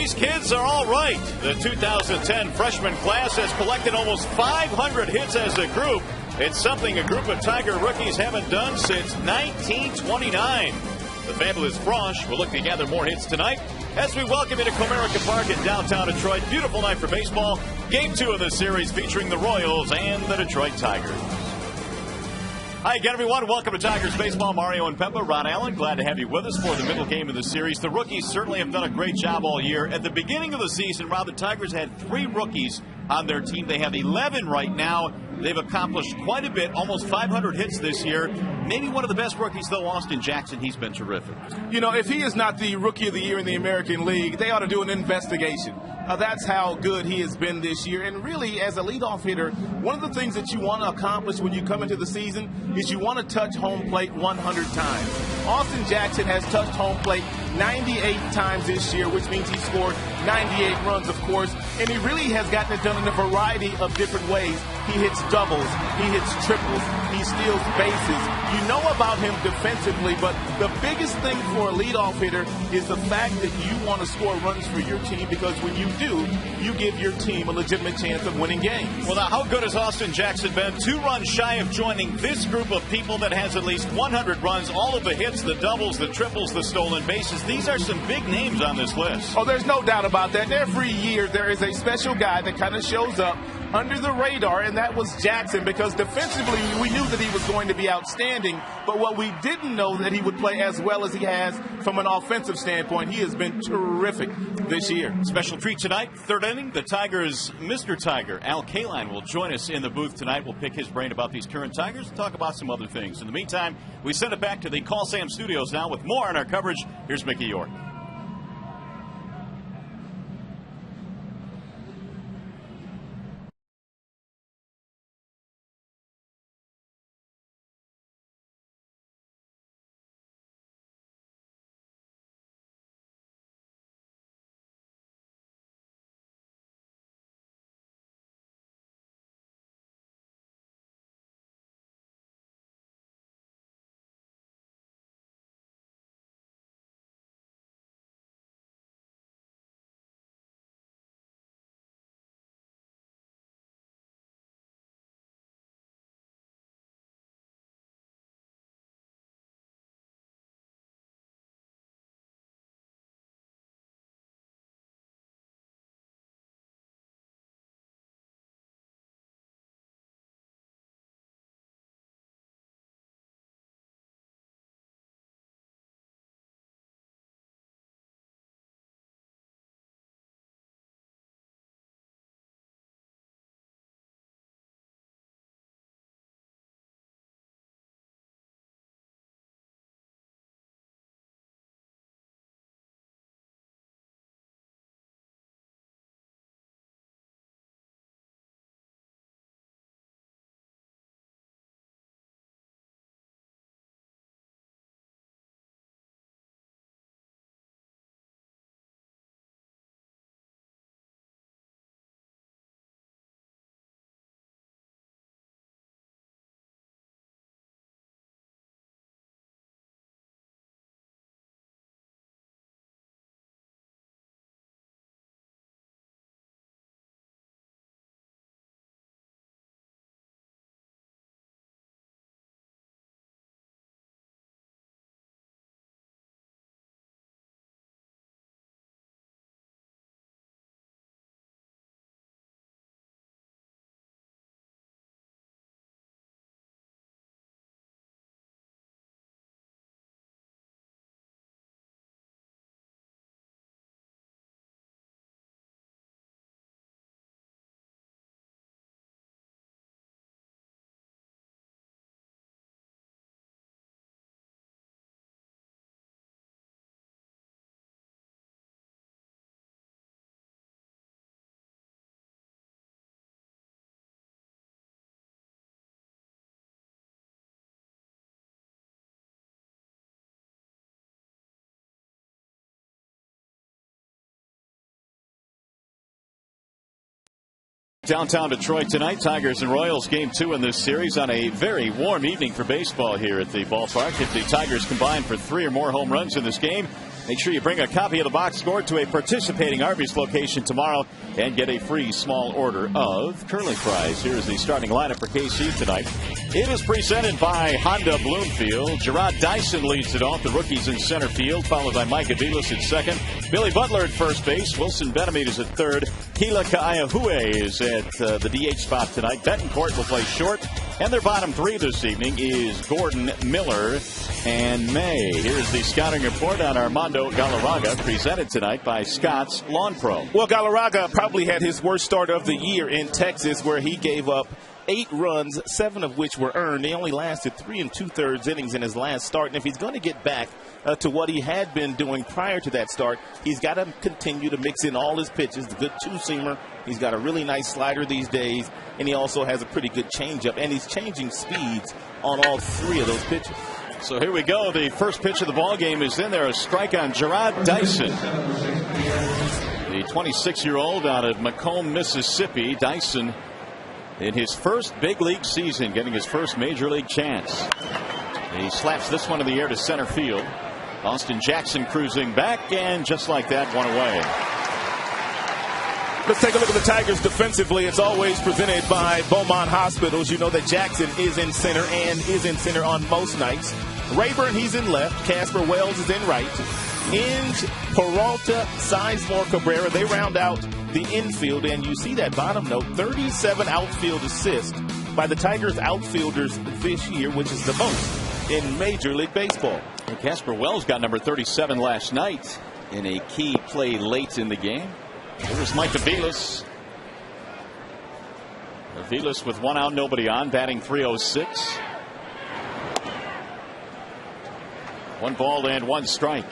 These kids are all right. The 2010 freshman class has collected almost 500 hits as a group. It's something a group of Tiger rookies haven't done since 1929. The fabulous Frosh will look to gather more hits tonight as we welcome you to Comerica Park in downtown Detroit. Beautiful night for baseball. Game 2 of the series featuring the Royals and the Detroit Tigers. Hi again, everyone. Welcome to Tigers Baseball. Mario and Peppa, Ron Allen, glad to have you with us for the middle game of the series. The rookies certainly have done a great job all year. At the beginning of the season, Rob, the Tigers had 3 rookies on their team. They have 11 right now. They've accomplished quite a bit, almost 500 hits this year. Maybe one of the best rookies, though, Austin Jackson. He's been terrific. You know, if he is not the Rookie of the Year in the American League, they ought to do an investigation. That's how good he has been this year. And really, as a leadoff hitter, one of the things that you want to accomplish when you come into the season is you want to touch home plate 100 times. Austin Jackson has touched home plate 98 times this year, which means he scored 98 runs, of course. And he really has gotten it done in a variety of different ways. He hits doubles, he hits triples, he steals bases. You know about him defensively, but the biggest thing for a leadoff hitter is the fact that you want to score runs for your team, because when you do, you give your team a legitimate chance of winning games. Well, now, how good has Austin Jackson been? 2 runs shy of joining this group of people that has at least 100 runs. All of the hits, the doubles, the triples, the stolen bases. These are some big names on this list. Oh, there's no doubt about that. Every year there is a special guy that kind of shows up under the radar, and that was Jackson, because defensively we knew that he was going to be outstanding, but what we didn't know that he would play as well as he has from an offensive standpoint. He has been terrific this year. Special treat tonight, 3rd inning. The Tigers' Mr. Tiger, Al Kaline, will join us in the booth tonight. We'll pick his brain about these current Tigers and talk about some other things. In the meantime, we send it back to the Call Sam studios now with more on our coverage. Here's Mickey York. Downtown Detroit tonight, Tigers and Royals, game 2 in this series on a very warm evening for baseball here at the ballpark. If the Tigers combine for 3 or more home runs in this game, Make sure you bring a copy of the box score to a participating Arby's location tomorrow and get a free small order of curly fries. Here's the starting lineup for KC tonight. It is presented by Honda Bloomfield. Gerard Dyson leads it off. The rookies in center field, followed by Mike Aviles at second. Billy Butler at first base. Wilson Betemit is at third. Kila Kaiahue is at the DH spot tonight. Betancourt will play short. And their bottom three this evening is Gordon, Miller, and May. Here's the scouting report on Armando Galarraga, presented tonight by Scott's Lawn Pro. Well, Galarraga probably had his worst start of the year in Texas, where he gave up 8 runs, 7 of which were earned. They only lasted 3 2/3 innings in his last start. And if he's going to get back to what he had been doing prior to that start, he's got to continue to mix in all his pitches. The good two-seamer. He's got a really nice slider these days, and he also has a pretty good changeup. And he's changing speeds on all 3 of those pitches. So here we go. The first pitch of the ball game is in there. A strike on Gerard Dyson. The 26-year-old out of Macomb, Mississippi. Dyson in his first big league season, getting his first major league chance. He slaps this one in the air to center field. Austin Jackson cruising back, and just like that, one away. Let's take a look at the Tigers defensively. It's always presented by Beaumont Hospitals. You know that Jackson is in center and is in center on most nights. Rayburn, he's in left. Casper Wells is in right. Inge, Peralta, Sizemore, Cabrera, they round out the infield. And you see that bottom note, 37 outfield assists by the Tigers outfielders this year, which is the most in Major League Baseball. And Casper Wells got number 37 last night in a key play late in the game. Here's Mike Aviles. Aviles with 1 out, nobody on, batting .306. 1 ball and 1 strike.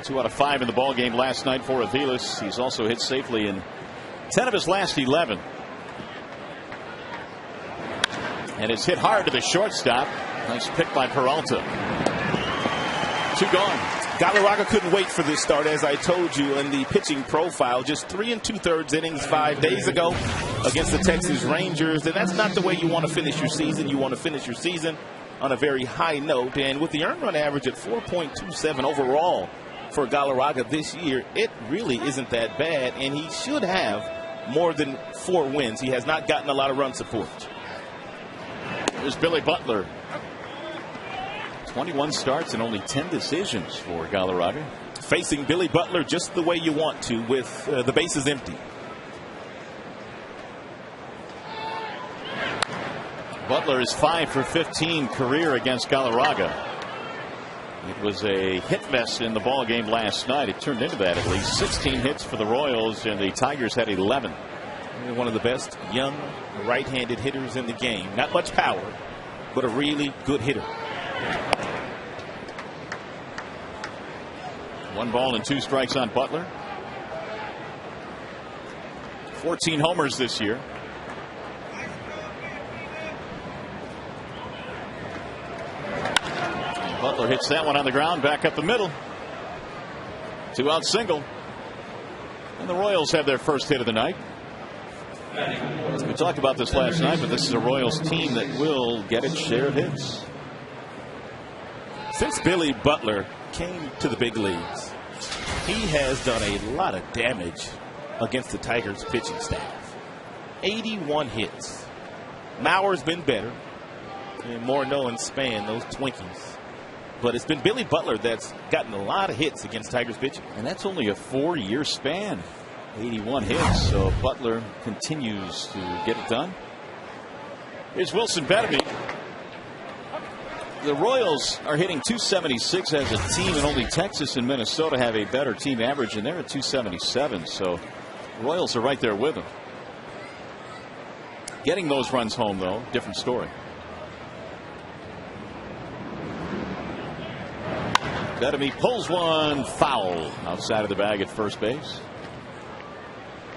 2 out of 5 in the ball game last night for Aviles. He's also hit safely in 10 of his last 11. And it's hit hard to the shortstop. Nice pick by Peralta. 2 gone. Galarraga couldn't wait for this start, as I told you in the pitching profile. Just 3 2/3 innings 5 days ago against the Texas Rangers. And that's not the way you want to finish your season. You want to finish your season on a very high note. And with the earned run average at 4.27 overall for Galarraga this year, it really isn't that bad. And he should have more than 4 wins. He has not gotten a lot of run support. Here's Billy Butler. 21 starts and only 10 decisions for Galarraga. Facing Billy Butler just the way you want to, with the bases empty. Butler is 5 for 15 career against Galarraga. It was a hit fest in the ball game last night. It turned into that at least. 16 hits for the Royals, and the Tigers had 11. One of the best young right-handed hitters in the game. Not much power, but a really good hitter. 1 ball and 2 strikes on Butler. 14 homers this year. Butler hits that one on the ground, back up the middle. 2 out single. And the Royals have their first hit of the night. We talked about this last night, but this is a Royals team that will get its share of hits. Since Billy Butler came to the big leagues, he has done a lot of damage against the Tigers pitching staff. 81 hits. Mauer's been better. And Morneau and Span, those Twinkies. But it's been Billy Butler that's gotten a lot of hits against Tigers pitching. And that's only a 4-year span. 81 hits. So Butler continues to get it done. Here's Wilson Betemit. The Royals are hitting .276 as a team, and only Texas and Minnesota have a better team average, and they're at .277. So the Royals are right there with them. Getting those runs home, though, different story. Betemit pulls one foul outside of the bag at first base.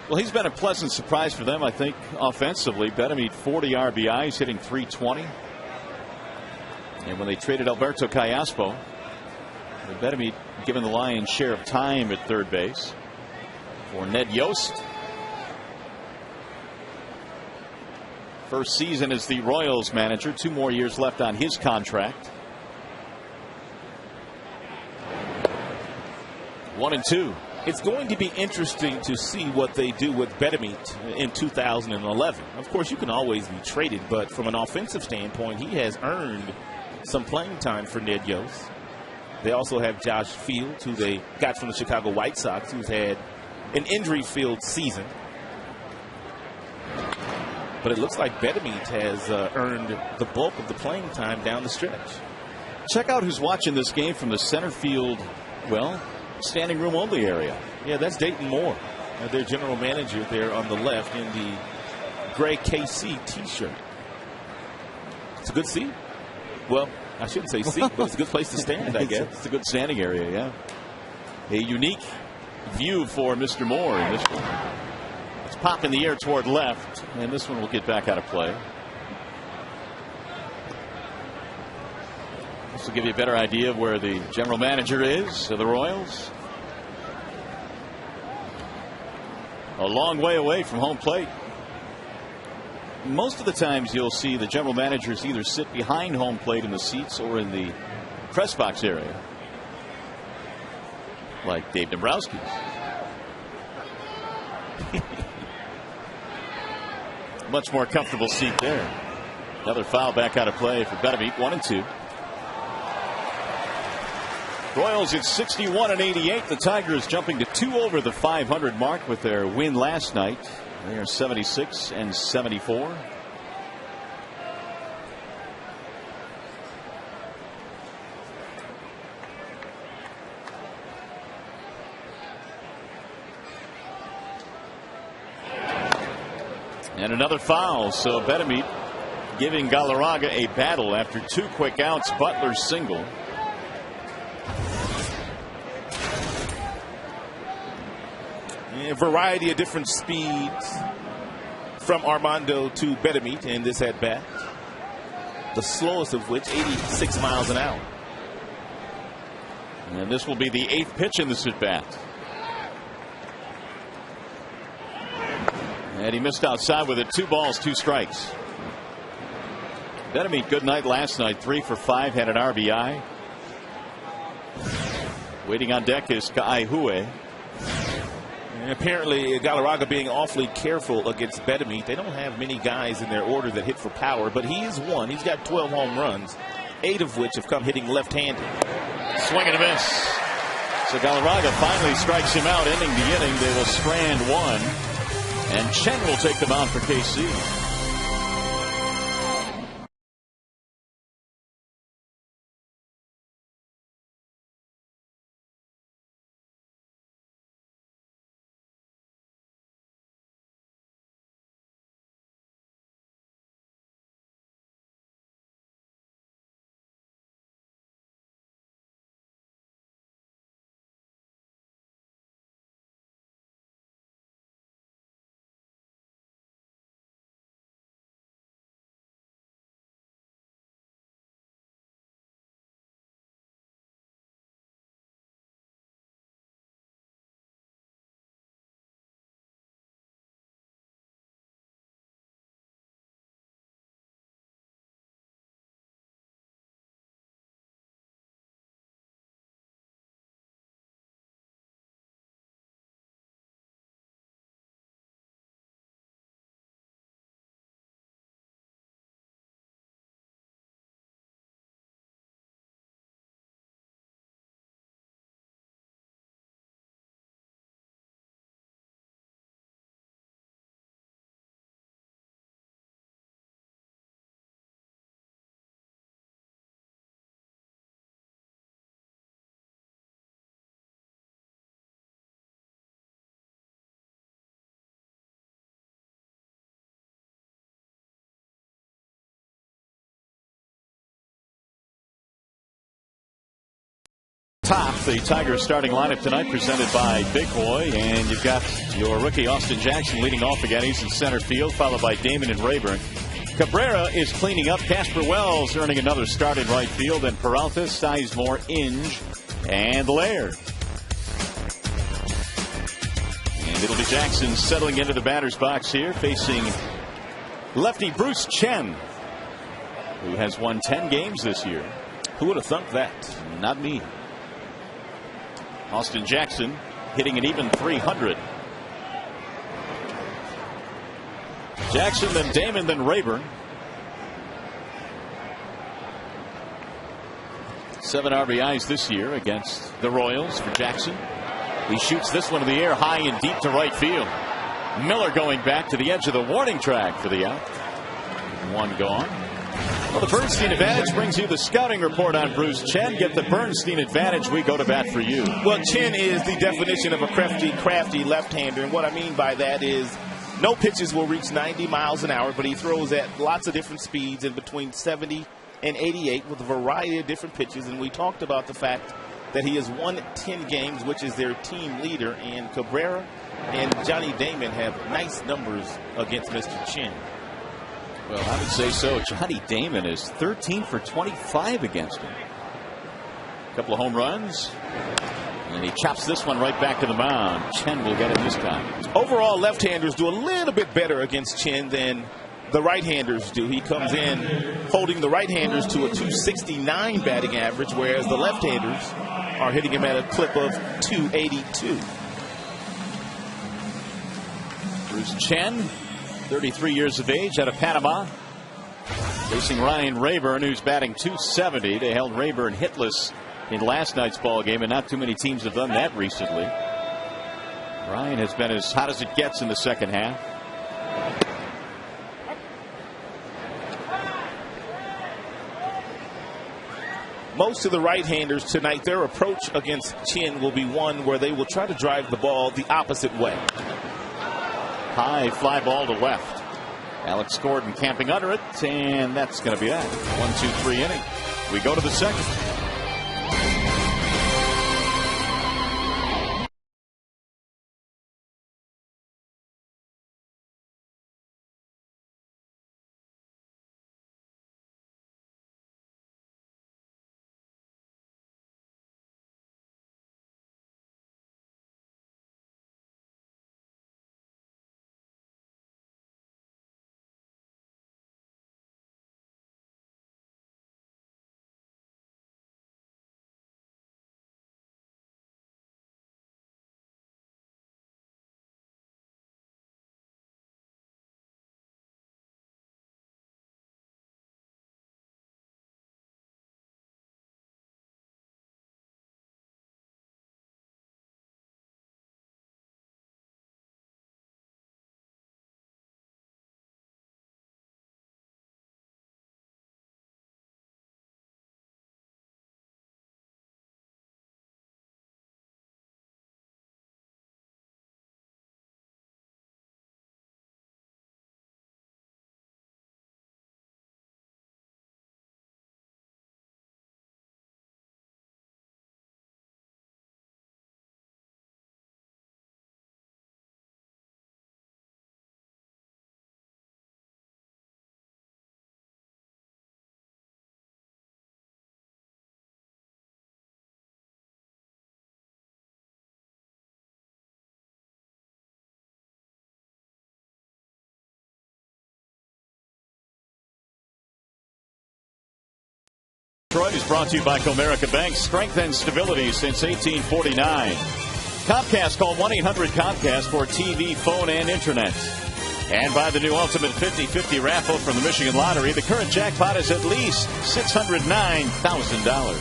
Well, he's been a pleasant surprise for them, I think, offensively. Betemit 40 RBIs, hitting .320. And when they traded Alberto Callaspo, Betemit given the lion's share of time at third base for Ned Yost. First season as the Royals manager, 2 more years left on his contract. 1-2. It's going to be interesting to see what they do with Bedamit in 2011. Of course, you can always be traded, but from an offensive standpoint, he has earned some playing time for Ned Yost. They also have Josh Fields, who they got from the Chicago White Sox, who's had an injury-filled season. But it looks like Bedamit has earned the bulk of the playing time down the stretch. Check out who's watching this game from the center field, well, standing room only area. Yeah, that's Dayton Moore, their general manager there on the left in the gray KC t-shirt. It's a good seat. Well, I shouldn't say seat, but it's a good place to stand, I guess. It's a good standing area, yeah. A unique view for Mr. Moore in this one. It's pop in the air toward left, and this one will get back out of play. This will give you a better idea of where the general manager is of the Royals. A long way away from home plate. Most of the times you'll see the general managers either sit behind home plate in the seats or in the press box area, like Dave Dombrowski. Much more comfortable seat there. Another foul back out of play for Bedamit. 1-2. Royals at 61-88. The Tigers jumping to 2 over the 500 mark with their win last night. They are 76-74. And another foul. So Bedamit giving Galarraga a battle after 2 quick outs. Butler's single. A variety of different speeds from Armando to Bedamit in this at bat. The slowest of which 86 miles an hour. And this will be the 8th pitch in this at bat. And he missed outside with it. 2 balls, 2 strikes. Bedamit, good night last night. 3 for 5, had an RBI. Waiting on deck is Kaihue. And apparently Galarraga being awfully careful against Bedamit. They don't have many guys in their order that hit for power, but he is one. He's got 12 home runs, 8 of which have come hitting left-handed. Swing and a miss. So Galarraga finally strikes him out, ending the inning. They will strand 1, and Chen will take the mound for KC. Top the Tigers starting lineup tonight presented by Big Boy, and you've got your rookie Austin Jackson leading off again. He's in center field, followed by Damon and Rayburn. Cabrera is cleaning up. Casper Wells earning another start in right field, and Peralta, Sizemore, Inge, and Laird. And it'll be Jackson settling into the batter's box here, facing lefty Bruce Chen, who has won 10 games this year. Who would have thunk that? Not me. Austin Jackson hitting an even 300. Jackson, then Damon, then Rayburn. 7 RBIs this year against the Royals for Jackson. He shoots this one in the air high and deep to right field. Miller going back to the edge of the warning track for the out. 1 gone. Well, the Bernstein Advantage brings you the scouting report on Bruce Chen. Get the Bernstein Advantage. We go to bat for you. Well, Chen is the definition of a crafty left-hander. And what I mean by that is no pitches will reach 90 miles an hour, but he throws at lots of different speeds in between 70 and 88 with a variety of different pitches. And we talked about the fact that he has won 10 games, which is their team leader. And Cabrera and Johnny Damon have nice numbers against Mr. Chen. Well, I would say so. Johnny Damon is 13 for 25 against him. A couple of home runs. And he chops this one right back to the mound. Chen will get it this time. Overall, left-handers do a little bit better against Chen than the right-handers do. He comes in holding the right-handers to a 269 batting average, whereas the left-handers are hitting him at a clip of 282. Bruce Chen, 33 years of age, out of Panama, facing Ryan Rayburn, who's batting 270. They held Rayburn hitless in last night's ball game, and not too many teams have done that recently. Ryan has been as hot as it gets in the second half. Most of the right-handers tonight, their approach against Chen will be one where they will try to drive the ball the opposite way. High fly ball to left. Alex Gordon camping under it, and that's going to be that. 1-2-3 inning. We go to the second. Detroit is brought to you by Comerica Bank. Strength and stability since 1849. Comcast, call 1-800-COMCAST for TV, phone, and internet. And by the new Ultimate 50-50 raffle from the Michigan Lottery. The current jackpot is at least $609,000.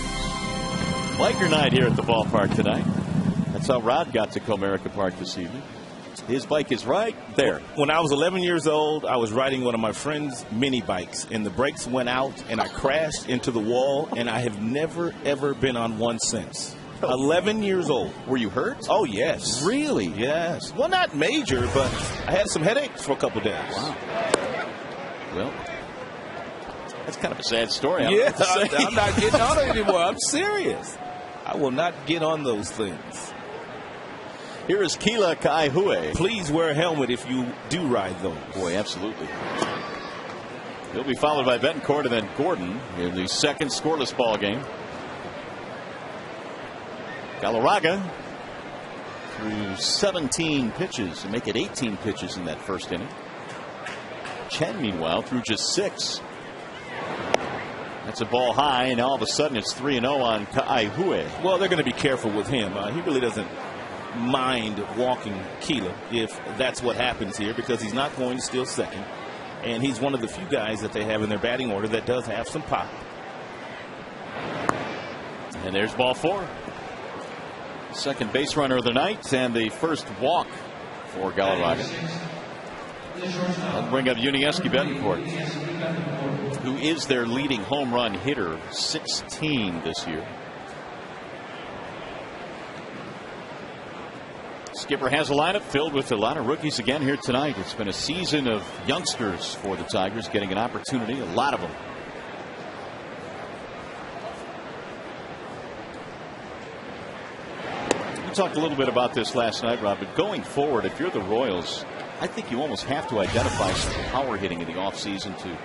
Biker night here at the ballpark tonight. That's how Rod got to Comerica Park this evening. His bike is right there. When I was 11 years old, I was riding one of my friend's mini bikes, and the brakes went out, and I crashed into the wall, and I have never, ever been on one since. 11 years old. Were you hurt? Oh, yes. Really? Yes. Well, not major, but I had some headaches for a couple days. Wow. Well, that's kind of a sad story. Yeah, I'm not getting on it anymore. I'm serious. I will not get on those things. Here is Keila Kaihue. Please wear a helmet if you do ride those. Boy, absolutely. He'll be followed by Betancourt and then Gordon in the second scoreless ball game. Galarraga threw 17 pitches and make it 18 pitches in that first inning. Chen, meanwhile, threw just 6. That's a ball high, and all of a sudden it's 3-0 on Ka'aihui. Well, they're going to be careful with him. He really doesn't mind walking Keeler if that's what happens here, because he's not going to steal second. And he's one of the few guys that they have in their batting order that does have some pop. And there's ball 4. Second base runner of the night and the first walk for Galarraga. I'll bring up Yuniesky Betancourt, who is their leading home run hitter, 16 this year. Skipper has a lineup filled with a lot of rookies again here tonight. It's been a season of youngsters for the Tigers getting an opportunity, a lot of them. We talked a little bit about this last night, Rob, but going forward, if you're the Royals, I think you almost have to identify some power hitting in the offseason to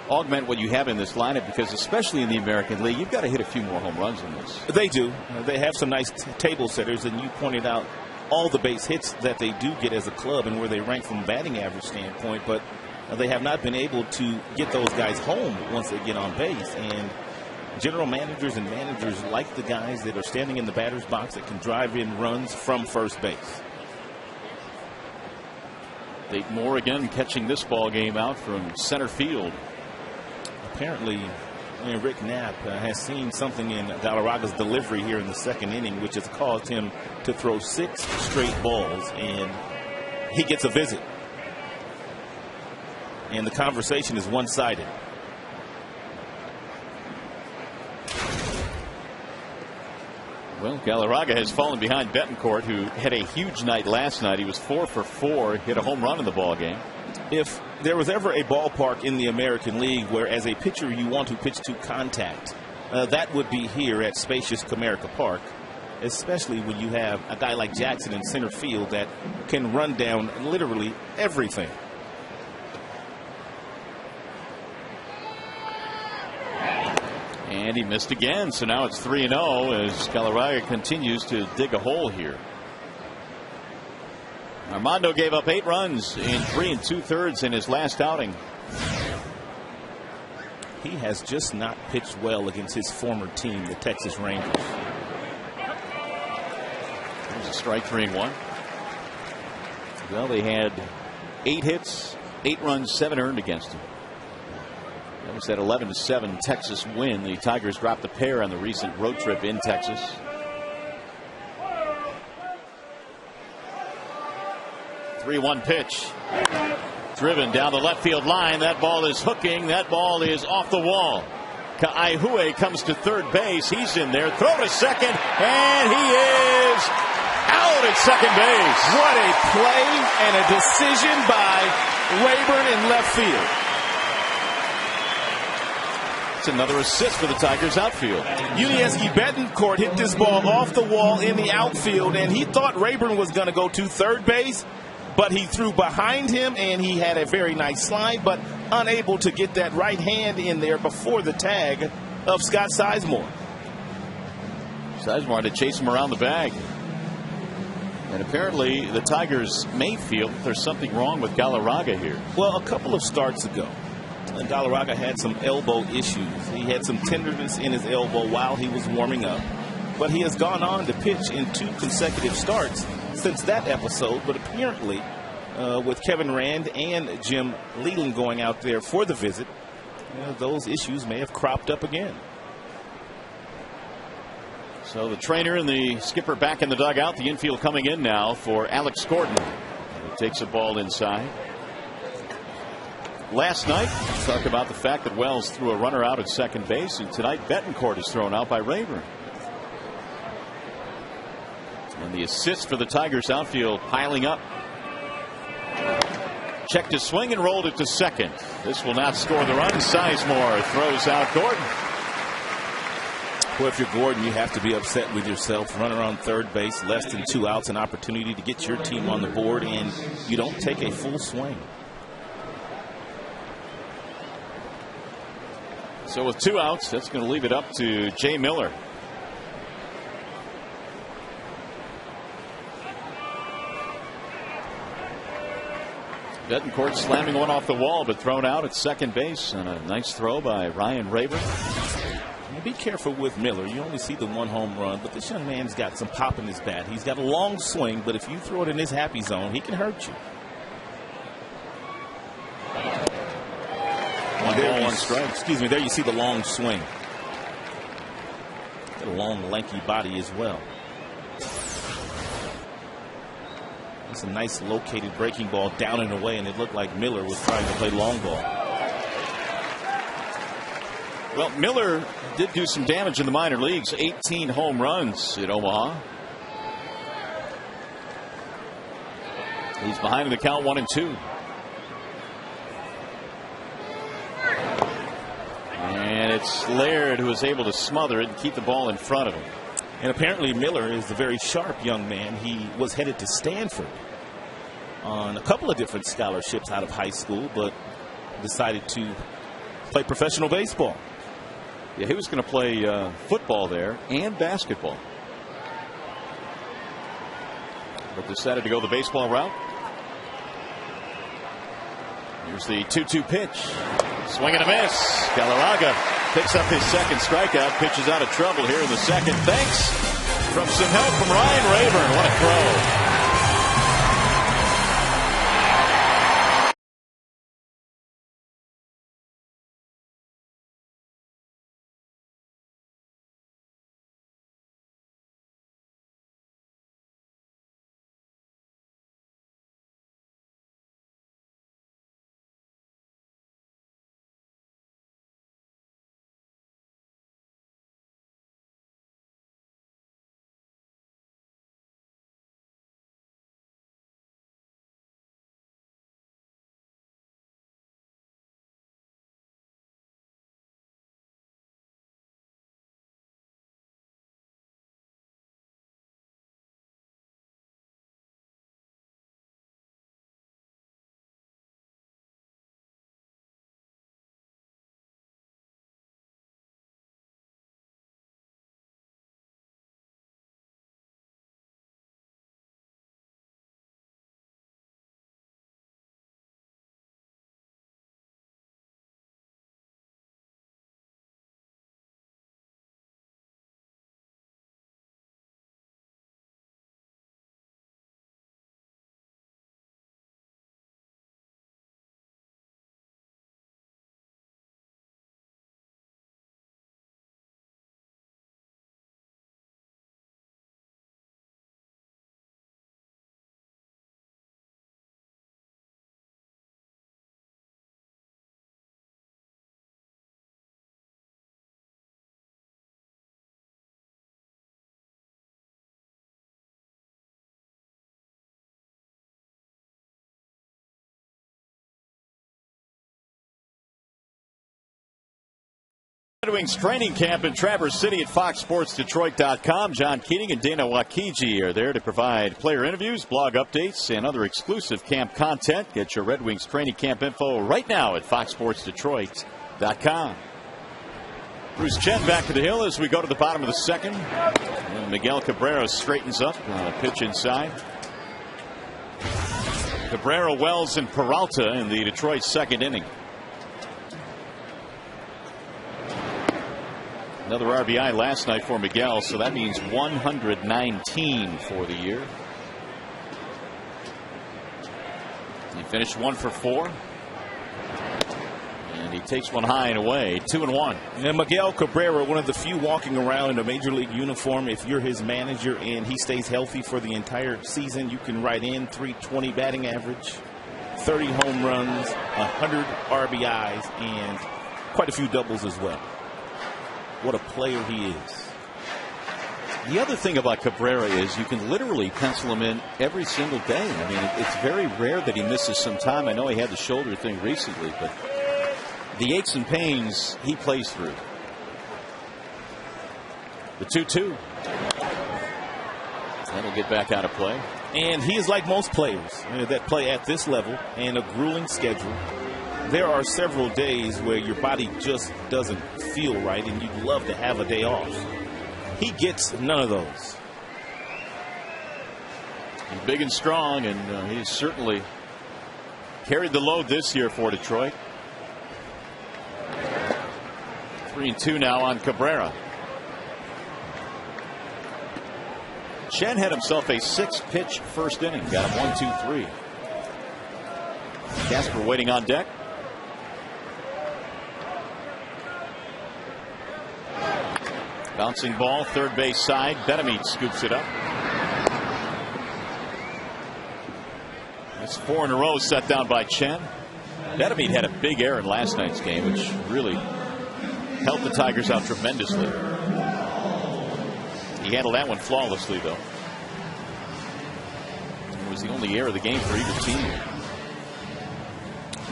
augment what you have in this lineup, because especially in the American League, you've got to hit a few more home runs than this. They do. They have some nice table setters, and you pointed out all the base hits that they do get as a club and where they rank from a batting average standpoint, but they have not been able to get those guys home once they get on base. And general managers and managers like the guys that are standing in the batter's box that can drive in runs from first base. Dayton Moore again catching this ball game out from center field. Apparently, Rick Knapp has seen something in Galarraga's delivery here in the second inning, which has caused him to throw 6 straight balls, and he gets a visit. And the conversation is one-sided. Well, Galarraga has fallen behind Betancourt, who had a huge night last night. He was 4 for 4, hit a home run in the ball game. If there was ever a ballpark in the American League where, as a pitcher, you want to pitch to contact, that would be here at spacious Comerica Park, especially when you have a guy like Jackson in center field that can run down literally everything. And he missed again, so now it's 3-0 as Galarraga continues to dig a hole here. Armando gave up 8 runs in 3 2/3 in his last outing. He has just not pitched well against his former team, the Texas Rangers. There's a strike, 3-1. Well, they had 8 hits, 8 runs, 7 earned against him. That was that 11-7 Texas win. The Tigers dropped a pair on the recent road trip in Texas. Three-one pitch. Driven down the left field line. That ball is hooking. That ball is off the wall. Ka'aihui comes to third base. He's in there. Throw to second. And he is out at second base. What a play and a decision by Rayburn in left field. It's another assist for the Tigers outfield. Yuniesky Betancourt hit this ball off the wall in the outfield, and he thought Rayburn was going to go to third base, but he threw behind him, and he had a very nice slide, but unable to get that right hand in there before the tag of Scott Sizemore. Sizemore had to chase him around the bag. And apparently the Tigers may feel that there's something wrong with Galarraga here. Well, a couple of starts ago, Galarraga had some elbow issues. He had some tenderness in his elbow while he was warming up. But he has gone on to pitch in 2 consecutive starts since that episode. But apparently, with Kevin Rand and Jim Leland going out there for the visit, those issues may have cropped up again. So the trainer and the skipper back in the dugout. The infield coming in now for Alex Gordon. He takes a ball inside. Last night, we talked about the fact that Wells threw a runner out at second base, and tonight Betancourt is thrown out by Rayburn. And the assist for the Tigers outfield piling up. Checked his swing and rolled it to second. This will not score the run. Sizemore throws out Gordon. Well, if you're Gordon, you have to be upset with yourself. Runner on third base, less than 2 outs, an opportunity to get your team on the board, and you don't take a full swing. So with 2 outs, that's going to leave it up to Jay Miller. Betancourt slamming one off the wall, but thrown out at second base, and a nice throw by Ryan Rayburn. Be careful with Miller. You only see the one home run, but this young man's got some pop in his bat. He's got a long swing, but if you throw it in his happy zone, he can hurt you. One ball, one strike. Excuse me, there you see the long swing. Got a long, lanky body as well. It's a nice located breaking ball down and away, and it looked like Miller was trying to play long ball. Well, Miller did do some damage in the minor leagues. 18 home runs at Omaha. He's behind in the count, 1-2. And it's Laird who is able to smother it and keep the ball in front of him. And apparently Miller is a very sharp young man. He was headed to Stanford on a couple of different scholarships out of high school, but decided to play professional baseball. Yeah, he was going to play football there and basketball, but decided to go the baseball route. Here's the 2-2 pitch. Swing and a miss. Galarraga picks up his second strikeout. Pitches out of trouble here in the second. Thanks from some help from Ryan Rayburn. What a throw. Red Wings training camp in Traverse City at FoxSportsDetroit.com. John Keating and Dana Wakiji are there to provide player interviews, blog updates, and other exclusive camp content. Get your Red Wings training camp info right now at FoxSportsDetroit.com. Bruce Chen back to the hill as we go to the bottom of the second. And Miguel Cabrera straightens up on a pitch inside. Cabrera, Wells, and Peralta in the Detroit second inning. Another RBI last night for Miguel, so that means 119 for the year. He finished 1 for 4. And he takes one high and away, 2-1. And Miguel Cabrera, one of the few walking around in a major league uniform. If you're his manager and he stays healthy for the entire season, you can write in 320 batting average, 30 home runs, 100 RBIs, and quite a few doubles as well. What a player he is. The other thing about Cabrera is you can literally pencil him in every single day. I mean, it's very rare that he misses some time. I know he had the shoulder thing recently, but the aches and pains he plays through. The 2-2. That'll get back out of play. And he is like most players that play at this level and a grueling schedule. There are several days where your body just doesn't feel right and you'd love to have a day off. He gets none of those. He's big and strong, and he's certainly carried the load this year for Detroit. 3-2 now on Cabrera. Chen had himself a 6-pitch first inning. Got him 1-2-3. Casper waiting on deck. Bouncing ball, third base side. Benameet scoops it up. That's 4 in a row set down by Chen. Benameet had a big error in last night's game, which really helped the Tigers out tremendously. He handled that one flawlessly, though. It was the only error of the game for either team.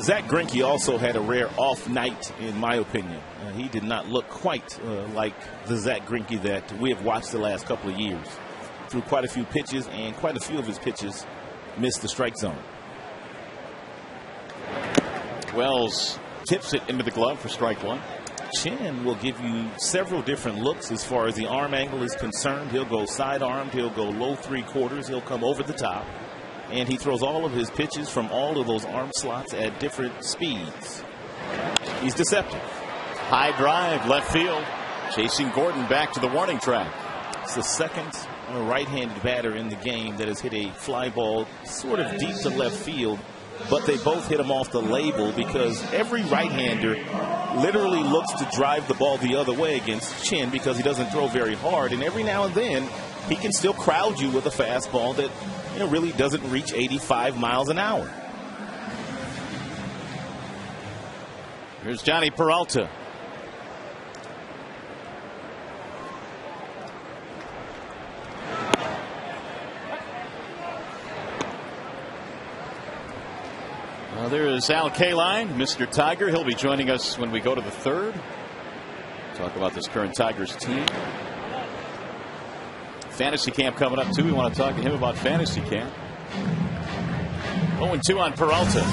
Zach Greinke also had a rare off night, in my opinion. He did not look quite like the Zach Greinke that we have watched the last couple of years. Threw quite a few pitches, and quite a few of his pitches missed the strike zone. Wells tips it into the glove for strike one. Chen will give you several different looks as far as the arm angle is concerned. He'll go side-armed. He'll go low 3/4. He'll come over the top. And he throws all of his pitches from all of those arm slots at different speeds. He's deceptive. High drive, left field. Chasing Gordon back to the warning track. It's the second right-handed batter in the game that has hit a fly ball sort of deep to left field. But they both hit him off the label because every right-hander literally looks to drive the ball the other way against Chen because he doesn't throw very hard. And every now and then, he can still crowd you with a fastball that really doesn't reach 85 miles an hour. Here's Johnny Peralta. Well, there is Al Kaline, Mr. Tiger. He'll be joining us when we go to the third. Talk about this current Tigers team. Fantasy camp coming up, too. We want to talk to him about fantasy camp. 0-2 on Peralta.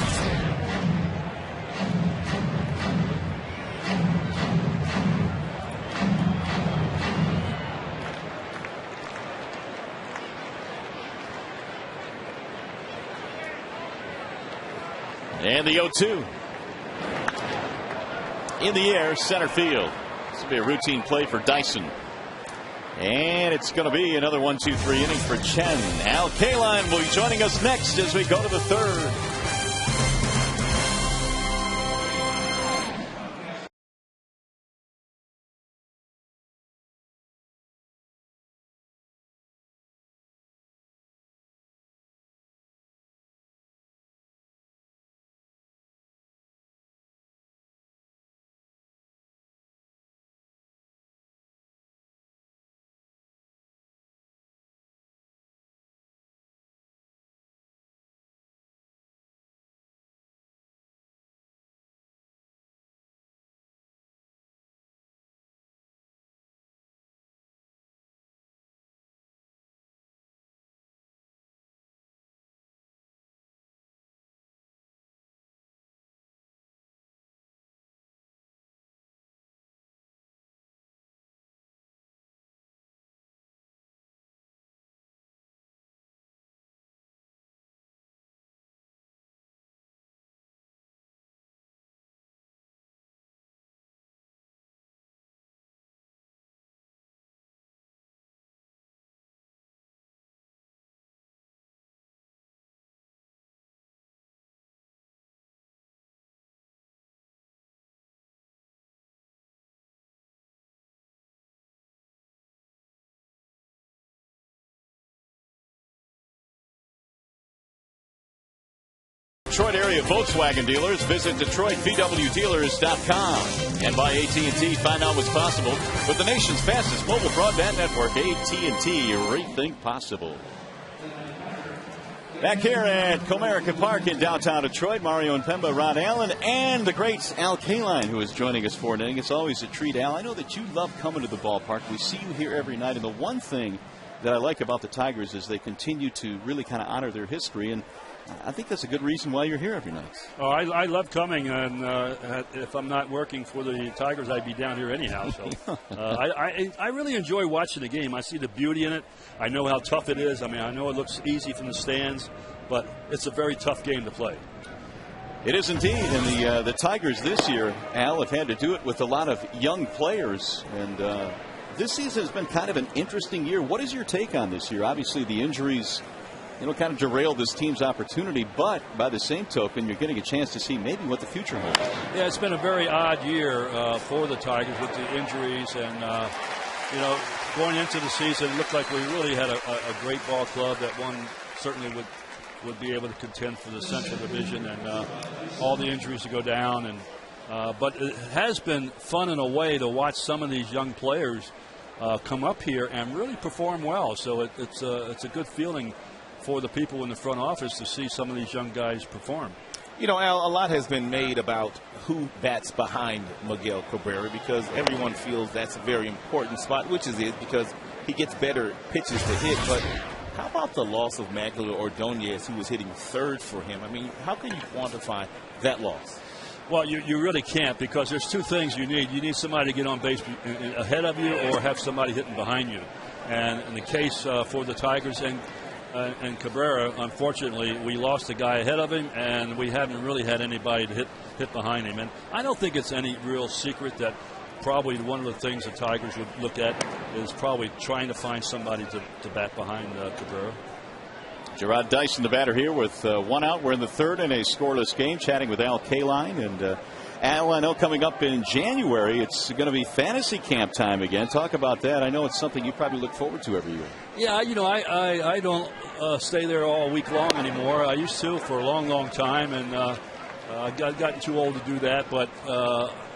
And the 0-2. In the air, center field. This will be a routine play for Dyson. And it's going to be another 1-2-3 inning for Chen. Al Kaline will be joining us next as we go to the third. Detroit area Volkswagen dealers. Visit DetroitVWDealers.com. And by AT&T, find out what's possible with the nation's fastest mobile broadband network. AT&T, rethink possible. Back here at Comerica Park in downtown Detroit, Mario and Pemba, Ron Allen, and the great Al Kaline, who is joining us for an inning. It's always a treat, Al. I know that you love coming to the ballpark. We see you here every night, and the one thing that I like about the Tigers is they continue to really kind of honor their history, and I think that's a good reason why you're here every night. Oh, I love coming, and if I'm not working for the Tigers, I'd be down here anyhow. So I really enjoy watching the game. I see the beauty in it. I know how tough it is. I mean, I know it looks easy from the stands, but it's a very tough game to play. It is indeed, and the Tigers this year, Al, have had to do it with a lot of young players, and this season has been kind of an interesting year. What is your take on this year? Obviously, the injuries, kind of derailed this team's opportunity, but by the same token, you're getting a chance to see maybe what the future holds. Yeah, it's been a very odd year for the Tigers with the injuries, and going into the season, it looked like we really had a great ball club that one certainly would be able to contend for the Central Division, and all the injuries to go down. And but it has been fun in a way to watch some of these young players come up here and really perform well. So it's a good feeling for the people in the front office to see some of these young guys perform. Al, a lot has been made about who bats behind Miguel Cabrera, because everyone feels that's a very important spot, which is it, because he gets better pitches to hit. But how about the loss of Magdalene Ordonez, who was hitting third for him? I mean, how can you quantify that loss? Well, you really can't, because there's two things you need. You need somebody to get on base ahead of you, or have somebody hitting behind you. And in the case for the Tigers and Cabrera, unfortunately, we lost a guy ahead of him, and we haven't really had anybody to hit behind him. And I don't think it's any real secret that probably one of the things the Tigers would look at is probably trying to find somebody to bat behind Cabrera. Gerard Dyson, the batter here, with one out. We're in the third in a scoreless game, chatting with Al Kaline. And Al, I know coming up in January, it's going to be fantasy camp time again. Talk about that. I know it's something you probably look forward to every year. Yeah, I don't stay there all week long anymore. I used to for a long time, and I've gotten too old to do that. But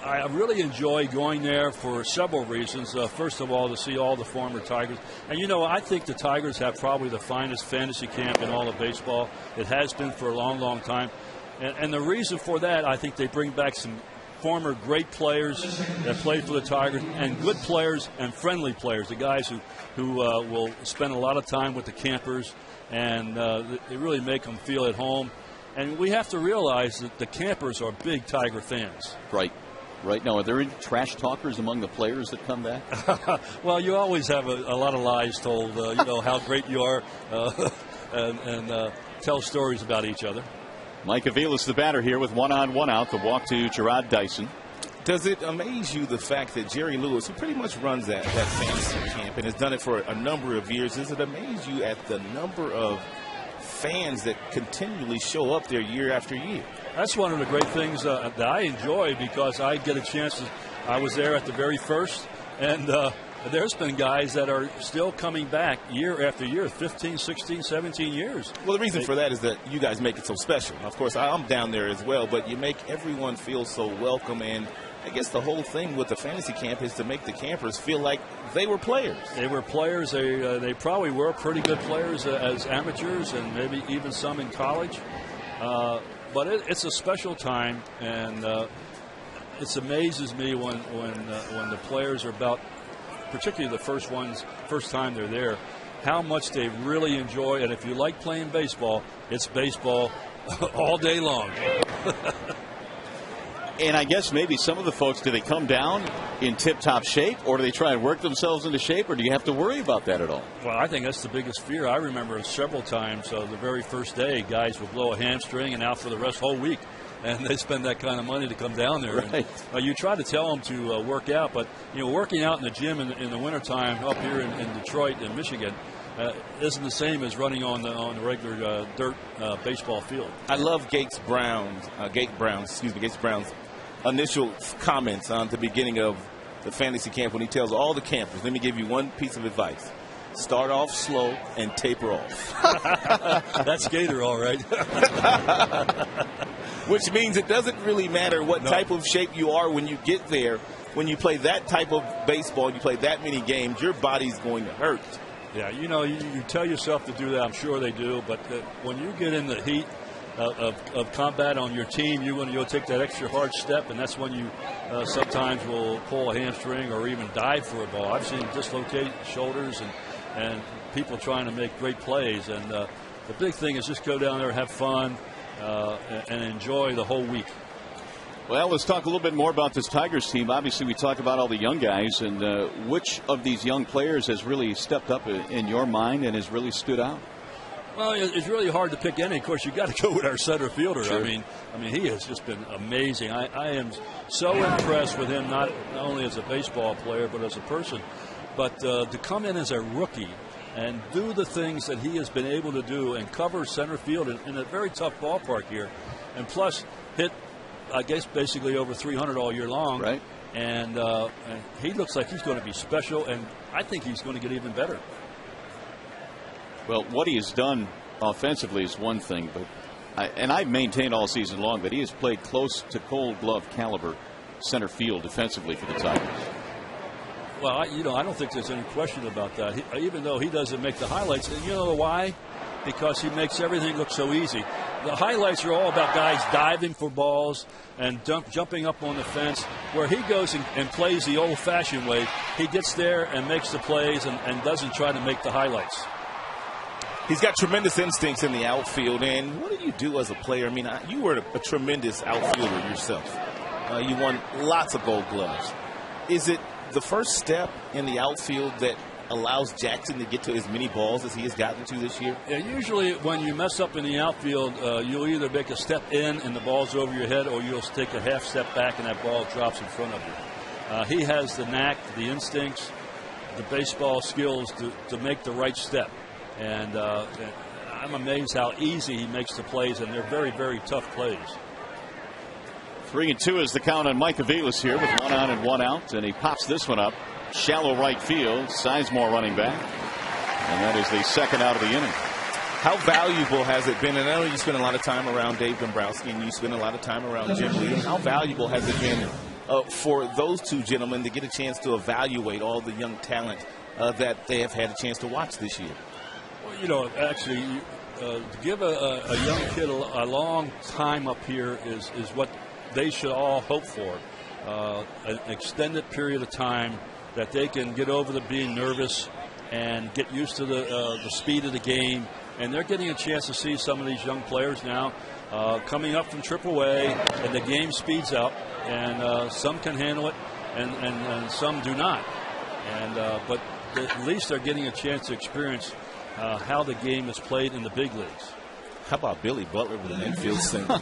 I really enjoy going there for several reasons. First of all, to see all the former Tigers. And, I think the Tigers have probably the finest fantasy camp in all of baseball. It has been for a long time. And the reason for that, I think they bring back some former great players that played for the Tigers, and good players and friendly players, the guys who will spend a lot of time with the campers, and they really make them feel at home. And we have to realize that the campers are big Tiger fans. Right now, are there any trash talkers among the players that come back? Well, you always have a lot of lies told, how great you are, and tell stories about each other. Mike Aviles, the batter here, with one on, one out. The walk to Gerard Dyson. Does it amaze you the fact that Jerry Lewis, who pretty much runs that fantasy camp and has done it for a number of years, does it amaze you at the number of fans that continually show up there year after year? That's one of the great things that I enjoy, because I get a chance to. I was there at the very first, and there's been guys that are still coming back year after year, 15, 16, 17 years. Well, the reason for that is that you guys make it so special. Of course, I'm down there as well, but you make everyone feel so welcome. And I guess the whole thing with the fantasy camp is to make the campers feel like they were players. They were players. They probably were pretty good players as amateurs, and maybe even some in college. But it's a special time, and it amazes me when the players are about, particularly the first time they're there, how much they really enjoy. And if you like playing baseball, it's baseball all day long. And I guess maybe some of the folks, do they come down in tip-top shape, or do they try and work themselves into shape, or do you have to worry about that at all? Well, I think that's the biggest fear. I remember several times the very first day, guys would blow a hamstring and out for the rest whole week. And they spend that kind of money to come down there. Right. And, you try to tell them to work out, but working out in the gym in the wintertime up here in Detroit and Michigan isn't the same as running on the regular dirt baseball field. I love Gates Brown's initial comments on the beginning of the fantasy camp when he tells all the campers, let me give you one piece of advice. Start off slow and taper off. That's Gator, all right. Which means it doesn't really matter what type of shape you are when you get there. When you play that type of baseball, you play that many games, your body's going to hurt. Yeah, you tell yourself to do that. I'm sure they do. But when you get in the heat of combat on your team, you'll take that extra hard step, and that's when you sometimes will pull a hamstring or even dive for a ball. I've seen dislocate shoulders and people trying to make great plays. And the big thing is just go down there, have fun, and enjoy the whole week. Well, let's talk a little bit more about this Tigers team. Obviously, we talk about all the young guys, and which of these young players has really stepped up in your mind and has really stood out? Well, it's really hard to pick any. Of course, you got to go with our center fielder. Sure. I mean, he has just been amazing. I am so impressed with him, not only as a baseball player, but as a person. But to come in as a rookie and do the things that he has been able to do and cover center field in a very tough ballpark here, and plus hit, I guess, basically over 300 all year long. Right. And he looks like he's going to be special, and I think he's going to get even better. Well, what he has done offensively is one thing, but I've maintained all season long that he has played close to Gold Glove caliber center field defensively for the Tigers. Well, I don't think there's any question about that. Even though he doesn't make the highlights, and you know why? Because he makes everything look so easy. The highlights are all about guys diving for balls and jumping up on the fence. Where he goes and plays the old-fashioned way, he gets there and makes the plays and doesn't try to make the highlights. He's got tremendous instincts in the outfield. And what do you do as a player? I mean, you were a tremendous outfielder yourself. You won lots of Gold Gloves. Is it the first step in the outfield that allows Jackson to get to as many balls as he has gotten to this year? Yeah, usually when you mess up in the outfield, you'll either make a step in and the ball's over your head, or you'll take a half step back and that ball drops in front of you. He has the knack, the instincts, the baseball skills to make the right step. And I'm amazed how easy he makes the plays, and they're very, very tough plays. 3-2 is the count on Mike Aviles here with 1 on and 1 out, and he pops this one up. Shallow right field. Sizemore running back. And that is the second out of the inning. How valuable has it been? And I know you spend a lot of time around Dave Dombrowski and you spend a lot of time around Jim Lee. How valuable has it been for those two gentlemen to get a chance to evaluate all the young talent that they have had a chance to watch this year? Well, actually, to give a young kid a long time up here is what they should all hope for. An extended period of time that they can get over the being nervous and get used to the speed of the game. And they're getting a chance to see some of these young players now coming up from AAA, and the game speeds up, and some can handle it, and some do not. But at least they're getting a chance to experience how the game is played in the big leagues. How about Billy Butler with an infield single?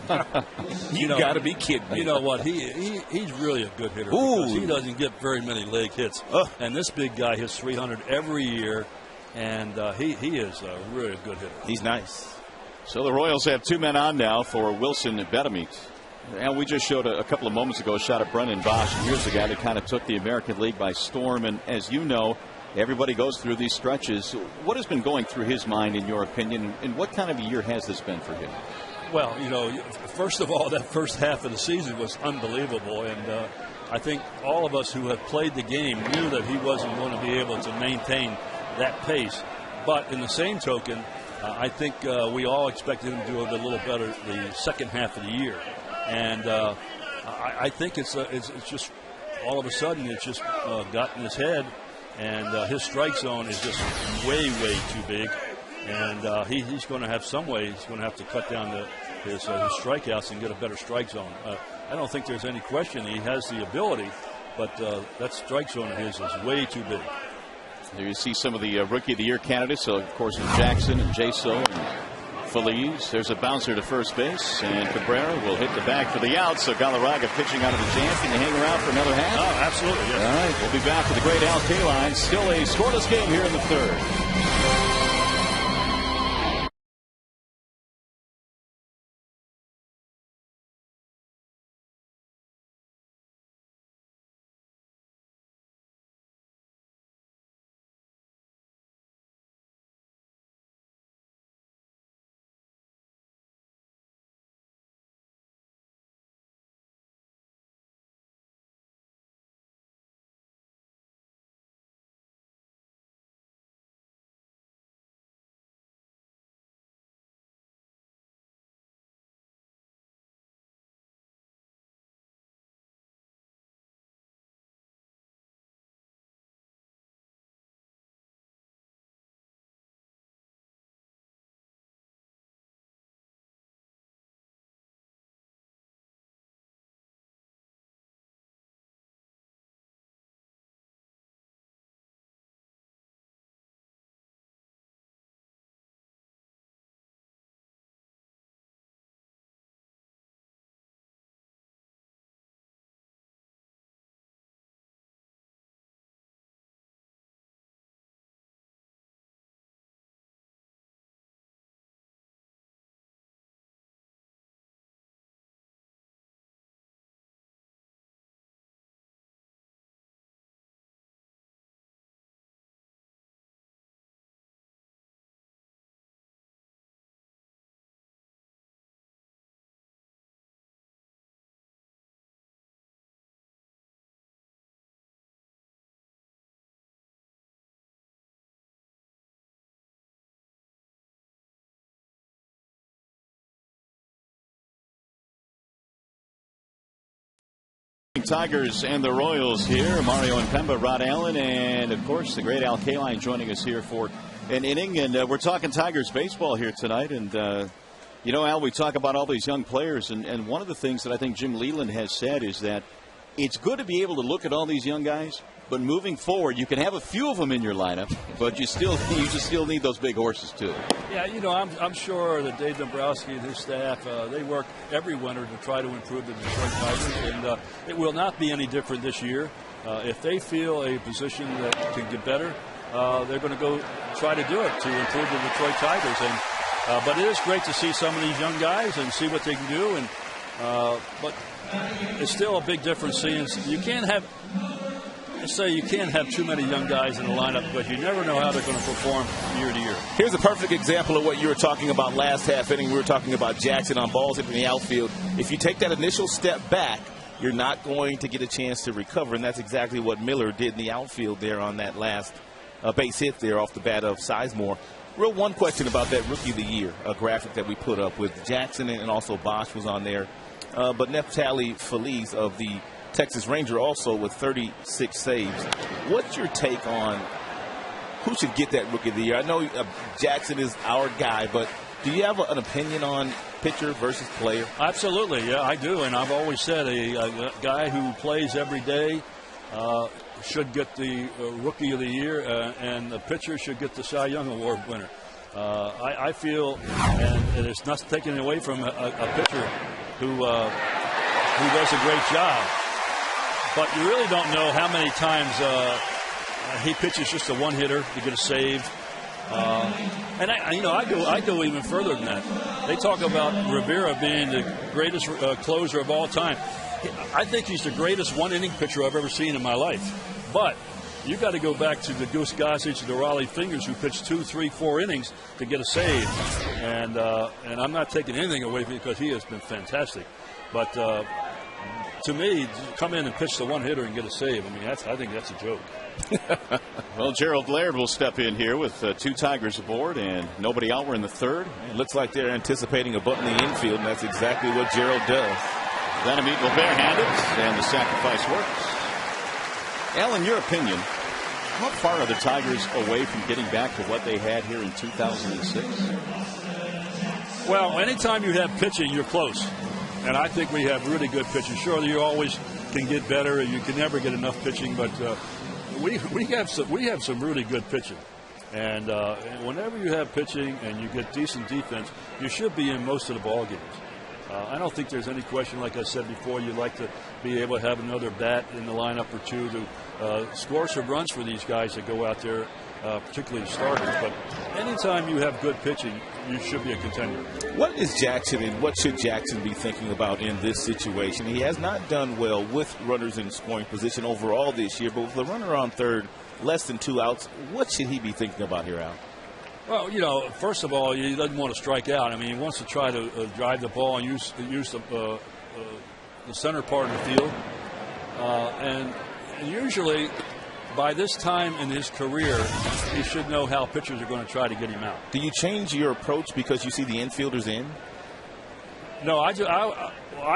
You got to be kidding me. You know what? He's really a good hitter because he doesn't get very many leg hits. And this big guy hits 300 every year, and he is a really good hitter. He's nice. So the Royals have 2 men on now for Wilson and Betamete. And we just showed a couple of moments ago a shot at Brendan Bosch. And here's the guy that kind of took the American League by storm. And as you know, everybody goes through these stretches. What has been going through his mind, in your opinion, and what kind of a year has this been for him? Well, first of all, that first half of the season was unbelievable, and I think all of us who have played the game knew that he wasn't going to be able to maintain that pace. But in the same token, I think we all expected him to do a little better the second half of the year, and I think it's just all of a sudden it's just got in his head. And his strike zone is just way, way too big. And he's going to have some way. He's going to have to cut down his strikeouts and get a better strike zone. I don't think there's any question he has the ability, but that strike zone of his is way too big. There you see some of the Rookie of the Year candidates. So, of course, Jackson and Jaso and Feliz. There's a bouncer to first base, and Cabrera will hit the bag for the out. So Galarraga pitching out of the jam. Can you hang around for another half? Oh, absolutely, yes. All right, we'll be back with the great Al Kaline. Still a scoreless game here in the third. Tigers and the Royals here. Mario and Pemba, Rod Allen, and of course the great Al Kaline joining us here for an inning. And we're talking Tigers baseball here tonight. And you know, Al, we talk about all these young players, and one of the things that I think Jim Leland has said is that it's good to be able to look at all these young guys, but moving forward, you can have a few of them in your lineup, but you just still need those big horses too. Yeah, you know, I'm sure that Dave Dombrowski and his staff, they work every winter to try to improve the Detroit Tigers, and it will not be any different this year. If they feel a position that can get better, they're going to go try to do it to improve the Detroit Tigers. And but it is great to see some of these young guys and see what they can do. And but it's still a big difference seeing you can't have. You can't have too many young guys in the lineup, but you never know how they're going to perform year to year. Here's a perfect example of what you were talking about last half inning. We were talking about Jackson on balls hit in the outfield. If you take that initial step back, you're not going to get a chance to recover, and that's exactly what Miller did in the outfield there on that last base hit there off the bat of Sizemore. Real one question about that Rookie of the Year graphic that we put up with Jackson, and also Bosch was on there. But Neftali Feliz of the Texas Ranger also with 36 saves. What's your take on who should get that Rookie of the Year? I know Jackson is our guy, but do you have an opinion on pitcher versus player? Absolutely, yeah, I do. And I've always said a guy who plays every day should get the Rookie of the Year, and the pitcher should get the Cy Young Award winner. I feel, and it's not taken away from a pitcher who does a great job. But you really don't know how many times he pitches just a one-hitter to get a save. And I go even further than that. They talk about Rivera being the greatest closer of all time. I think he's the greatest one-inning pitcher I've ever seen in my life. But you got to go back to the Goose Gossage and the Raleigh Fingers, who pitched 2, 3, 4 innings to get a save. And I'm not taking anything away from him because he has been fantastic. But to me, come in and pitch the one-hitter and get a save, I mean, I think that's a joke. Well, Gerald Laird will step in here with 2 Tigers aboard and nobody out. We're in the third. It looks like they're anticipating a bunt in the infield, and that's exactly what Gerald does. Vandermeet will barehand it, and the sacrifice works. Al, in your opinion, how far are the Tigers away from getting back to what they had here in 2006? Well, anytime you have pitching, you're close. And I think we have really good pitching. Sure, you always can get better. You can never get enough pitching, but we have some really good pitching. And whenever you have pitching and you get decent defense, you should be in most of the ball games. I don't think there's any question, like I said before, you'd like to be able to have another bat in the lineup or two to score some runs for these guys that go out there, particularly starters. But anytime you have good pitching, you should be a contender. What is Jackson and what should Jackson be thinking about in this situation? He has not done well with runners in scoring position overall this year, but with the runner on third, less than 2 outs, what should he be thinking about here, Al? Well, first of all, he doesn't want to strike out. I mean, he wants to try to drive the ball and use the center part of the field. And usually, by this time in his career, he should know how pitchers are going to try to get him out. Do you change your approach because you see the infielders in? No, I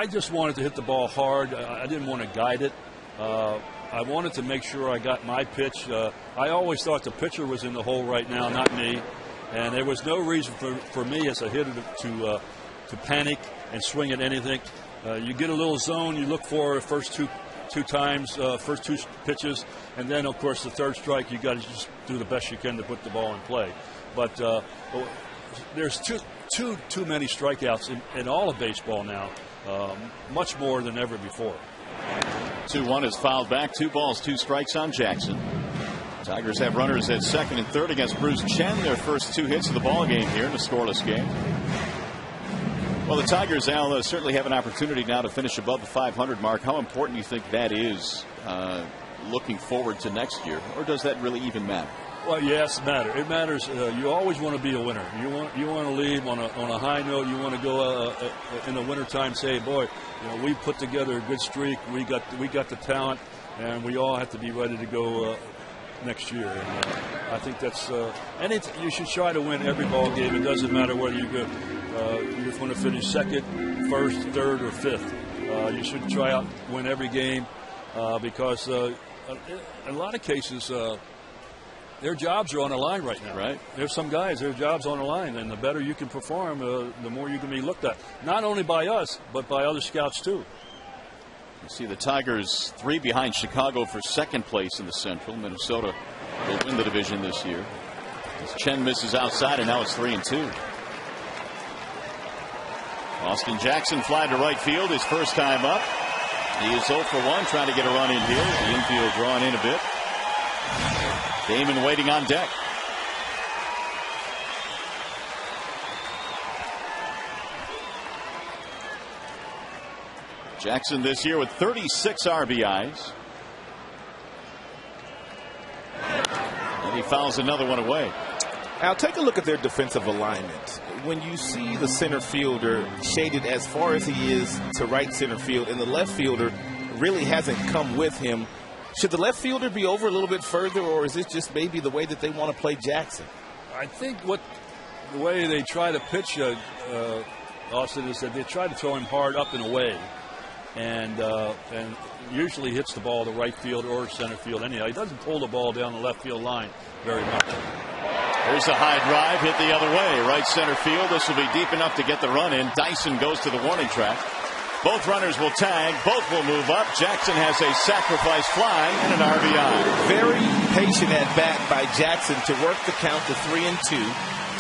just wanted to hit the ball hard. I didn't want to guide it. I wanted to make sure I got my pitch. I always thought the pitcher was in the hole right now, not me. And there was no reason for me as a hitter to panic and swing at anything. You get a little zone, you look for the first two pitches, and then, of course, the third strike, you got to just do the best you can to put the ball in play. But there's too many strikeouts in all of baseball now, much more than ever before. 2-1 is fouled back. 2 balls, 2 strikes on Jackson. Tigers have runners at second and third against Bruce Chen. Their first 2 hits of the ball game here in a scoreless game. Well, the Tigers, Al, certainly have an opportunity now to finish above the 500 mark. How important do you think that is looking forward to next year? Or does that really even matter? Well, yes, it matters. It matters. You always want to be a winner. You want to leave on a high note. You want to go in the wintertime say, boy, we put together a good streak. We got the talent, and we all have to be ready to go next year. And I think that's you should try to win every ball game. It doesn't matter whether you just want to finish second, first, third, or fifth. You should try out, win every game, because in a lot of cases, their jobs are on the line right now. Right. There's some guys, their jobs on the line, and the better you can perform, the more you can be looked at. Not only by us, but by other scouts too. You see the Tigers 3 behind Chicago for second place in the Central. Minnesota will win the division this year. As Chen misses outside, and now it's 3-2. Austin Jackson fly to right field his first time up. He is 0 for 1, trying to get a run in here. The infield drawn in a bit. Damon waiting on deck. Jackson this year with 36 RBIs. And he fouls another one away. Now take a look at their defensive alignment. When you see the center fielder shaded as far as he is to right center field, and the left fielder really hasn't come with him, should the left fielder be over a little bit further, or is this just maybe the way that they want to play Jackson? I think the way they try to pitch Austin is that they try to throw him hard up and away, and usually hits the ball to right field or center field anyhow. He doesn't pull the ball down the left field line very much. There's a high drive hit the other way, right center field. This will be deep enough to get the run in. Dyson goes to the warning track. Both runners will tag. Both will move up. Jackson has a sacrifice fly and an RBI. Very patient at bat by Jackson to work the count to 3-2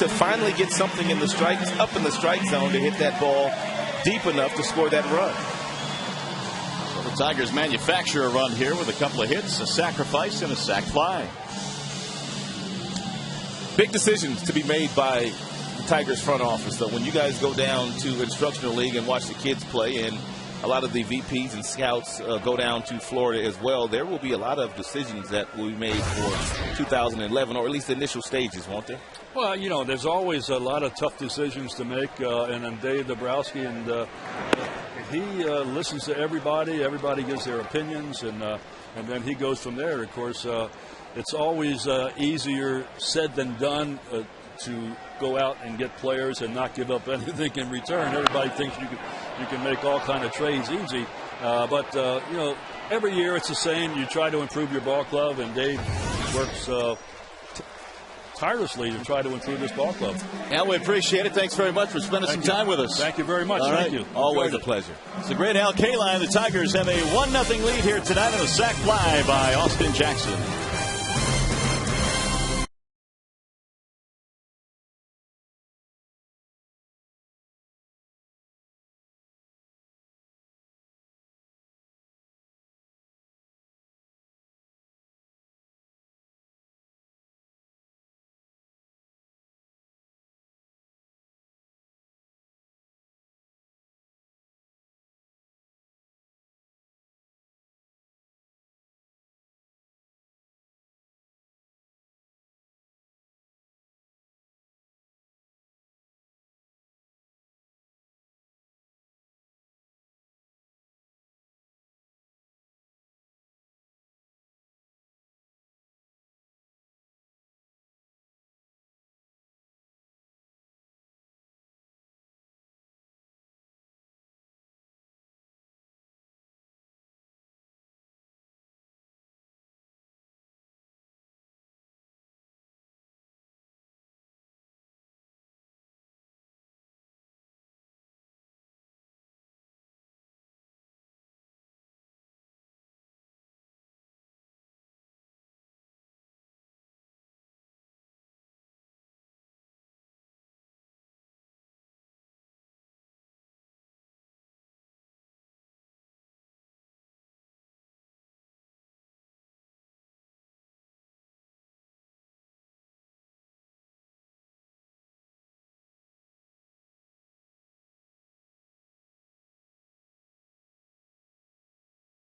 to finally get something in the strikes, up in the strike zone to hit that ball deep enough to score that run. So the Tigers manufacture a run here with a couple of hits, a sacrifice, and a sac fly. Big decisions to be made by the Tigers front office, though. When you guys go down to Instructional League and watch the kids play, and a lot of the VPs and scouts go down to Florida as well, there will be a lot of decisions that will be made for 2011, or at least the initial stages, won't there? Well, you know, there's always a lot of tough decisions to make, and then Dave Dabrowski, and he listens to everybody. Everybody gives their opinions, and then he goes from there. Of course, it's always easier said than done to go out and get players and not give up anything in return. Everybody thinks you can make all kind of trades easy, but you know, every year it's the same. You try to improve your ball club, and Dave works tirelessly to try to improve this ball club. Al, we appreciate it. Thanks very much for spending some time with us. Thank you very much. All Thank right. you. Always a pleasure. It's the great Al Kaline. The Tigers have a 1-0 lead here tonight on a sac fly by Austin Jackson.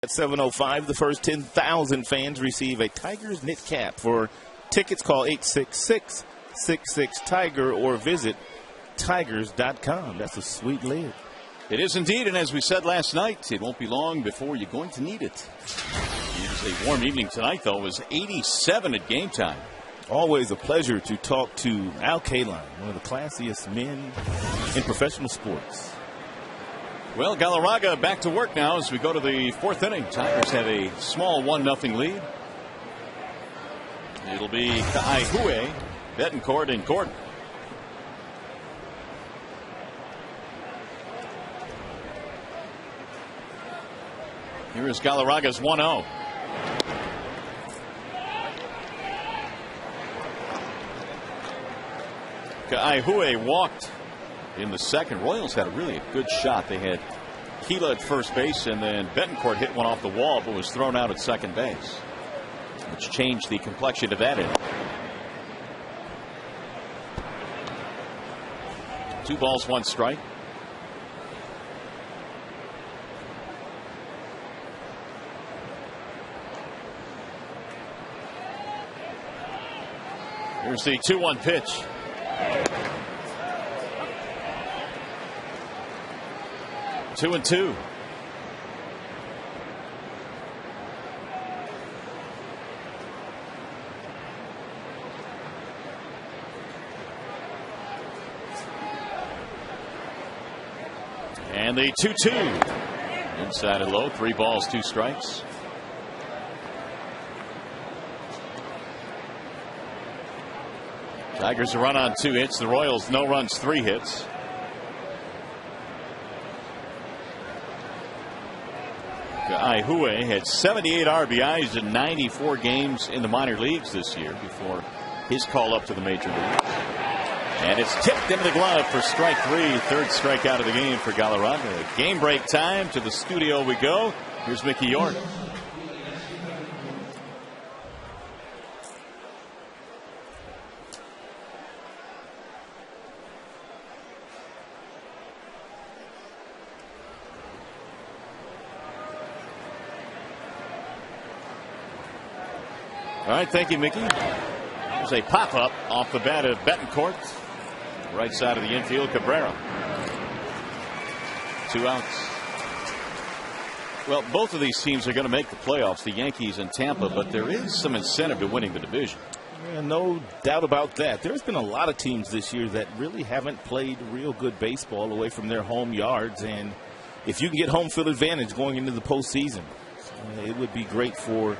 At 7:05, the first 10,000 fans receive a Tigers knit cap. For tickets, call 866-66-TIGER or visit tigers.com. That's a sweet lid. It is indeed, and as we said last night, it won't be long before you're going to need it. It is a warm evening tonight, though. It was 87 at game time. Always a pleasure to talk to Al Kaline, one of the classiest men in professional sports. Well, Galarraga back to work now as we go to the fourth inning. Tigers have a small 1-0 lead. It'll be Kaihue, Betancourt, and Gordon. Here is Galarraga's 1-0. Kaihue walked in the second. Royals had a good shot. They had Keela at first base, and then Betancourt hit one off the wall but was thrown out at second base, which changed the complexion of that inning. 2 balls, 1 strike. Here's the 2-1 pitch. Two and two. And the 2-2. Inside and low. 3 balls, 2 strikes. Tigers a run on 2 hits. The Royals no runs, 3 hits. Kaihue had 78 RBIs in 94 games in the minor leagues this year before his call up to the major leagues. And it's tipped into the glove for strike 3. 3rd strikeout of the game for Galarraga. Game break time. To the studio we go. Here's Mickey York. All right, thank you, Mickey. There's a pop-up off the bat of Betancourt. Right side of the infield, Cabrera. 2 outs. Well, both of these teams are going to make the playoffs, the Yankees and Tampa, but there is some incentive to winning the division. Yeah, no doubt about that. There's been a lot of teams this year that really haven't played real good baseball away from their home yards, and if you can get home field advantage going into the postseason, it would be great for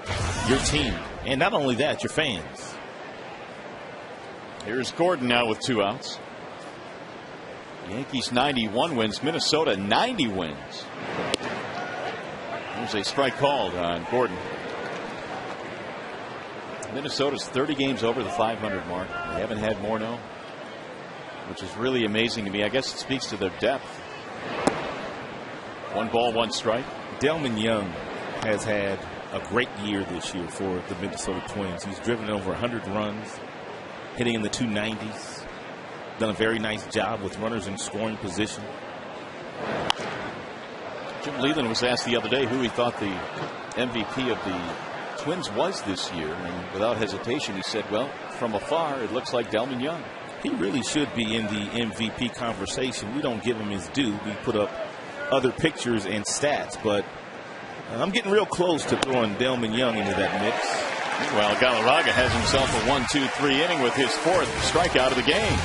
your team. And not only that, your fans. Here's Gordon now with 2 outs. Yankees 91 wins. Minnesota 90 wins. There's a strike called on Gordon. Minnesota's 30 games over the 500 mark. They haven't had Morneau, which is really amazing to me. I guess it speaks to their depth. 1 ball, 1 strike. Delman Young has had a great year this year for the Minnesota Twins. He's driven over 100 runs, hitting in the 290s. Done a very nice job with runners in scoring position. Jim Leland was asked the other day who he thought the MVP of the Twins was this year, and without hesitation he said, well, from afar it looks like Delman Young. He really should be in the MVP conversation. We don't give him his due. We put up other pictures and stats, but I'm getting real close to throwing Delman Young into that mix. Well, Galarraga has himself a 1-2-3 inning with his 4th strikeout of the game.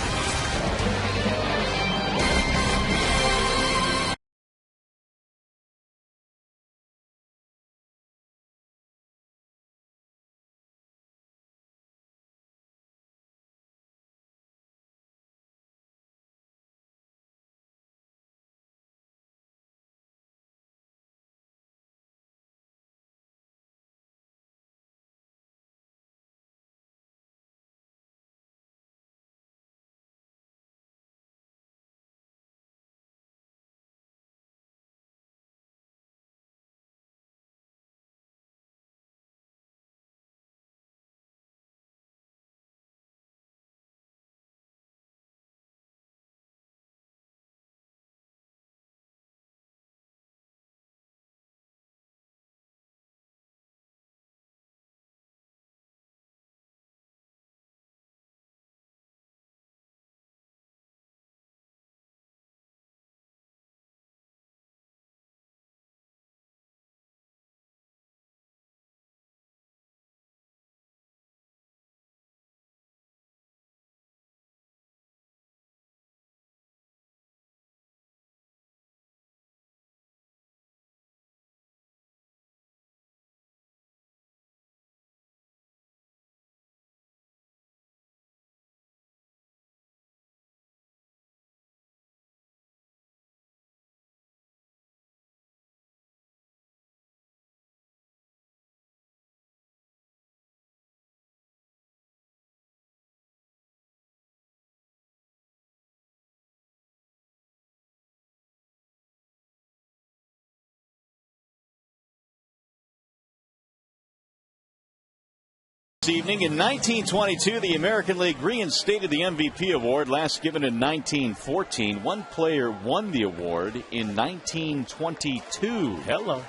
This evening in 1922, the American League reinstated the MVP award, last given in 1914. One player won the award in 1922. Hello.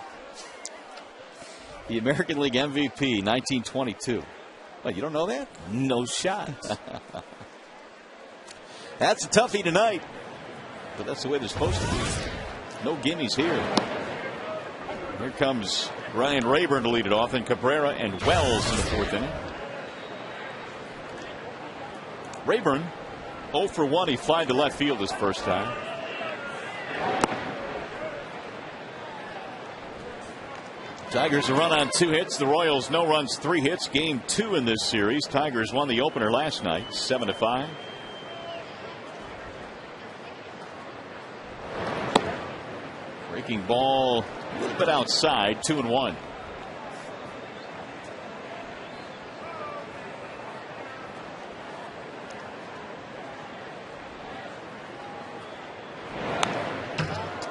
The American League MVP, 1922. Oh, you don't know that? No shot. That's a toughie tonight. But that's the way they're supposed to be. No gimmies here. Here comes Ryan Rayburn to lead it off, and Cabrera and Wells in the fourth inning. Rayburn 0 for 1. He flied to left field his first time. Tigers a run on 2 hits. The Royals no runs, 3 hits. Game 2 in this series. Tigers won the opener last night, 7-5. Breaking ball a little bit outside, 2-1.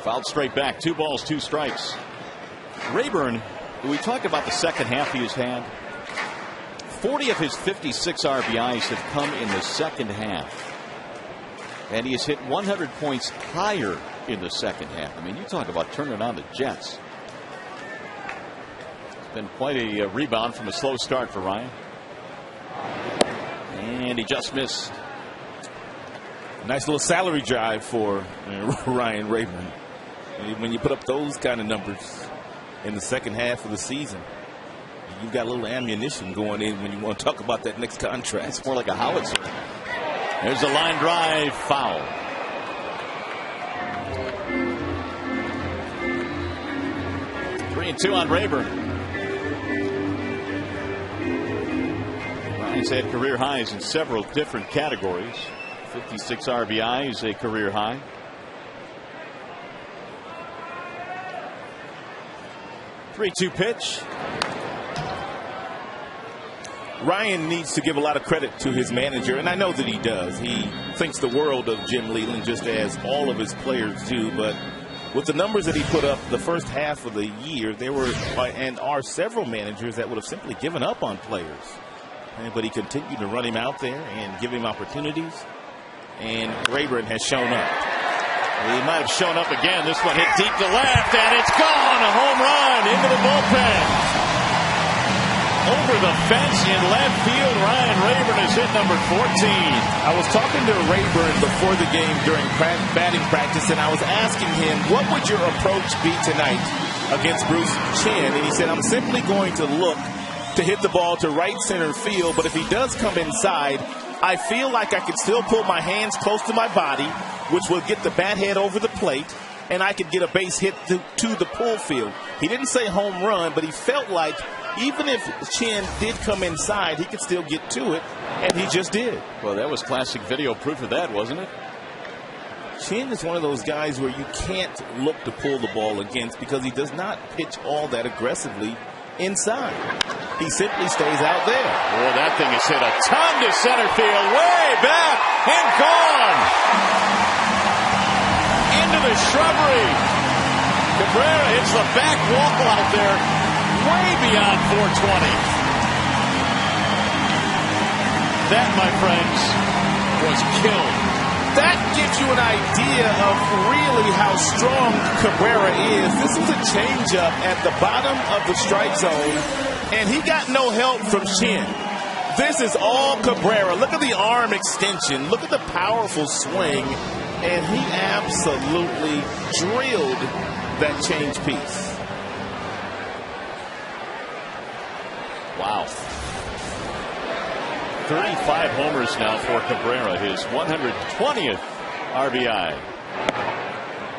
Fouled straight back. 2 balls, 2 strikes. Rayburn, we talked about the second half he has had. 40 of his 56 RBIs have come in the second half. And he has hit 100 points higher in the second half. I mean, you talk about turning on the Jets. It's been quite a rebound from a slow start for Ryan. And he just missed. Nice little salary drive for Ryan Rayburn. When you put up those kind of numbers in the second half of the season, you've got a little ammunition going in when you want to talk about that next contract. It's more like a howitzer. There's a line drive, foul. Three and 2 on Rayburn. Ryan's had career highs in several different categories. 56 RBI is a career high. Three-two pitch. Ryan needs to give a lot of credit to his manager, and I know that he does. He thinks the world of Jim Leyland, just as all of his players do. But with the numbers that he put up the first half of the year, there were and are several managers that would have simply given up on players. But he continued to run him out there and give him opportunities. And Rayburn has shown up. He might have shown up again. This one hit deep to left, and it's gone. A home run into the bullpen. Over the fence in left field, Ryan Rayburn has hit number 14. I was talking to Rayburn before the game during batting practice, and I was asking him, what would your approach be tonight against Bruce Chen? And he said, I'm simply going to look to hit the ball to right center field, but if he does come inside, I feel like I can still pull my hands close to my body, which will get the bat head over the plate, and I could get a base hit to the pull field. He didn't say home run, but he felt like even if Chen did come inside, he could still get to it, and he just did. Well, that was classic video proof of that, wasn't it? Chen is one of those guys where you can't look to pull the ball against because he does not pitch all that aggressively inside. He simply stays out there. Oh, that thing has hit a ton to center field, way back and gone into the shrubbery. Cabrera hits the back wall out there, way beyond 420. That, my friends, was killed. That gives you an idea of really how strong Cabrera is. This was a changeup at the bottom of the strike zone, and he got no help from Chen. This is all Cabrera. Look at the arm extension. Look at the powerful swing, and he absolutely drilled that change piece. Wow. 35 homers now for Cabrera, his 120th RBI.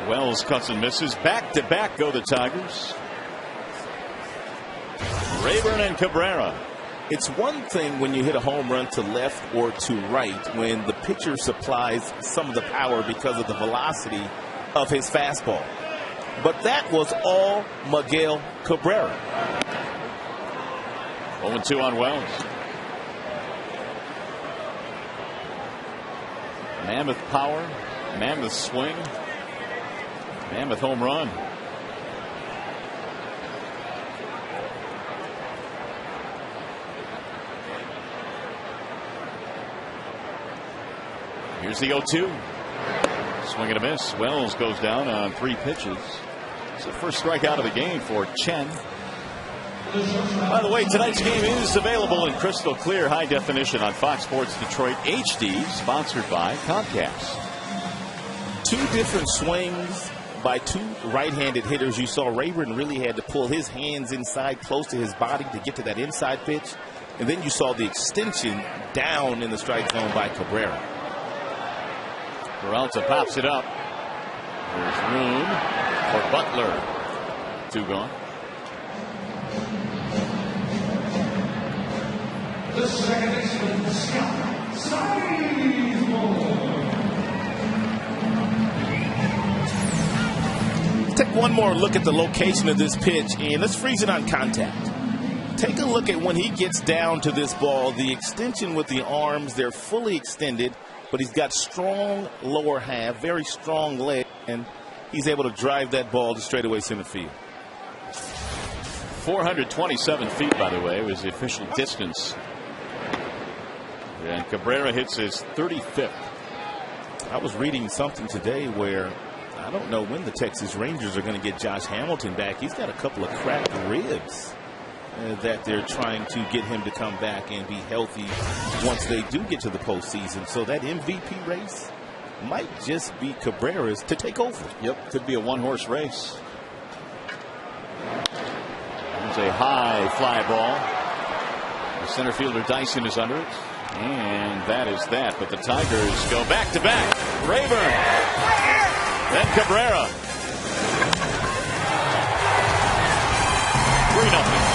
Wells cuts and misses. Back-to-back go the Tigers. Rayburn and Cabrera. It's one thing when you hit a home run to left or to right when the pitcher supplies some of the power because of the velocity of his fastball. But that was all Miguel Cabrera. 0-2 on Wells. Mammoth power, mammoth swing, mammoth home run. Here's the 0-2. Swing and a miss. Wells goes down on 3 pitches. It's the first strikeout of the game for Chen. By the way, tonight's game is available in crystal clear high definition on Fox Sports Detroit HD, sponsored by Comcast. 2 different swings by 2 right-handed hitters. You saw Rayburn really had to pull his hands inside close to his body to get to that inside pitch. And then you saw the extension down in the strike zone by Cabrera. Peralta pops it up. There's room for Butler. 2 gone. The second baseman, Scott Sizemore. Take one more look at the location of this pitch, and let's freeze it on contact. Take a look at when he gets down to this ball, the extension with the arms, they're fully extended, but he's got strong lower half, very strong leg, and he's able to drive that ball to straightaway center field. 427 feet, by the way, was the official distance. And Cabrera hits his 35th. I was reading something today where I don't know when the Texas Rangers are going to get Josh Hamilton back. He's got a couple of cracked ribs that they're trying to get him to come back and be healthy once they do get to the postseason. So that MVP race might just be Cabrera's to take over. Yep, could be a 1-horse race. There's a high fly ball. The center fielder Dyson is under it. And that is that. But the Tigers go back to back. Rayburn. Then Cabrera. 3-0.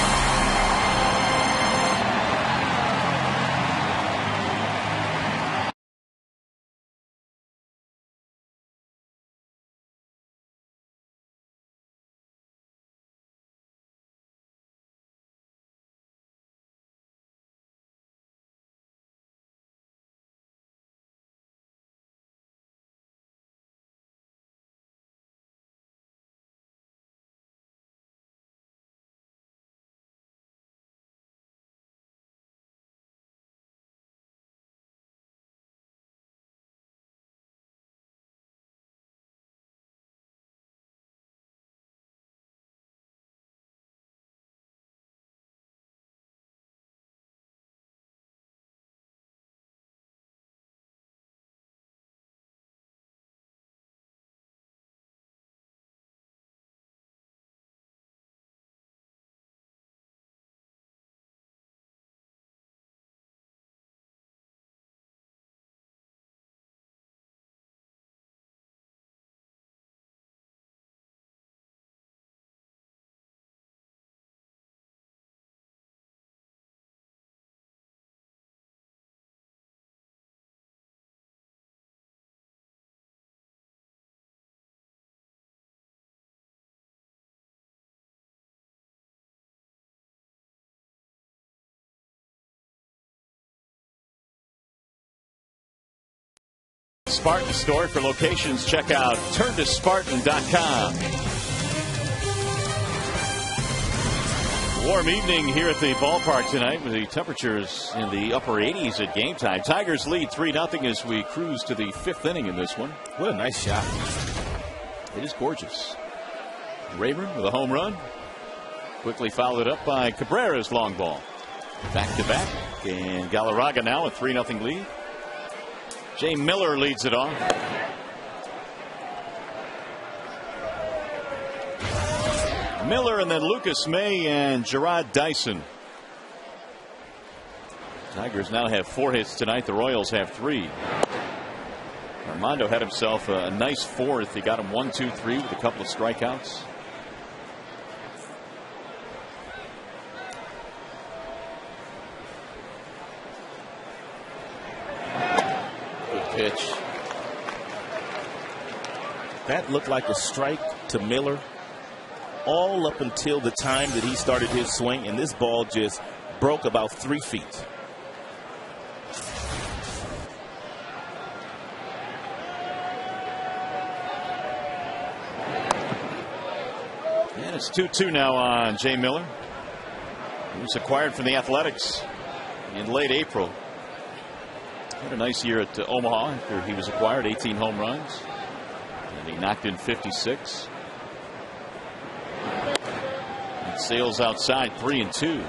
Spartan store. For locations, check out turntospartan.com. Warm evening here at the ballpark tonight with the temperatures in the upper 80s at game time. Tigers lead 3-0 as we cruise to the 5th inning in this one. What a nice shot. It is gorgeous. Rayburn with a home run. Quickly followed up by Cabrera's long ball. Back to back. And Galarraga now a 3-0 lead. Jay Miller leads it off. Miller and then Lucas May and Gerard Dyson. Tigers now have 4 hits tonight. The Royals have 3. Armando had himself a nice 4th. He got him 1, 2, 3 with a couple of strikeouts. Pitch. That looked like a strike to Miller all up until the time that he started his swing, and this ball just broke about 3 feet. And it's 2-2 now on Jay Miller. He was acquired from the Athletics in late April. Had a nice year at Omaha after he was acquired, 18 home runs. And he knocked in 56. And Sales outside 3-2.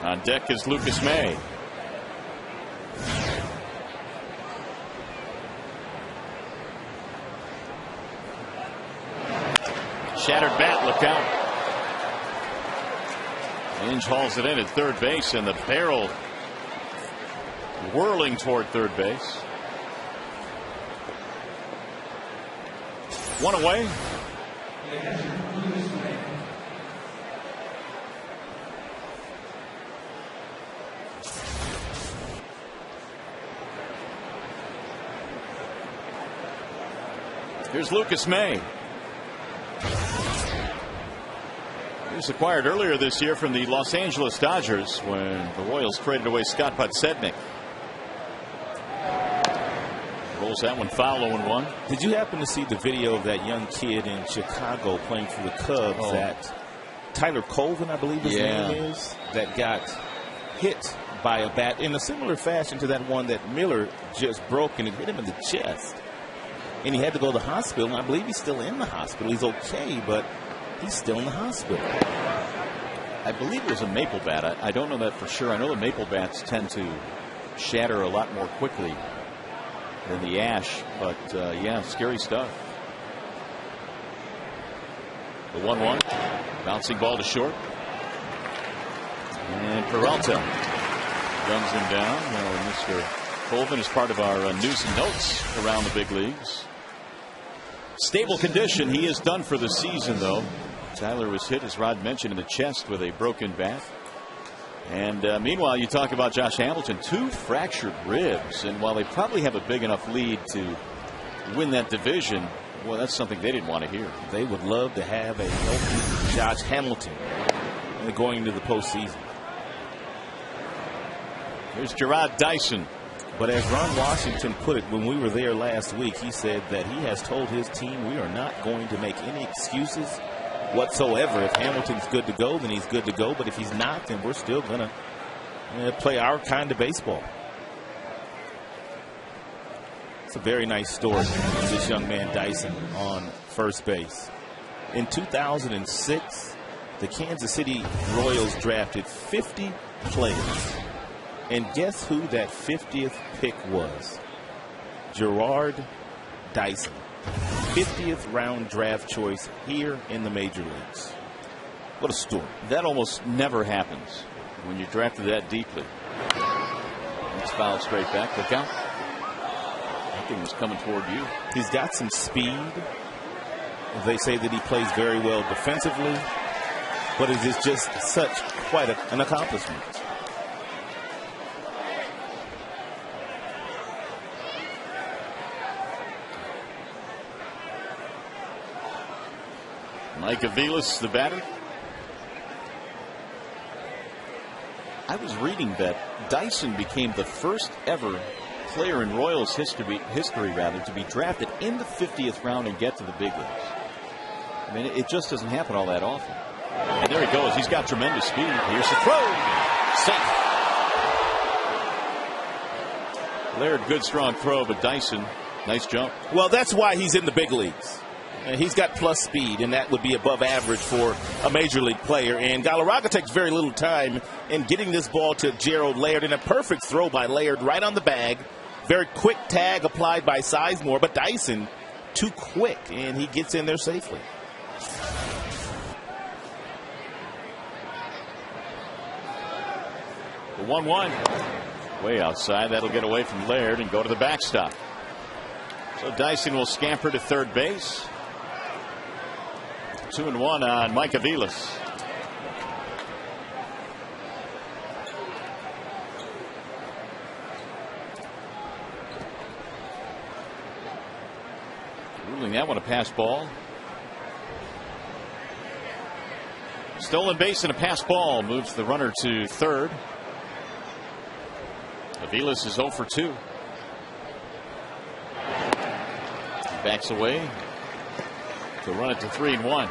On deck is Lucas May. Shattered bat, look out. Inge hauls it in at third base, and the barrel whirling toward third base. One away. Here's Lucas May. He was acquired earlier this year from the Los Angeles Dodgers when the Royals traded away Scott Podsednik. Rolls that one foul, 0-1. Did you happen to see the video of that young kid in Chicago playing for the Cubs, that Tyler Colvin, I believe his name is, that got hit by a bat in a similar fashion to that one that Miller just broke, and it hit him in the chest. And he had to go to the hospital, and I believe he's still in the hospital. He's okay, but he's still in the hospital. I believe it was a maple bat. I don't know that for sure. I know the maple bats tend to shatter a lot more quickly than the ash, but yeah, scary stuff. The 1-1. Bouncing ball to short. And Peralta guns him down. Mr. Colvin is part of our news and notes around the big leagues. Stable condition. He is done for the season, though. Tyler was hit, as Rod mentioned, in the chest with a broken bat. And meanwhile, you talk about Josh Hamilton, 2 fractured ribs. And while they probably have a big enough lead to win that division, well, that's something they didn't want to hear. They would love to have a healthy Josh Hamilton going into the postseason. Here's Gerard Dyson. But as Ron Washington put it when we were there last week, he said that he has told his team we are not going to make any excuses whatsoever. If Hamilton's good to go, then he's good to go. But if he's not, then we're still going to play our kind of baseball. It's a very nice story. This young man Dyson on first base. In 2006, the Kansas City Royals drafted 50 players. And guess who that 50th pick was? Gerard Dyson. 50th round draft choice here in the major leagues. What a story. That almost never happens when you're drafted that deeply. It's fouled straight back. Look out. That thing was coming toward you. He's got some speed. They say that he plays very well defensively, but it is just such quite an accomplishment. Mike Aviles, the batter. I was reading that Dyson became the first ever player in Royals history to be drafted in the 50th round and get to the big leagues. I mean, it just doesn't happen all that often. And there he goes. He's got tremendous speed. Here's the throw. Safe. Laird, good strong throw, but Dyson, nice jump. Well, that's why he's in the big leagues. And he's got plus speed, and that would be above average for a major league player. And Galarraga takes very little time in getting this ball to Gerald Laird, and a perfect throw by Laird right on the bag. Very quick tag applied by Sizemore, but Dyson too quick, and he gets in there safely. The 1-1. Way outside. That'll get away from Laird and go to the backstop. So Dyson will scamper to third base. 2-1 on Mike Aviles. Ruling that one a pass ball. Stolen base and a pass ball moves the runner to third. Aviles is 0 for 2. He backs away to run it to 3-1.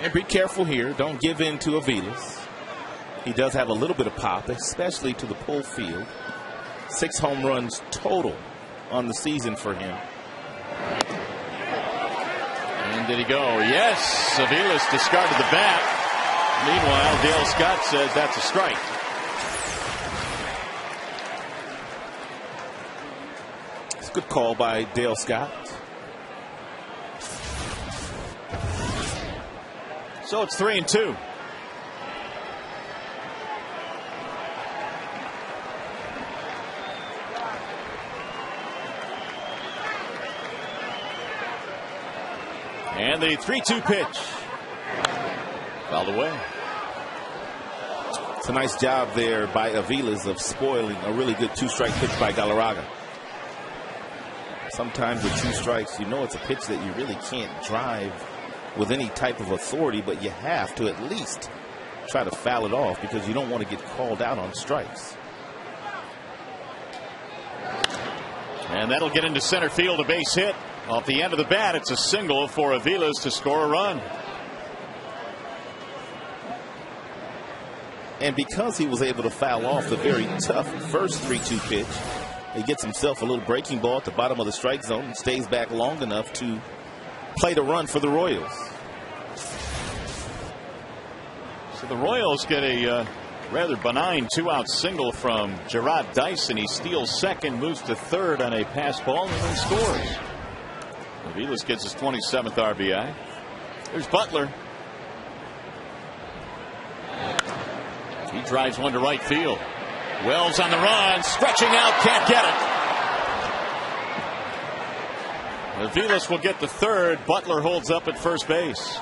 And be careful here. Don't give in to Aviles. He does have a little bit of pop, especially to the pull field. 6 home runs total on the season for him. And did he go? Yes. Aviles discarded the bat. Meanwhile, Dale Scott says that's a strike. It's a good call by Dale Scott. So it's 3-2. And the 3-2 pitch. Fouled away. It's a nice job there by Aviles of spoiling a really good 2-strike pitch by Galarraga. Sometimes with 2 strikes, you know it's a pitch that you really can't drive with any type of authority, but you have to at least try to foul it off because you don't want to get called out on strikes. And that'll get into center field, a base hit. Off the end of the bat, it's a single for Aviles to score a run. And because he was able to foul off the very tough first 3-2 pitch, he gets himself a little breaking ball at the bottom of the strike zone and stays back long enough to play the run for the Royals. So the Royals get a rather benign 2-out single from Gerard Dyson. He steals second, moves to third on a pass ball, and then scores. Aviles gets his 27th RBI. There's Butler. He drives one to right field. Wells on the run, stretching out, can't get it. Aviles will get the third. Butler holds up at first base.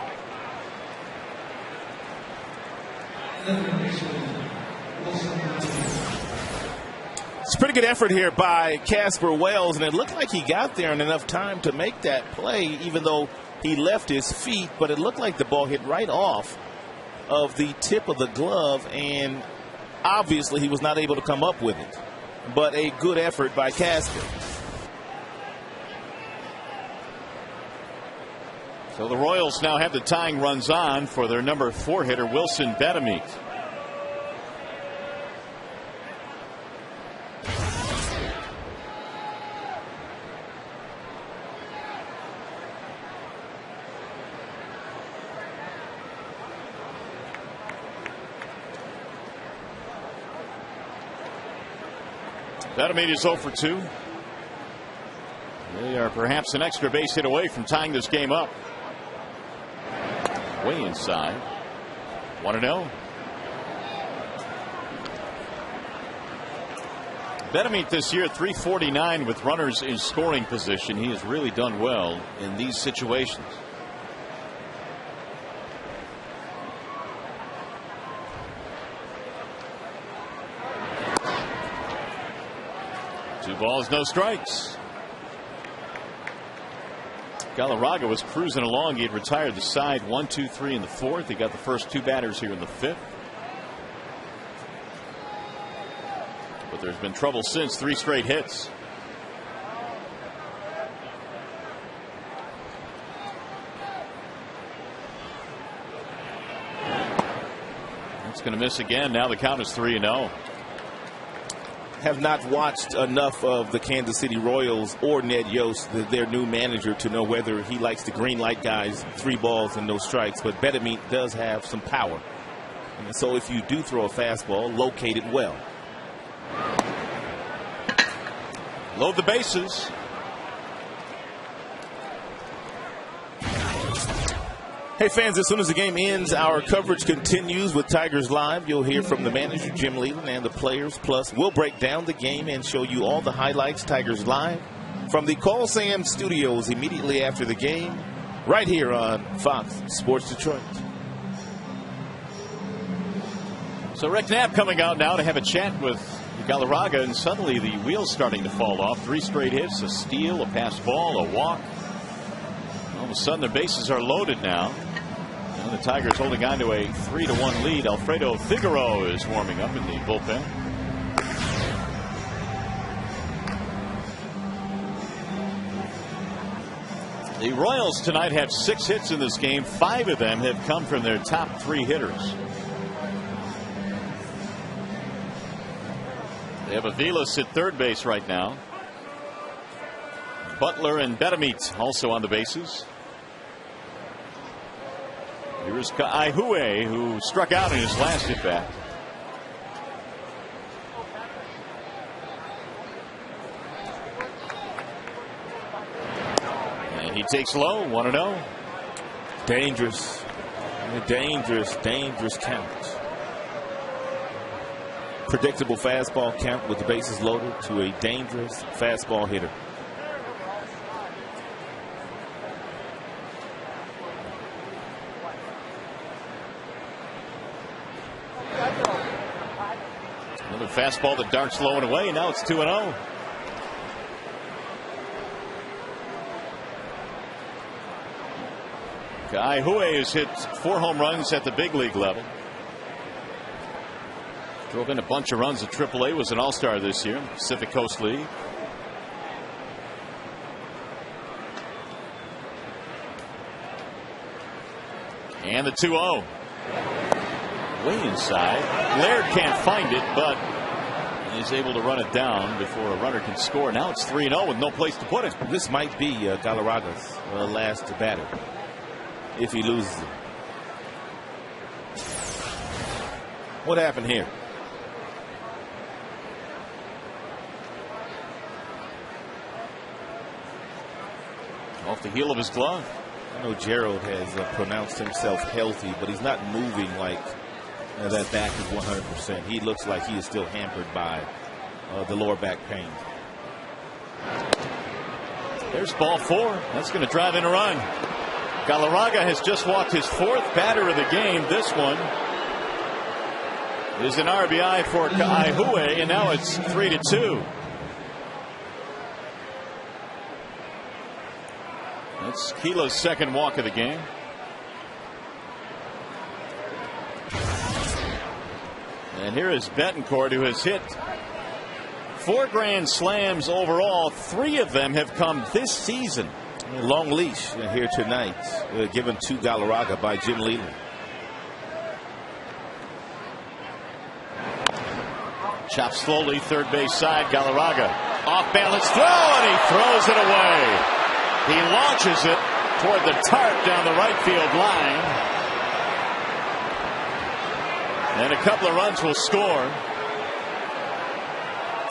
It's a pretty good effort here by Casper Wells, and it looked like he got there in enough time to make that play, even though he left his feet, but it looked like the ball hit right off of the tip of the glove, and obviously he was not able to come up with it. But a good effort by Casper. So the Royals now have the tying runs on for their number 4 hitter, Wilson Betemit. Betemit is 0 for 2. They are perhaps an extra base hit away from tying this game up. Way inside. 1-0. Betemit this year, 349 with runners in scoring position. He has really done well in these situations. Two balls, no strikes. Galarraga was cruising along. He had retired the side 1, 2, 3 in the 4th. He got the first 2 batters here in the 5th. But there's been trouble since. 3 straight hits. It's going to miss again. Now the count is 3-0. Have not watched enough of the Kansas City Royals or Ned Yost, their new manager, to know whether he likes to green light guys 3 balls and no strikes. But Betemit does have some power. And so if you do throw a fastball, locate it well. Load the bases. Hey fans, as soon as the game ends, our coverage continues with Tigers Live. You'll hear from the manager, Jim Leland, and the players. Plus, we'll break down the game and show you all the highlights. Tigers Live from the Call Sam studios immediately after the game, right here on Fox Sports Detroit. So Rick Knapp coming out now to have a chat with Galarraga, and suddenly the wheels starting to fall off. 3 straight hits, a steal, a pass ball, a walk. All of a sudden the bases are loaded now. And the Tigers holding on to a 3-1 lead. Alfredo Figueroa is warming up in the bullpen. The Royals tonight have 6 hits in this game. 5 of them have come from their top 3 hitters. They have Aviles at third base right now. Butler and Betamit also on the bases. Here's Kaihue, who struck out in his last at bat. And he takes low, 1-0. Dangerous. Dangerous count. Predictable fastball count with the bases loaded to a dangerous fastball hitter. Another fastball that darts low and away. Now it's 2-0. Kaihue has hit 4 home runs at the big league level. Drove in a bunch of runs at AAA. Was an all-star this year, Pacific Coast League. And the 2-0. Way inside. Laird can't find it, but he's able to run it down before a runner can score. Now it's 3-0 with no place to put it. This might be Galarraga's last batter if he loses it. What happened here? Off the heel of his glove. I know Gerald has pronounced himself healthy, but he's not moving like that back is 100%. He looks like he is still hampered by the lower back pain. There's ball 4. That's going to drive in a run. Galarraga has just walked his 4th batter of the game. This one is an RBI for Kaihue, and now it's 3-2. That's Kila's 2nd walk of the game. And here is Betancourt, who has hit 4 grand slams overall. 3 of them have come this season. A long leash here tonight, given to Galarraga by Jim Leland. Chopped slowly, third base side. Galarraga off balance throw, and he throws it away. He launches it toward the tarp down the right field line. And a couple of runs will score.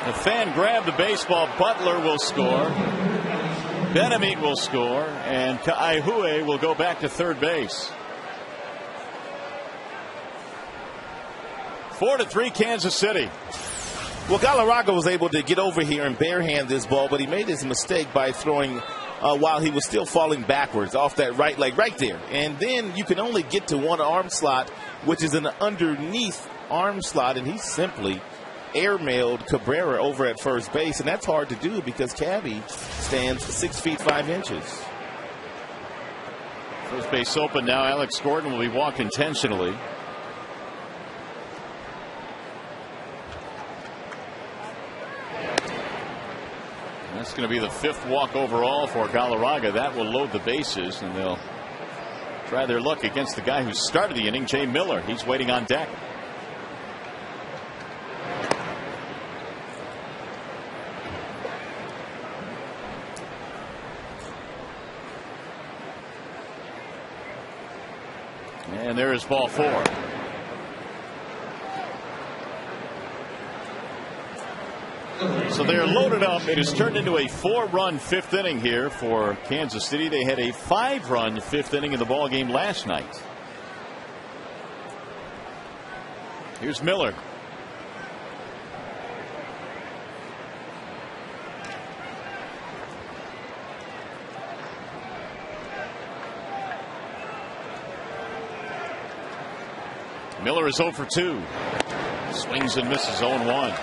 The fan grabbed the baseball. Butler will score. Betamit will score. And Kaihue will go back to third base. 4-3 Kansas City. Well, Galarraga was able to get over here and barehand this ball, but he made his mistake by throwing while he was still falling backwards off that right leg right there. And then you can only get to one arm slot, which is an underneath arm slot, and he simply airmailed Cabrera over at first base, and that's hard to do because Cabby stands 6 feet 5 inches. First base open now. Alex Gordon will be walked intentionally. That's going to be the 5th walk overall for Galarraga. That will load the bases, and they'll try their luck against the guy who started the inning, Jay Miller. He's waiting on deck. And there is ball 4. So they're loaded up. It has turned into a 4-run 5th inning here for Kansas City. They had a 5-run 5th inning in the ball game last night. Here's Miller. Miller is 0 for 2. Swings and misses 0-1.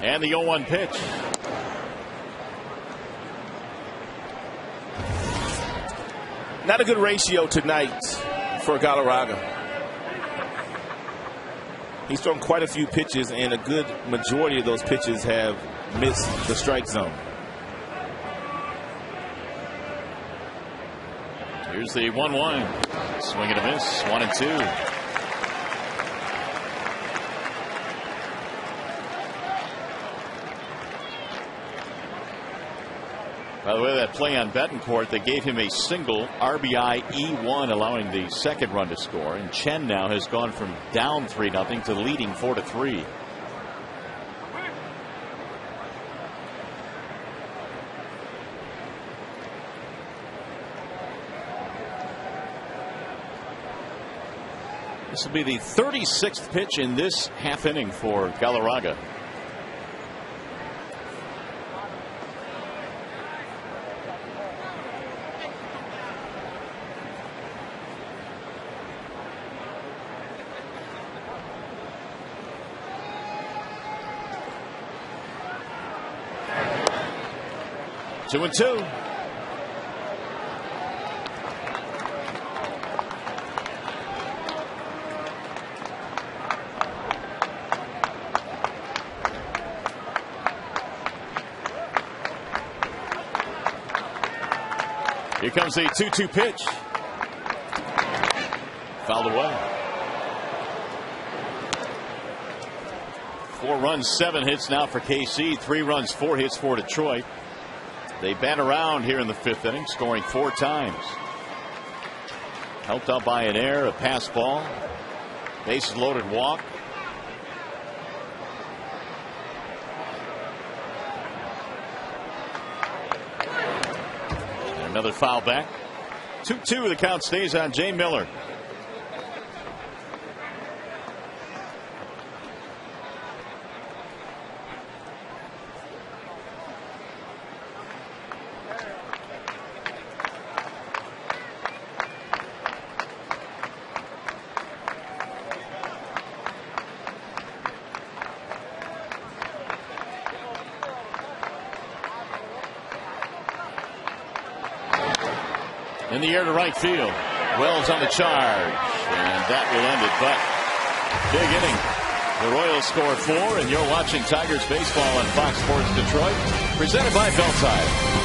And the 0-1 pitch. Not a good ratio tonight for Galarraga. He's thrown quite a few pitches, and a good majority of those pitches have missed the strike zone. Here's the 1-1. Swing and a miss. 1-2. By the way, that play on Betancourt, they gave him a single RBI E1, allowing the second run to score. And Chen now has gone from down 3-0 to leading 4-3. This will be the 36th pitch in this half inning for Galarraga. Two and two. Here comes the 2-2 pitch. Fouled away. 4 runs, 7 hits now for KC. 3 runs, 4 hits for Detroit. They bat around here in the 5th inning, scoring 4 times. Helped out by an error, a pass ball, bases loaded walk. And another foul back. 2-2, the count stays on Jay Miller. In the air to right field. Wells on the charge. And that will end it. But big inning. The Royals score 4, and you're watching Tigers baseball on Fox Sports Detroit. Presented by Bell Tire.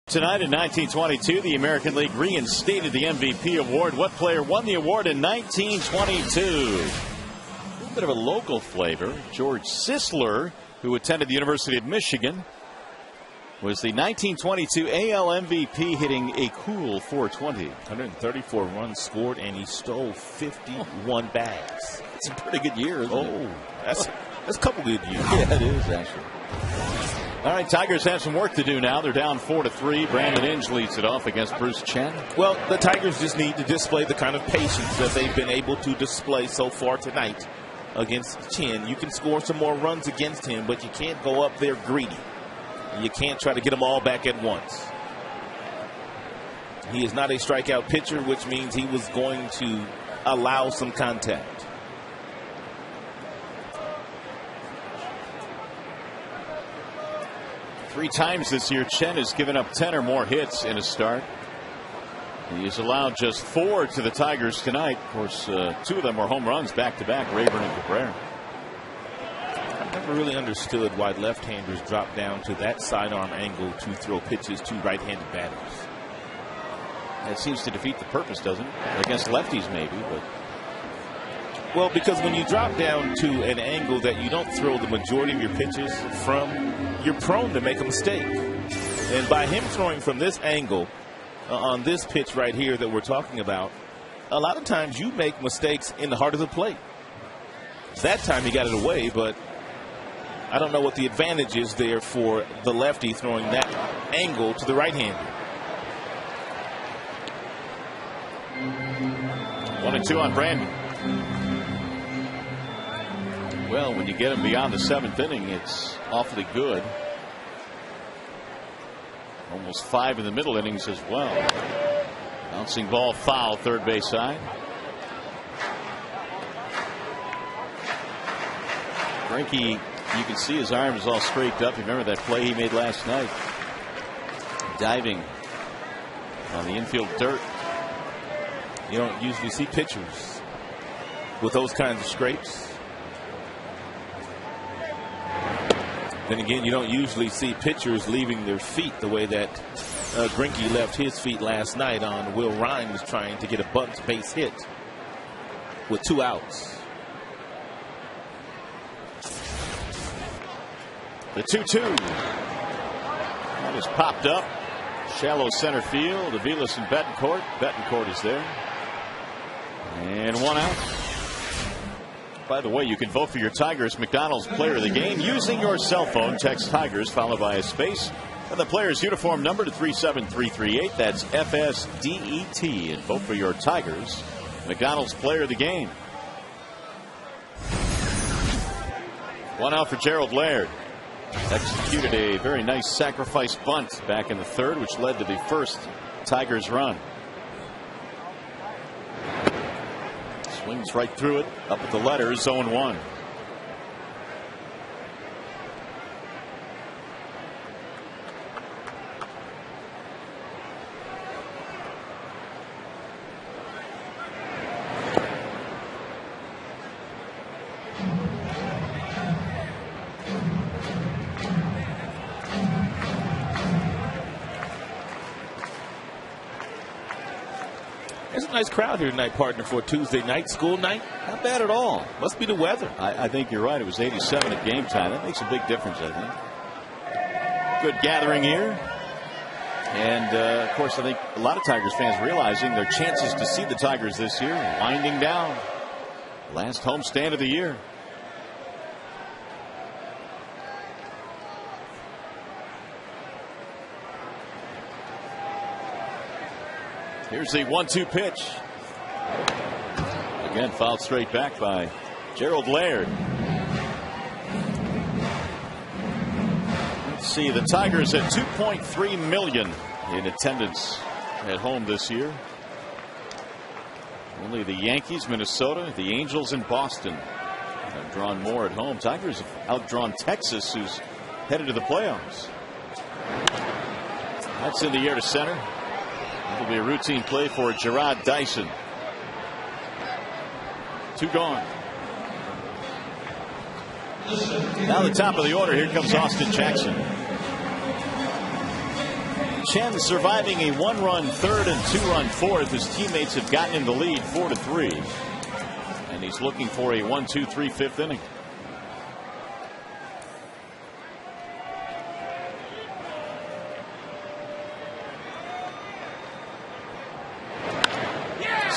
Tonight in 1922, the American League reinstated the MVP award. What player won the award in 1922? A little bit of a local flavor. George Sisler, who attended the University of Michigan, was the 1922 AL MVP, hitting a cool 420. 134 runs scored, and he stole 51 bags. It's a pretty good year, isn't it? That's a couple good years. Yeah, it is, actually. All right, Tigers have some work to do now. They're down 4-3. Brandon Inge leads it off against Bruce Chen. Well, the Tigers just need to display the kind of patience that they've been able to display so far tonight against Chen. You can score some more runs against him, but you can't go up there greedy. You can't try to get them all back at once. He is not a strikeout pitcher, which means he was going to allow some contact. Three times this year, Chen has given up 10 or more hits in a start. He has allowed just 4 to the Tigers tonight. Of course, 2 of them were home runs back-to-back, Rayburn and Cabrera. I've never really understood why left-handers drop down to that sidearm angle to throw pitches to right-handed batters. That seems to defeat the purpose, doesn't it? Against lefties, maybe, but... Well, because when you drop down to an angle that you don't throw the majority of your pitches from, you're prone to make a mistake. And by him throwing from this angle on this pitch right here that we're talking about, a lot of times you make mistakes in the heart of the plate. That time he got it away, but I don't know what the advantage is there for the lefty throwing that angle to the right-hander. 1-2 on Brandon. Well, when you get him beyond the 7th inning, it's awfully good. Almost 5 in the middle innings as well. Bouncing ball foul, third base side. Greinke, you can see his arm is all scraped up. You remember that play he made last night? Diving on the infield dirt. You don't usually see pitchers with those kinds of scrapes. Then again, you don't usually see pitchers leaving their feet the way that Greinke left his feet last night on Will Rhymes trying to get a bunt base hit with 2 outs. The 2-2. That is popped up. Shallow center field. Aviles and Betancourt. Betancourt is there. And 1 out. By the way, you can vote for your Tigers McDonald's player of the game using your cell phone. Text Tigers followed by a space and the player's uniform number to 37338. That's FSDET. And vote for your Tigers McDonald's player of the game. 1 out for Gerald Laird. Executed a very nice sacrifice bunt back in the 3rd, which led to the first Tigers run. Swings right through it, up at the letters, 0-1. There's a nice crowd here tonight, partner, for a Tuesday night, school night. Not bad at all. Must be the weather. I think you're right. It was 87 at game time. That makes a big difference, I think. Good gathering here. And, of course, I think a lot of Tigers fans realizing their chances to see the Tigers this year winding down. Last homestand of the year. Here's the 1-2 pitch. Again, fouled straight back by Gerald Laird. Let's see, the Tigers at 2.3 million in attendance at home this year. Only the Yankees, Minnesota, the Angels, and Boston have drawn more at home. Tigers have outdrawn Texas, who's headed to the playoffs. That's in the air to center. It'll be a routine play for Gerard Dyson. 2 gone. Now the top of the order. Here comes Austin Jackson. Chen surviving a 1-run 3rd and 2-run 4th. His teammates have gotten in the lead 4-3. And he's looking for a 1-2-3 5th inning.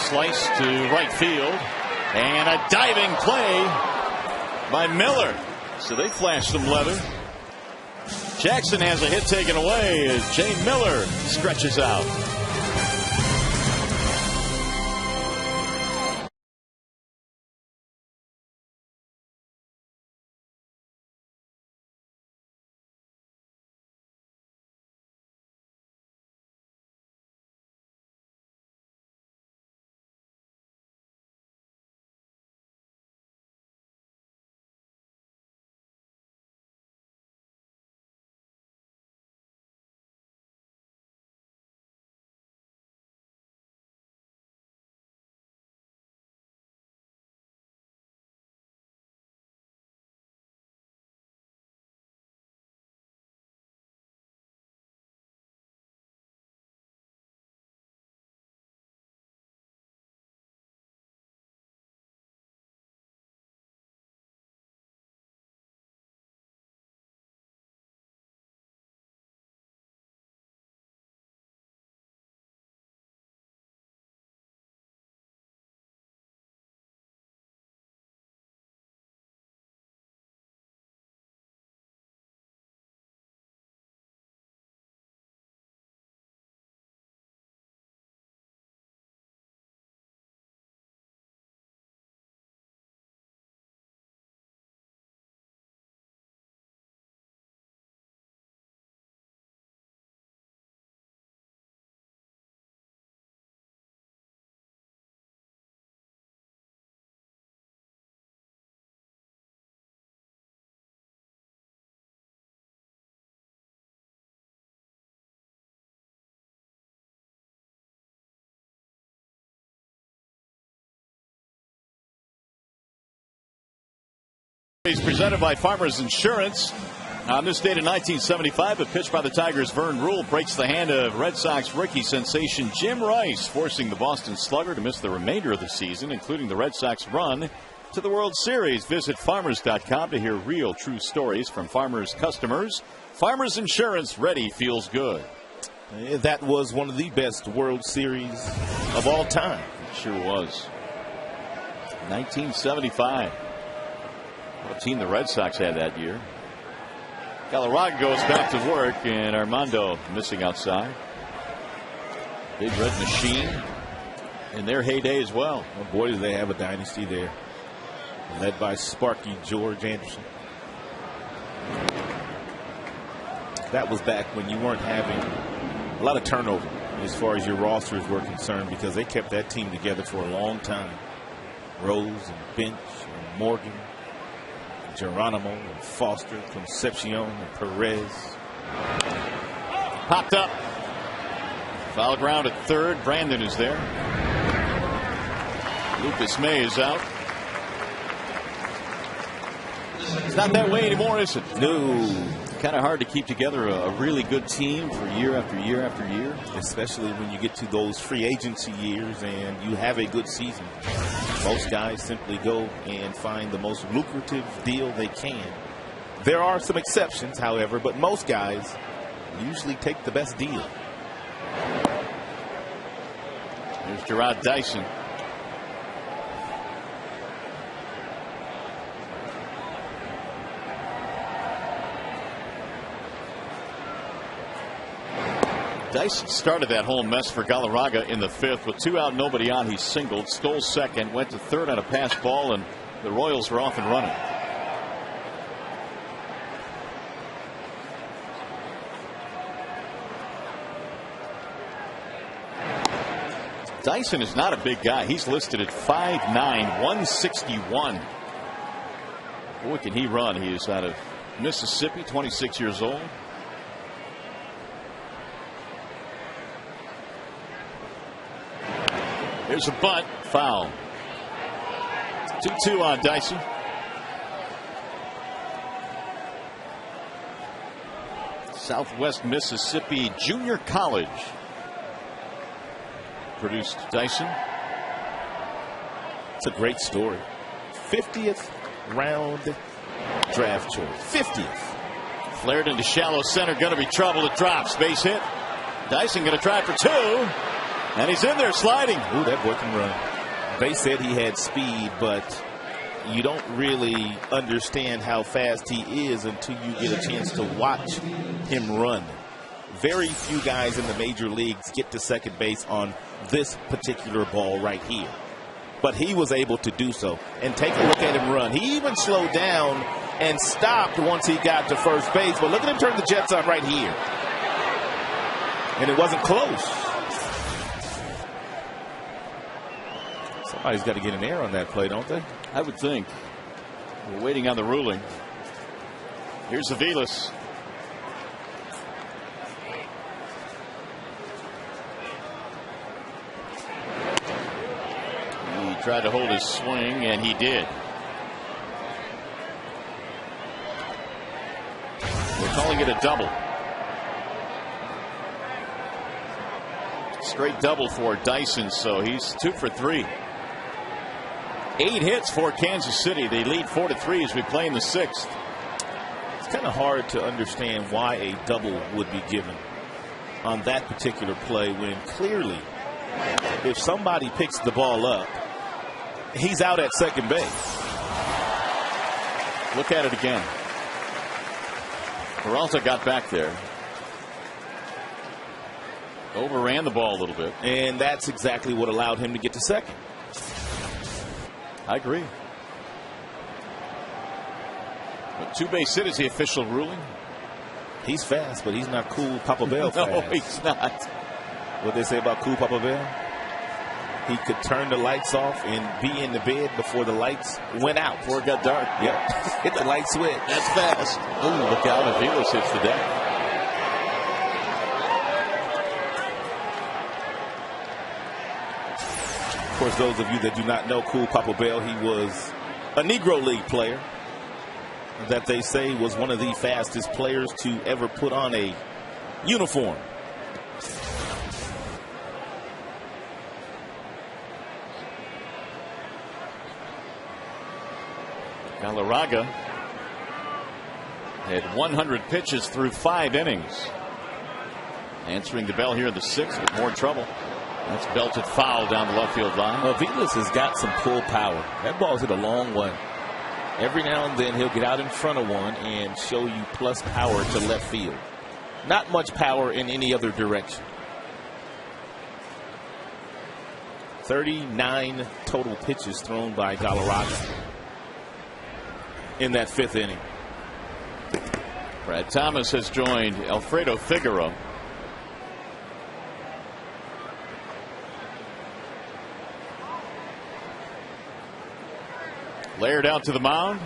slice to right field. And a diving play by Miller. So they flash some leather. Jackson has a hit taken away as Jay Miller stretches out. He's presented by Farmers Insurance. On this date in 1975, a pitch by the Tigers' Vern Rule breaks the hand of Red Sox rookie sensation Jim Rice, forcing the Boston Slugger to miss the remainder of the season, including the Red Sox run to the World Series. Visit farmers.com to hear real, true stories from Farmers customers. Farmers Insurance, ready feels good. That was one of the best World Series of all time. It sure was. 1975. What a team the Red Sox had that year. Galarraga goes back to work, and Armando missing outside. Big Red Machine in their heyday as well. Oh boy, do they have a dynasty there. Led by Sparky George Anderson. That was back when you weren't having a lot of turnover as far as your rosters were concerned, because they kept that team together for a long time. Rose and Bench and Morgan, Geronimo and Foster, Concepcion and Perez. Popped up. Foul ground at third. Brandon is there. Lucas May is out. It's not that way anymore, is it? No. Kind of hard to keep together a really good team for year after year after year. Especially when you get to those free agency years and you have a good season. Most guys simply go and find the most lucrative deal they can. There are some exceptions, however, but most guys usually take the best deal. There's Gerard Dyson. Dyson started that whole mess for Galarraga in the fifth. With 2 out, nobody on, he singled, stole second, went to third on a pass ball, and the Royals were off and running. Dyson is not a big guy. He's listed at 5'9", 161. Boy, can he run. He is out of Mississippi, 26 years old. Here's a bunt, foul. 2-2 on Dyson. Southwest Mississippi Junior College produced Dyson. It's a great story. 50th round draft choice. 50th. Flared into shallow center, going to be trouble. It drops. Base hit. Dyson going to try for 2. And he's in there sliding. Ooh, that boy can run. They said he had speed, but you don't really understand how fast he is until you get a chance to watch him run. Very few guys in the major leagues get to second base on this particular ball right here. But he was able to do so. And take a look at him run. He even slowed down and stopped once he got to first base. But look at him turn the jets on right here. And it wasn't close. Somebody's got to get an error on that play, don't they? I would think. We're waiting on the ruling. Here's Aviles. He tried to hold his swing, and he did. We're calling it a double. Straight double for Dyson, so he's 2 for 3. 8 hits for Kansas City. They lead 4-3 as we play in the 6th. It's kind of hard to understand why a double would be given on that particular play when clearly if somebody picks the ball up, he's out at second base. Look at it again. Peralta got back there. Overran the ball a little bit. And that's exactly what allowed him to get to second. I agree. But 2 base hit is the official ruling. He's fast, but he's not Cool Papa Bell fast. No, he's not. What they say about Cool Papa Bell? He could turn the lights off and be in the bed before the lights went out. Before it got dark. Yep. Hit the light switch. That's fast. Ooh, look out. Aviles hits the deck. Of course, those of you that do not know Cool Papa Bell, he was a Negro League player that they say was one of the fastest players to ever put on a uniform. Galarraga had 100 pitches through 5 innings. Answering the bell here in the 6th with more trouble. That's belted foul down the left field line. Aviles has got some pull power. That ball's hit a long way. Every now and then he'll get out in front of one and show you plus power to left field. Not much power in any other direction. 39 total pitches thrown by Galarraga in that 5th inning. Brad Thomas has joined Alfredo Figueroa. Layered out to the mound.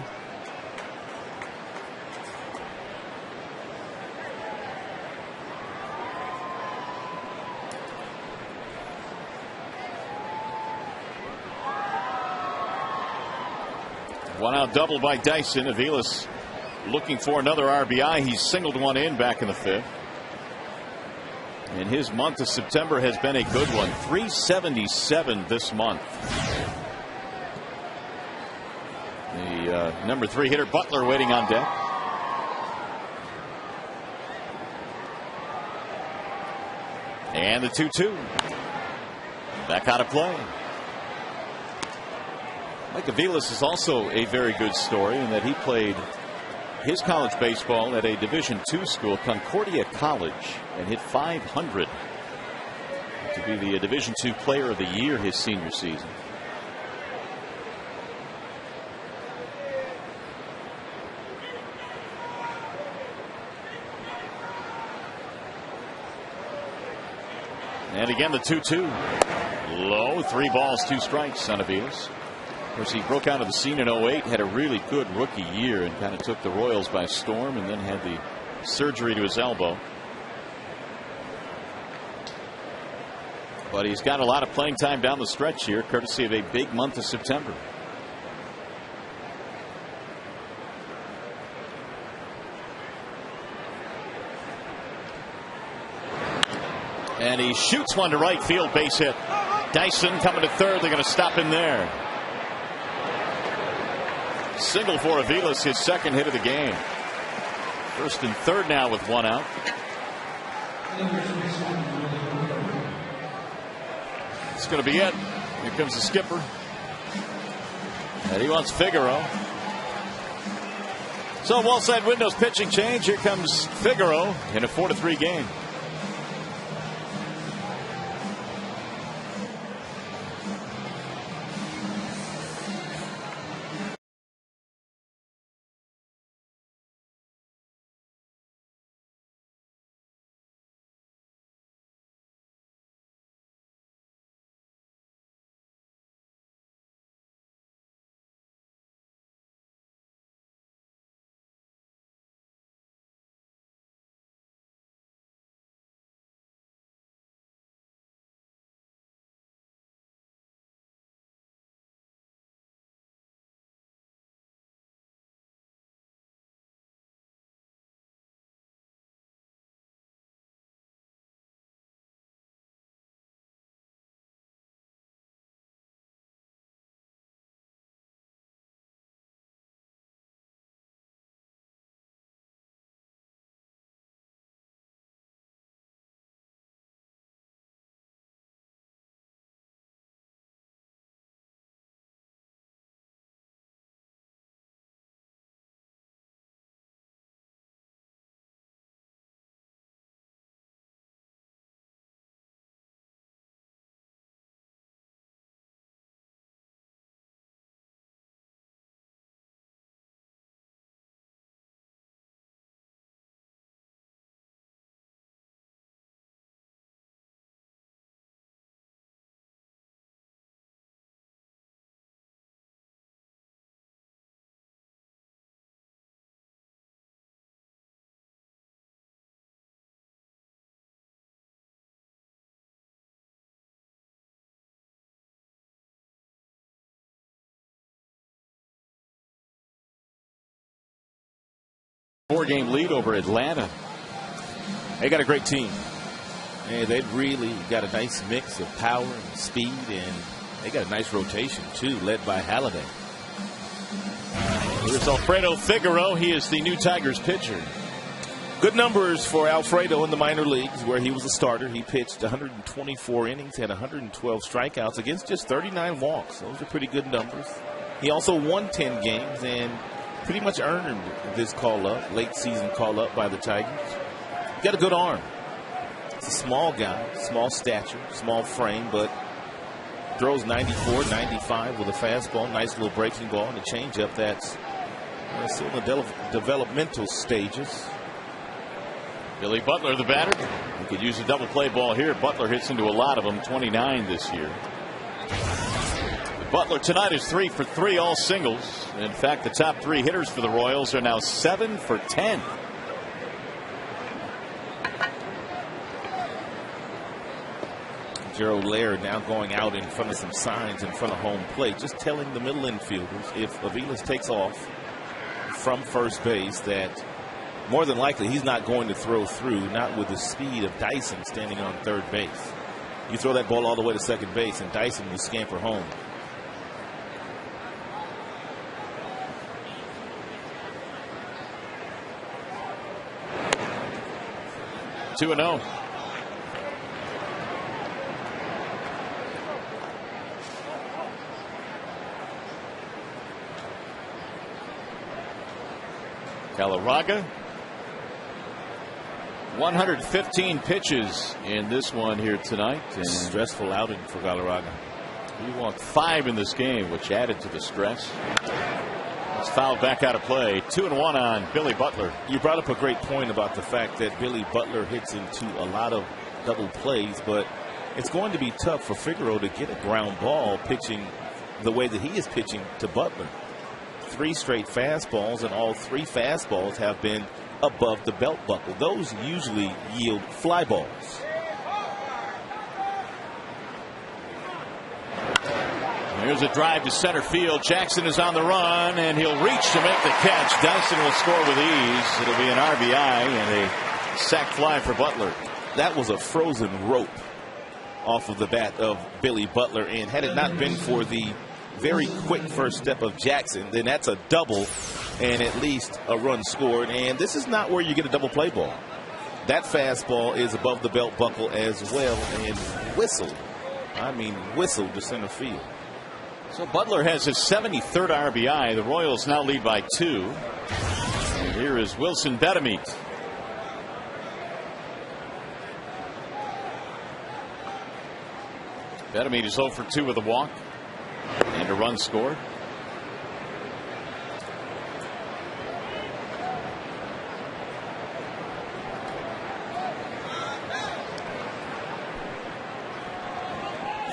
One out double by Dyson. Aviles looking for another RBI. He's singled one in back in the 5th. And his month of September has been a good one. 377 this month. The number 3 hitter Butler waiting on deck. And the 2-2. Back out of play. Mike Aviles is also a very good story in that he played his college baseball at a Division II school, Concordia College, and hit .500 to be the Division II Player of the Year his senior season. And again the 2-2. Low. 3 balls, 2 strikes on Aviles. Of course, he broke out of the scene in 08, had a really good rookie year, and kind of took the Royals by storm, and then had the surgery to his elbow. But he's got a lot of playing time down the stretch here, courtesy of a big month of September. And he shoots one to right field, base hit. Dyson coming to third. They're going to stop him there. Single for Aviles, his 2nd hit of the game. 1st and 3rd now with 1 out. It's going to be it. Here comes the skipper. And he wants Figaro. So wall side windows pitching change. Here comes Figaro in a 4-3 game. Four-game lead over Atlanta. They got a great team. And they've really got a nice mix of power and speed, and they got a nice rotation too, led by Halliday. Here's Alfredo Figaro. He is the new Tigers pitcher. Good numbers for Alfredo in the minor leagues, where he was a starter. He pitched 124 innings, had 112 strikeouts against just 39 walks. Those are pretty good numbers. He also won 10 games and pretty much earned this call-up, late season call-up by the Tigers. He's got a good arm. He's a small guy, small stature, small frame, but throws 94, 95 with a fastball, nice little breaking ball, and a changeup that's still in the developmental stages. Billy Butler, the batter. He could use a double play ball here. Butler hits into a lot of them, 29 this year. Butler tonight is 3 for 3, all singles. In fact, the top 3 hitters for the Royals are now 7 for 10. Gerald Laird now going out in front of some signs in front of home plate, just telling the middle infielders if Aviles takes off from first base that more than likely he's not going to throw through, not with the speed of Dyson standing on third base. You throw that ball all the way to second base and Dyson will scamper home. Two and 0. Galarraga. 115 pitches in this one here tonight. And stressful outing for Galarraga. He walked 5 in this game, which added to the stress. It's fouled back out of play. 2-1 on Billy Butler. You brought up a great point about the fact that Billy Butler hits into a lot of double plays, but it's going to be tough for Figaro to get a ground ball pitching the way that he is pitching to Butler. 3 straight fastballs, and all 3 fastballs have been above the belt buckle. Those usually yield fly balls. Here's a drive to center field. Jackson is on the run, and he'll reach to make the catch. Dyson will score with ease. It'll be an RBI and a sac fly for Butler. That was a frozen rope off of the bat of Billy Butler, and had it not been for the very quick first step of Jackson, then that's a double and at least a run scored. And this is not where you get a double play ball. That fastball is above the belt buckle as well and whistled I mean, whistled to center field. So Butler has his 73rd RBI. The Royals now lead by 2. And here is Wilson Betemeet. Betemeet is 0 for 2 with a walk and a run scored.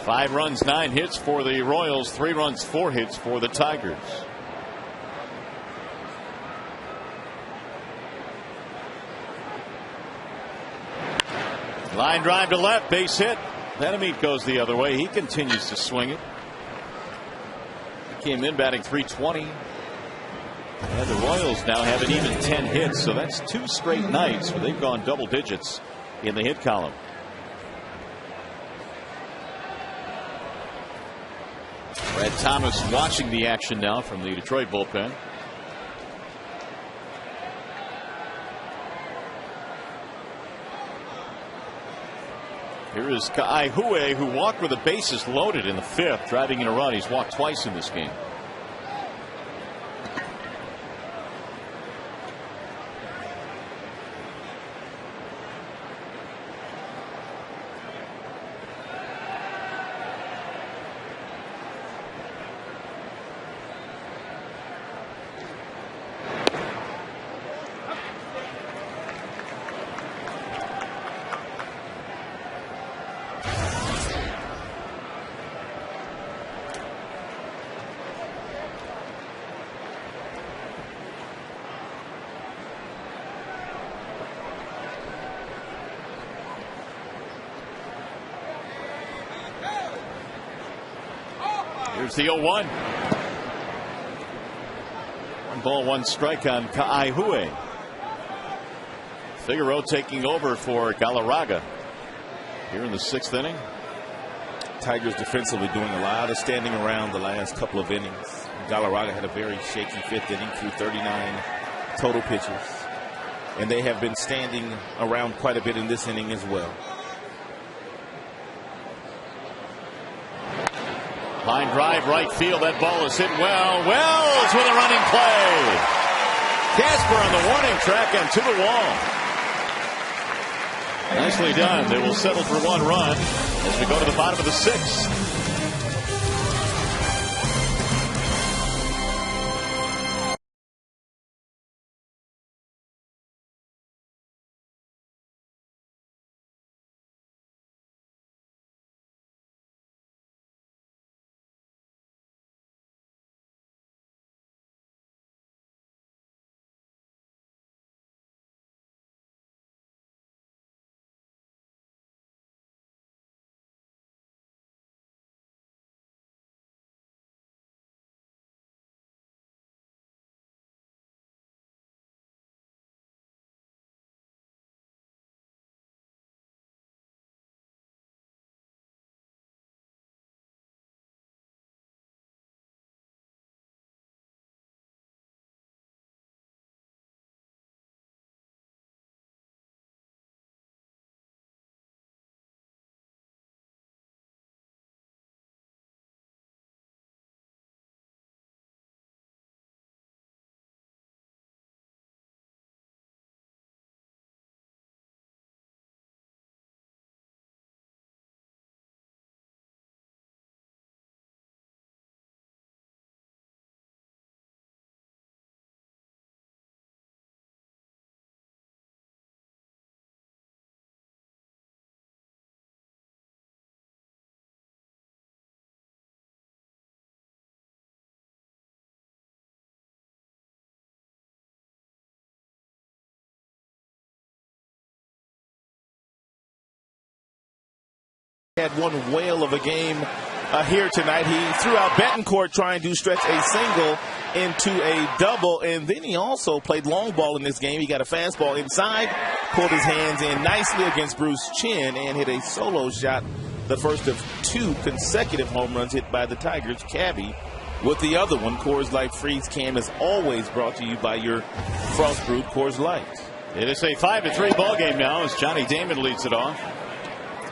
Five runs, 9 hits for the Royals, 3 runs, 4 hits for the Tigers. Line drive to left, base hit. Betemeet goes the other way. He continues to swing it. He came in batting .320. And the Royals now have an even 10 hits, so that's 2 straight nights where they've gone double digits in the hit column. Brad Thomas watching the action now from the Detroit bullpen. Here is Ka'aihuwe, who walked with the bases loaded in the 5th, driving in a run. He's walked twice in this game. Here's the 0-1. 1 ball, 1 strike on Ka'aihuwe. Figueroa taking over for Galarraga here in the 6th inning. Tigers defensively doing a lot of standing around the last couple of innings. Galarraga had a very shaky 5th inning through 39 total pitches. And they have been standing around quite a bit in this inning as well. Line drive right field. That ball is hit well. Wells with a running play. Casper on the warning track and to the wall. Nicely done. They will settle for 1 run as we go to the bottom of the 6th. Had one whale of a game here tonight. He threw out Betancourt trying to stretch a single into a double, and then he also played long ball in this game. He got a fastball inside, pulled his hands in nicely against Bruce Chin, and hit a solo shot, the first of 2 consecutive home runs hit by the Tigers. Cabby with the other one. Coors Light Freeze Cam is always brought to you by your Frost Brewed Coors Light. It is a 5-3 ball game now as Johnny Damon leads it off.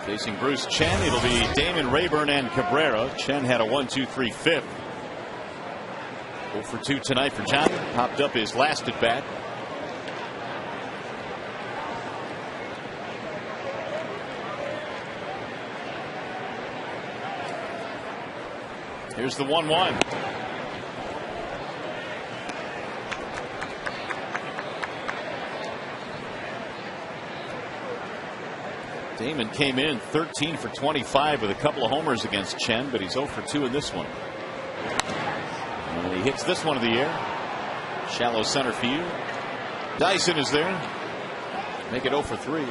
Facing Bruce Chen, it'll be Damon Rayburn and Cabrera. Chen had a 1-2-3 fifth. 0 for 2 tonight for Johnny. Popped up his last at bat. Here's the 1-1. Damon came in 13 for 25 with a couple of homers against Chen, but he's 0 for 2 in this one. And he hits this one in the air. Shallow center field. Dyson is there. Make it 0 for 3.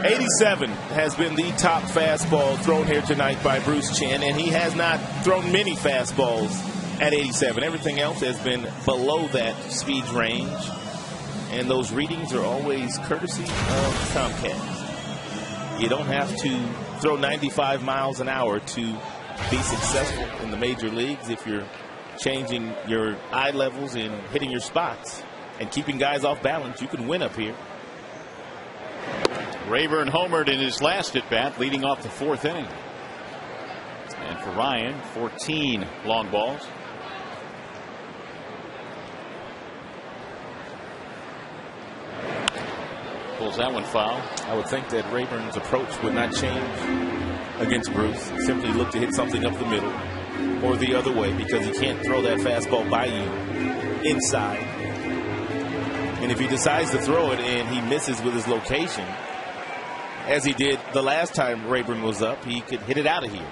'87 has been the top fastball thrown here tonight by Bruce Chen, and he has not thrown many fastballs at 87. Everything else has been below that speed range, and those readings are always courtesy of Comcast. You don't have to throw 95 miles an hour to be successful in the major leagues if you're changing your eye levels and hitting your spots and keeping guys off balance. You can win up here. Rayburn homered in his last at bat, leading off the 4th inning. And for Ryan, 14 long balls. Pulls that one foul. I would think that Rayburn's approach would not change against Bruce. Simply look to hit something up the middle or the other way, because he can't throw that fastball by you inside. And if he decides to throw it and he misses with his location, as he did the last time Rayburn was up, he could hit it out of here.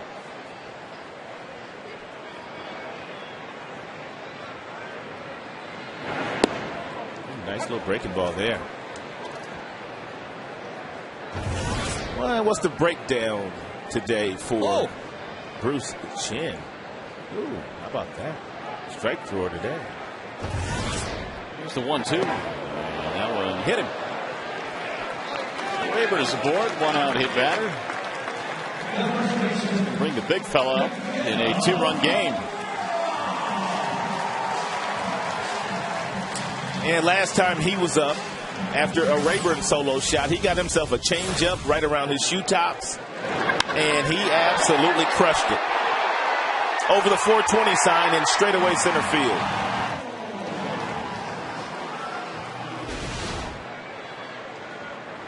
Nice little breaking ball there. Well, what's the breakdown today for Bruce Chen? Ooh, how about that? Strike thrower today. Here's the 1-2. That one hit him. Rayburn is aboard. 1 out hit batter. Bring the big fella up in a 2-run game. And last time he was up, after a Rayburn solo shot, he got himself a changeup right around his shoe tops, and he absolutely crushed it over the 420 sign in straightaway center field.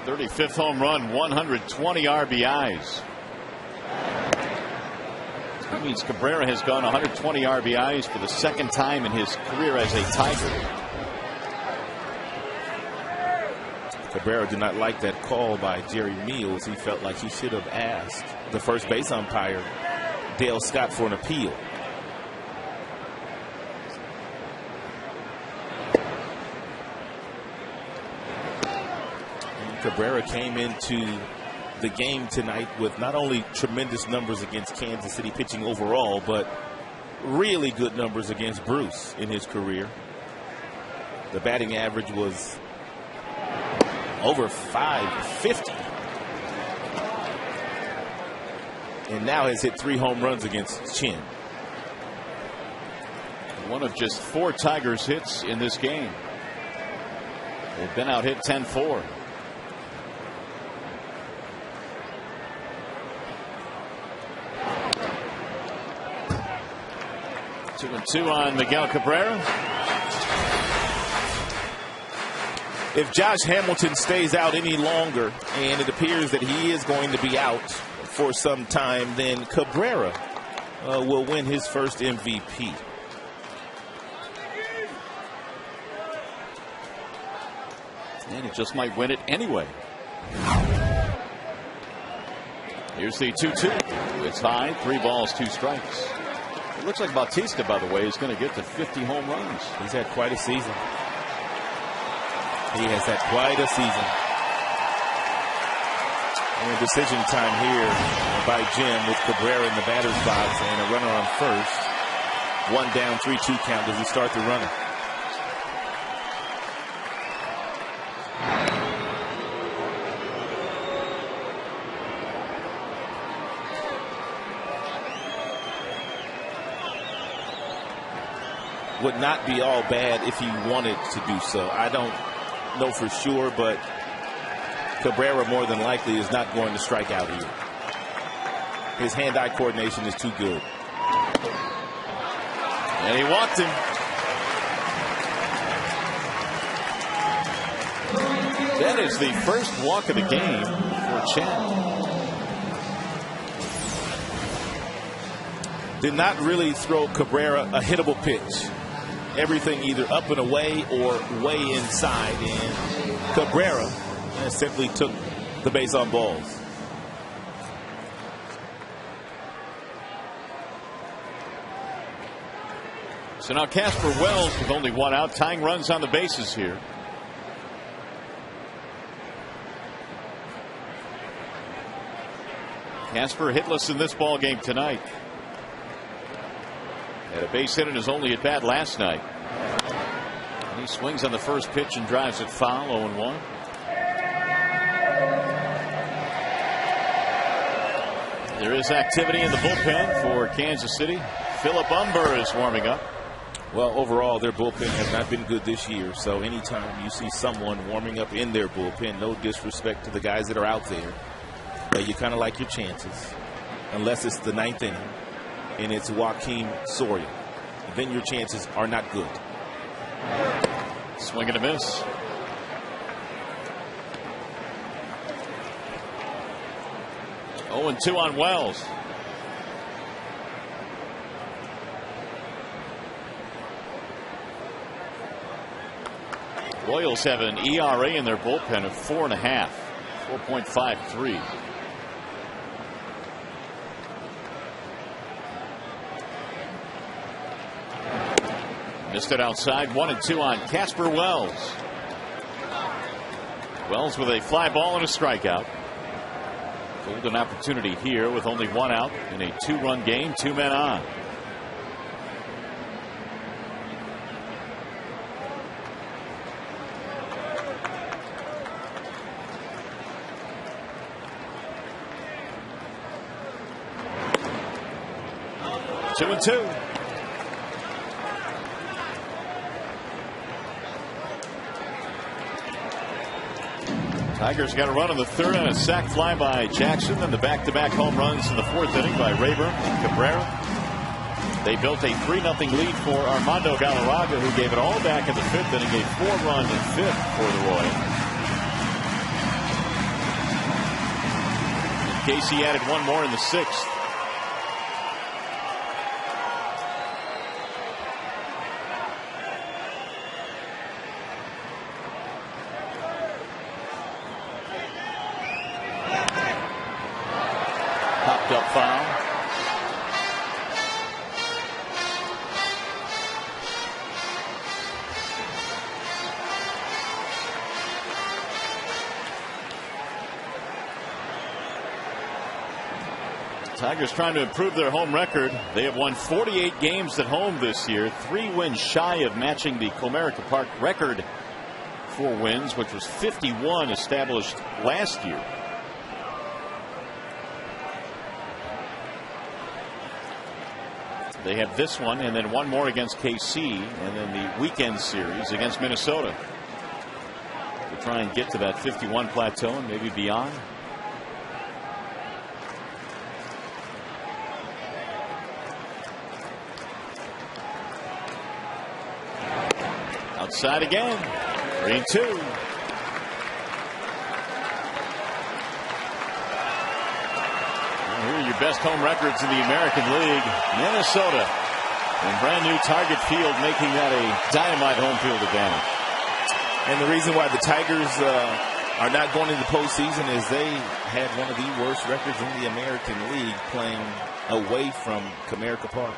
'35th home run, 120 RBIs. That means Cabrera has gone 120 RBIs for the 2nd time in his career as a Tiger. Cabrera did not like that call by Jerry Meals. He felt like he should have asked the first base umpire, Dale Scott, for an appeal. And Cabrera came into the game tonight with not only tremendous numbers against Kansas City pitching overall, but really good numbers against Bruce in his career. The batting average was over 550. And now has hit 3 home runs against Chen. One of just 4 Tigers hits in this game. They've been out hit 10-4. Two and 2 on Miguel Cabrera. If Josh Hamilton stays out any longer, and it appears that he is going to be out for some time, then Cabrera will win his first MVP. And he just might win it anyway. Here's the 2-2. It's high. 3 balls, 2 strikes. It looks like Bautista, by the way, is going to get to 50 home runs. He's had quite a season. He has had quite a season. And decision time here by Jim with Cabrera in the batter's box and a runner on first. 1 down, 3-2 count as we start the runner. Would not be all bad if he wanted to do so. I don't know for sure, but Cabrera more than likely is not going to strike out here. His hand-eye coordination is too good. And he walked him. That is the first walk of the game for Chen. Did not really throw Cabrera a hittable pitch. Everything either up and away or way inside. And Cabrera simply took the base on balls. So now Casper Wells with only one out, tying runs on the bases here. Casper hitless in this ball game tonight. Had a base hit in his only at bat last night. And he swings on the first pitch and drives it foul, 0-1. There is activity in the bullpen for Kansas City. Philip Umber is warming up. Well, overall, their bullpen has not been good this year. So anytime you see someone warming up in their bullpen, no disrespect to the guys that are out there, you kind of like your chances. Unless it's the ninth inning and it's Joakim Soria. Then your chances are not good. Swing and a miss. Oh, 0-2 on Wells. Royals have an ERA in their bullpen of 4.5, 4.53. Missed it outside. 1-2 on Casper Wells. Wells with a fly ball and a strikeout. Golden opportunity here with only one out in a 2-run game, 2 men on. Two and two. Tigers got a run in the third and a sac fly by Jackson, and the back-to-back home runs in the fourth inning by Rayburn and Cabrera. They built a 3-0 lead for Armando Galarraga, who gave it all back in the fifth inning, a 4-run in fifth for the Royals. KC added one more in the sixth. Up foul. Tigers trying to improve their home record. They have won 48 games at home this year, 3 wins shy of matching the Comerica Park record for wins, which was 51 established last year. They have this one and then one more against KC, and then the weekend series against Minnesota to try and get to that 51 plateau and maybe beyond. Outside again. 3-2. Here are your best home records in the American League. Minnesota in brand new Target Field, making that a dynamite home field advantage. And the reason why the Tigers are not going into the postseason is they had one of the worst records in the American League playing away from Comerica Park.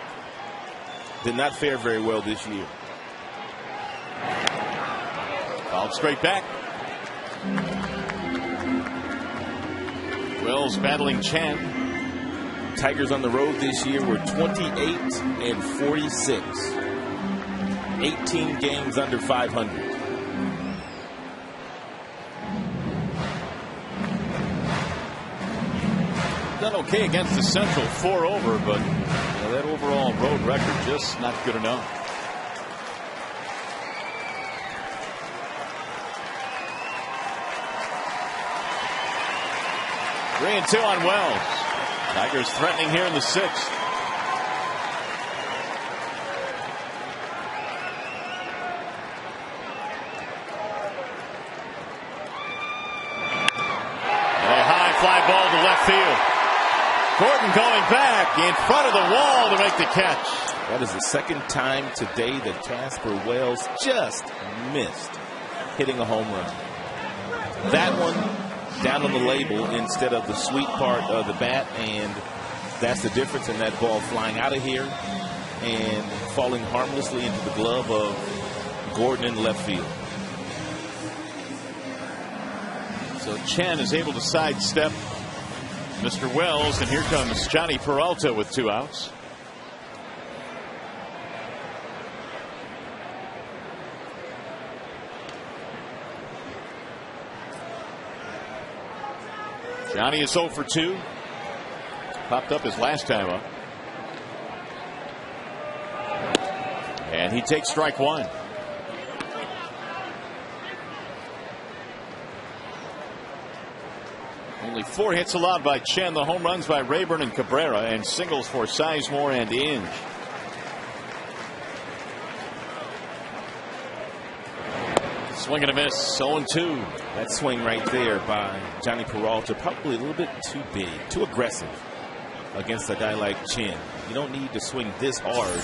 Did not fare very well this year. Fouled straight back. Wells battling Chen. Tigers on the road this year were 28-46. 18 games under 500. Done okay against the Central, 4 over, but that overall road record just not good enough. 3-2 on Wells. Tigers threatening here in the 6th. A high fly ball to left field. Gordon going back in front of the wall to make the catch. That is the second time today that Casper Wells just missed hitting a home run. That one down on the label instead of the sweet part of the bat, and that's the difference in that ball flying out of here and falling harmlessly into the glove of Gordon in left field. So Chen is able to sidestep Mr. Wells, and here comes Johnny Peralta with 2 outs. Johnny is 0 for 2. Popped up his last time up. And he takes strike 1. Only 4 hits allowed by Chen. The home runs by Rayburn and Cabrera, and singles for Sizemore and Inge. Swing and a miss, 0-2. That swing right there by Johnny Peralta, probably a little bit too big, too aggressive against a guy like Chen. You don't need to swing this hard.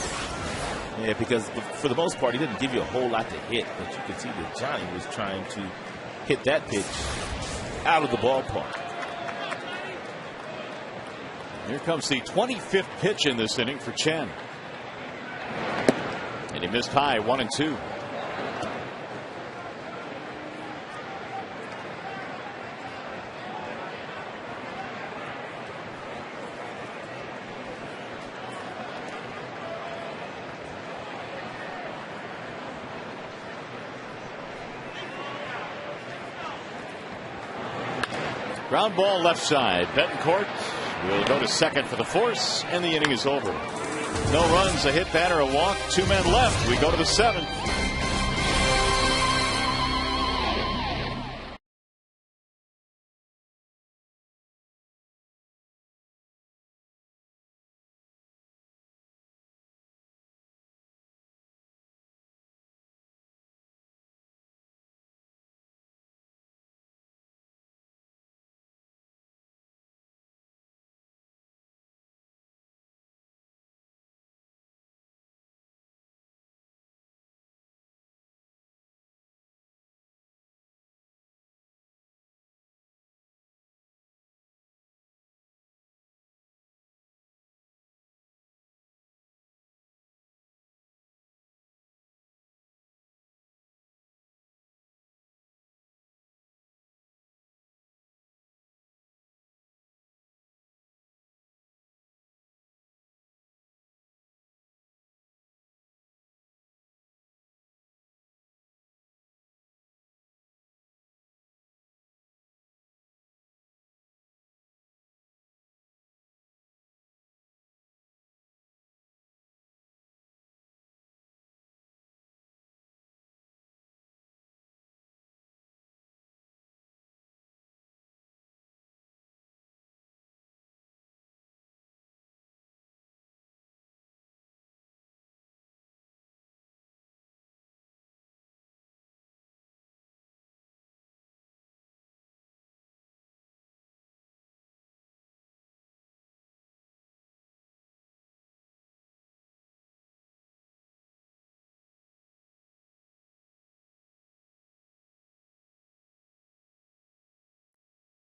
Yeah, because for the most part, he didn't give you a whole lot to hit. But you can see that Johnny was trying to hit that pitch out of the ballpark. Here comes the 25th pitch in this inning for Chen. And he missed high, 1-2. Ground ball left side. Betancourt will go to second for the force, and the inning is over. No runs, a hit, batter, a walk, 2 men left. We go to the 7th.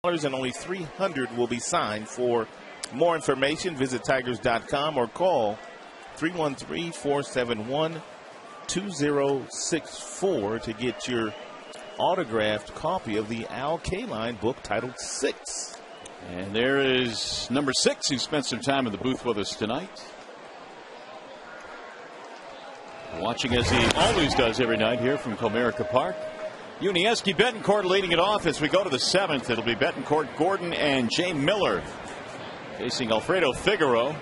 And only 300 will be signed. For more information, visit Tigers.com or call 313-471-2064 to get your autographed copy of the Al Kaline book titled 6. And there is number 6, who spent some time in the booth with us tonight. Watching as he always does every night here from Comerica Park. Unieski, Betancourt leading it off as we go to the 7th. It'll be Betancourt, Gordon, and Jay Miller facing Alfredo Figueroa.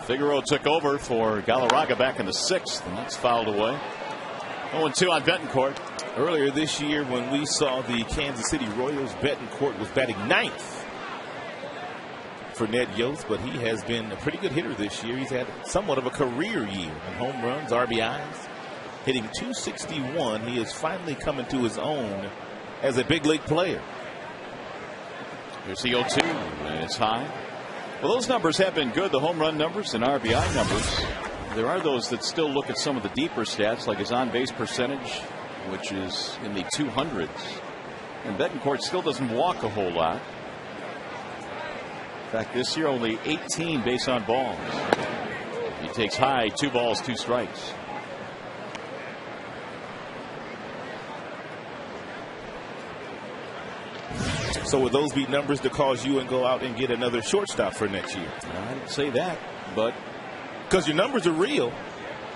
Figueroa took over for Galarraga back in the 6th, and that's fouled away. 0-2 on Betancourt. Earlier this year, when we saw the Kansas City Royals, Betancourt was batting 9th for Ned Yost, but he has been a pretty good hitter this year. He's had somewhat of a career year in home runs, RBIs, hitting .261. He is finally coming to his own as a big league player. Here's the 0-2, and it's high. Well, those numbers have been good, the home run numbers and RBI numbers. There are those that still look at some of the deeper stats, like his on-base percentage, which is in the 200s. And Betancourt still doesn't walk a whole lot. In fact, this year only 18 base on balls. He takes high, 2 balls, 2 strikes. So would those be numbers to cause you and go out and get another shortstop for next year? I didn't say that, but because your numbers are real.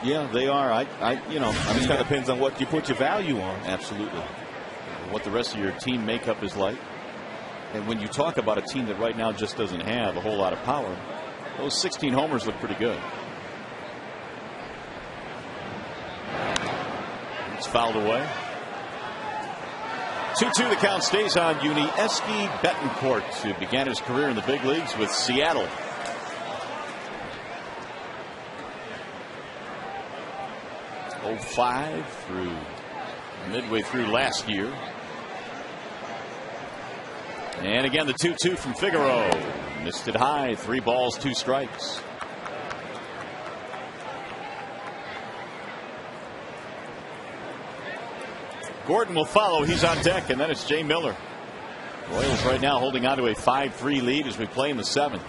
Yeah, they are. I mean, it kind of depends on what you put your value on. Absolutely. What the rest of your team makeup is like. And when you talk about a team that right now just doesn't have a whole lot of power, those 16 homers look pretty good. It's fouled away. 2-2, the count stays on Yuniesky Betancourt, who began his career in the big leagues with Seattle. '05 through midway through last year. And again, the 2-2 from Figaro. Missed it high, 3 balls, 2 strikes. Gordon will follow. He's on deck, and then it's Jay Miller. Royals right now holding on to a 5-3 lead as we play in the 7th.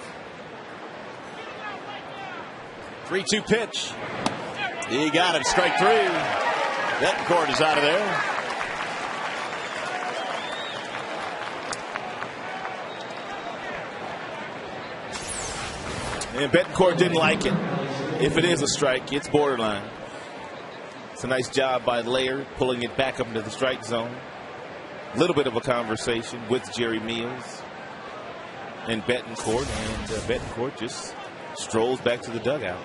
3-2 pitch. He got him. Strike 3. Betancourt is out of there. And Betancourt didn't like it. If it is a strike, it's borderline. It's a nice job by Laird pulling it back up into the strike zone. A little bit of a conversation with Jerry Meals and Betancourt, and Betancourt just strolls back to the dugout.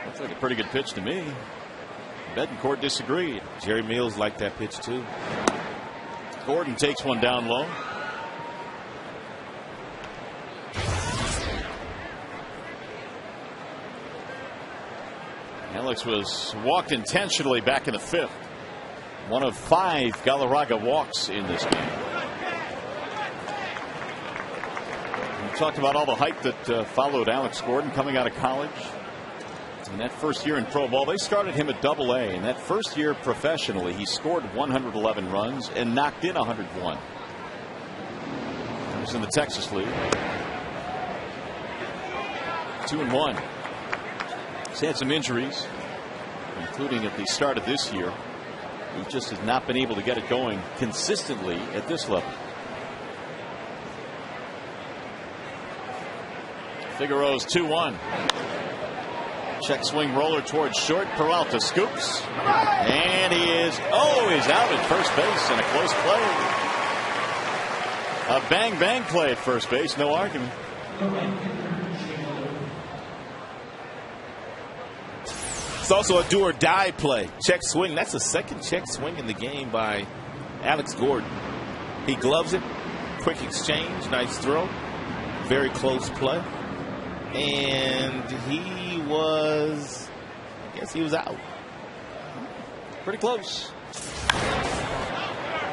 Looks like a pretty good pitch to me. Betancourt disagreed. Jerry Meals liked that pitch too. Gordon takes one down low. Alex was walked intentionally back in the 5th. One of 5 Galarraga walks in this game. We talked about all the hype that followed Alex Gordon coming out of college. In that first year in pro ball, they started him at Double-A. In that first year professionally, he scored 111 runs and knocked in 101. He was in the Texas League. 2-1. He's had some injuries, including at the start of this year. He just has not been able to get it going consistently at this level. Figaro's 2-1. Check swing roller towards short. Peralta scoops. And he is he's out at first base in a close play. A bang play at first base, no argument. It's also a do or die play. Check swing. That's the second check swing in the game by Alex Gordon. He gloves it. Quick exchange. Nice throw. Very close play. And he was, I guess he was out. Pretty close.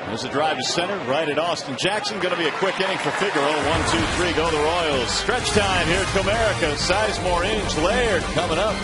There's a drive to center, right at Austin Jackson. Going to be a quick inning for Figaro. 1-2-3, go the Royals. Stretch time here at Comerica. Sizemore, Inge, Laird coming up.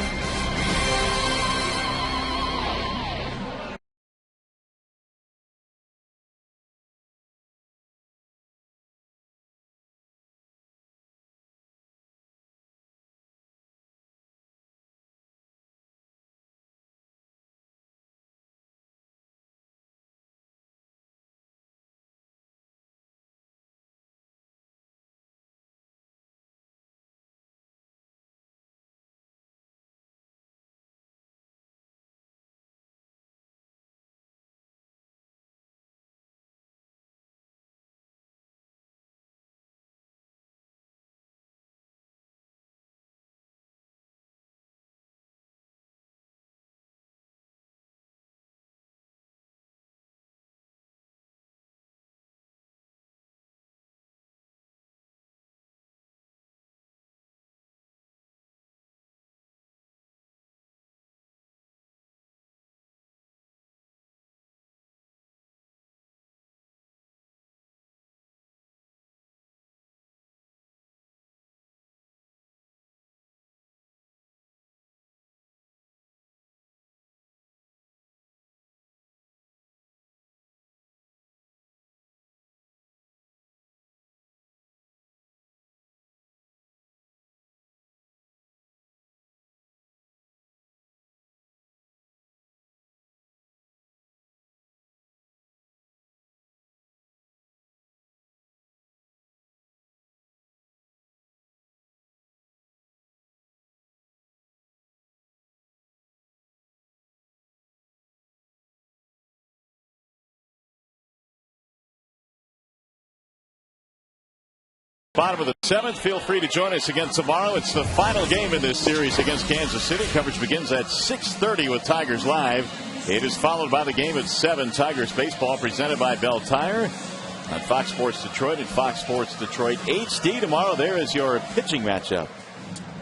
Bottom of the 7th. Feel free to join us again tomorrow. It's the final game in this series against Kansas City. Coverage begins at 6:30 with Tigers Live. It is followed by the game at 7. Tigers baseball presented by Bell Tire on Fox Sports Detroit and Fox Sports Detroit HD. Tomorrow there is your pitching matchup.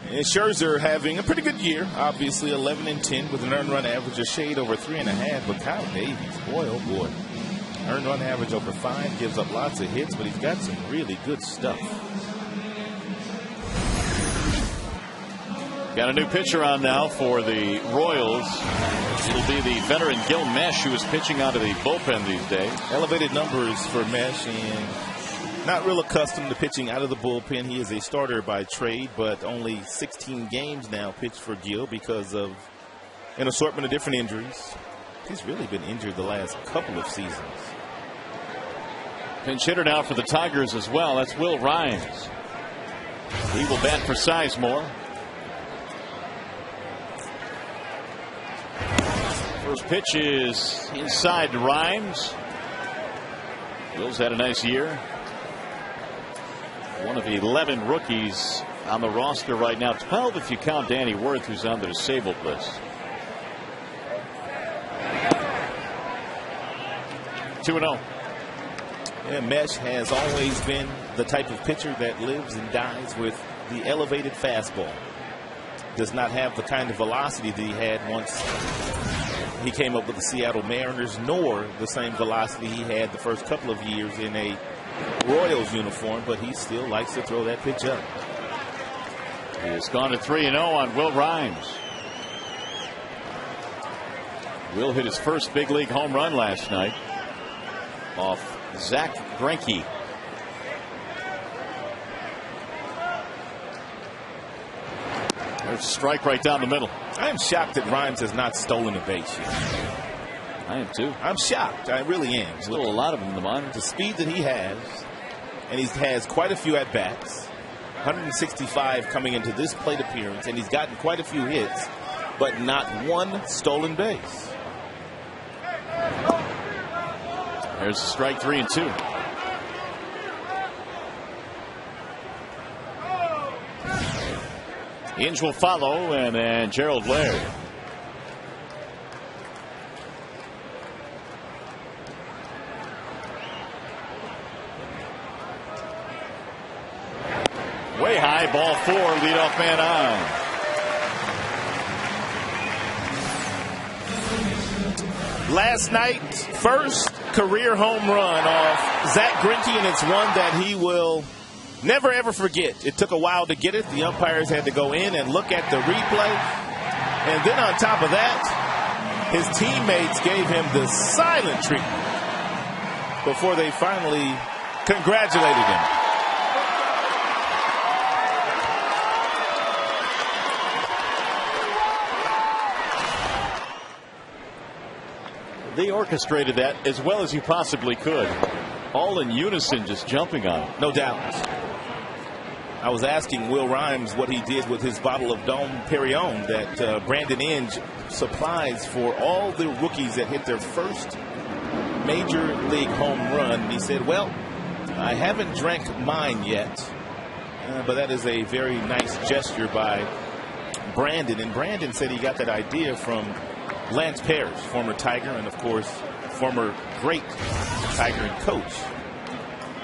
And Scherzer having a pretty good year. Obviously 11-10 with an earned run average a shade over 3.5. But Kyle Davies, boy, oh boy. Earned run average over 5, gives up lots of hits, but he's got some really good stuff. Got a new pitcher on now for the Royals. It'll be the veteran Gil Mesh, who is pitching out of the bullpen these days. Elevated numbers for Mesh, and not real accustomed to pitching out of the bullpen. He is a starter by trade, but only 16 games now pitched for Gil because of an assortment of different injuries. He's really been injured the last couple of seasons. Pinch hitter now for the Tigers as well. That's Will Rhymes. He will bat for Sizemore. First pitch is inside to Rhymes. Will's had a nice year. One of 11 rookies on the roster right now. 12 if you count Danny Worth, who's on the disabled list. 2-0. Yeah, Mesh has always been the type of pitcher that lives and dies with the elevated fastball. Does not have the kind of velocity that he had once he came up with the Seattle Mariners, nor the same velocity he had the first couple of years in a Royals uniform, but he still likes to throw that pitch up. He has gone to 3-0 on Will Rhymes. Will hit his first big league home run last night off Zach Greinke. There's a strike right down the middle. I am shocked that Rhymes has not stolen a base yet. I am too. I'm shocked. I really am. There's still a lot of them in the minors. The speed that he has, and he has quite a few at bats. 165 coming into this plate appearance, and he's gotten quite a few hits, but not one stolen base. There's strike 3 and 2. Inge will follow, and then Gerald Laird. Way high, ball 4, leadoff man on. Last night, first career home run off Zach Greinke, and it's one that he will never ever forget. It took a while to get it. The umpires had to go in and look at the replay. And then on top of that, his teammates gave him the silent treatment before they finally congratulated him. They orchestrated that as well as you possibly could. All in unison, just jumping on it. No doubt. I was asking Will Rhymes what he did with his bottle of Dom Perignon that Brandon Inge supplies for all the rookies that hit their first major league home run. And he said, well, I haven't drank mine yet, but that is a very nice gesture by Brandon. And Brandon said he got that idea from Lance Parrish, former Tiger, and of course, former great Tiger and coach.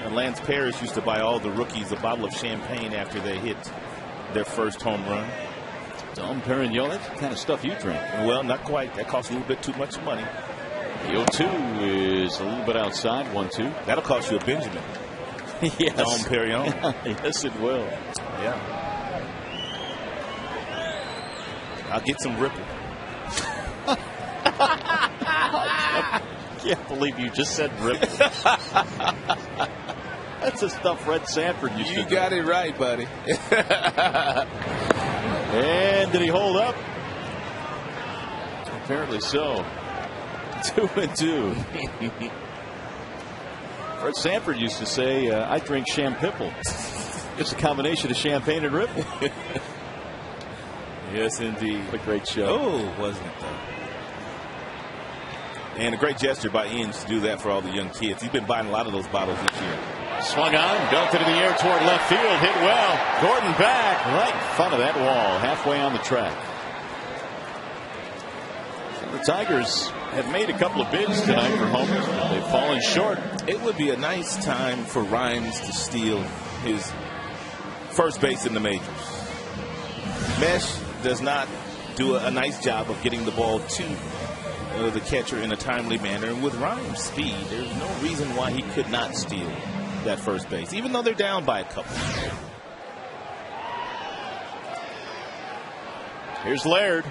And Lance Parrish used to buy all the rookies a bottle of champagne after they hit their first home run. Dom Perignon, that's the kind of stuff you drink. Well, not quite. That costs a little bit too much money. The 0-2 is a little bit outside, 1-2. That'll cost you a Benjamin. Yes. Dom Perignon. Yes, it will. Yeah. I'll get some Ripple. I can't believe you just said Ripple. That's the stuff Red Sanford used to do. You got it right, buddy. And did he hold up? Apparently so. 2-2. Red Sanford used to say, I drink Champipple. It's a combination of champagne and Ripple. Yes, indeed. What a great show. Oh, wasn't it, though? And a great gesture by Inge to do that for all the young kids. He's been buying a lot of those bottles this year. Swung on, dunked it in the air toward left field, hit well. Gordon back right in front of that wall, halfway on the track. The Tigers have made a couple of bids tonight for homers. They've fallen short. It would be a nice time for Rhymes to steal his first base in the majors. Mesh does not do a nice job of getting the ball to the catcher in a timely manner. And with Rhymes' speed, there's no reason why he could not steal that first base, even though they're down by a couple. Here's Laird.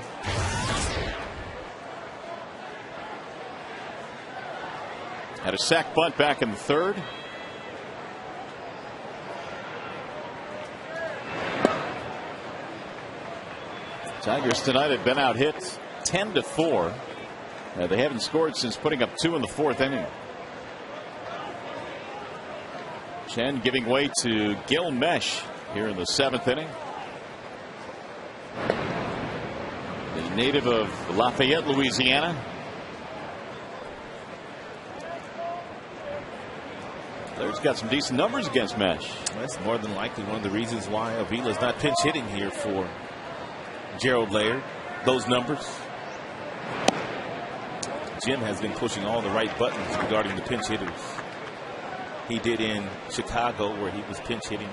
Had a sac bunt back in the third. Tigers tonight have been out hit 10-4. They haven't scored since putting up 2 in the 4th inning. Chen giving way to Gil Mesh here in the 7th inning. The native of Lafayette, Louisiana. Laird's got some decent numbers against Mesh. That's more than likely one of the reasons why Avila's not pinch hitting here for Gerald Laird. Those numbers. Jim has been pushing all the right buttons regarding the pinch hitters. He did in Chicago, where he was pinch hitting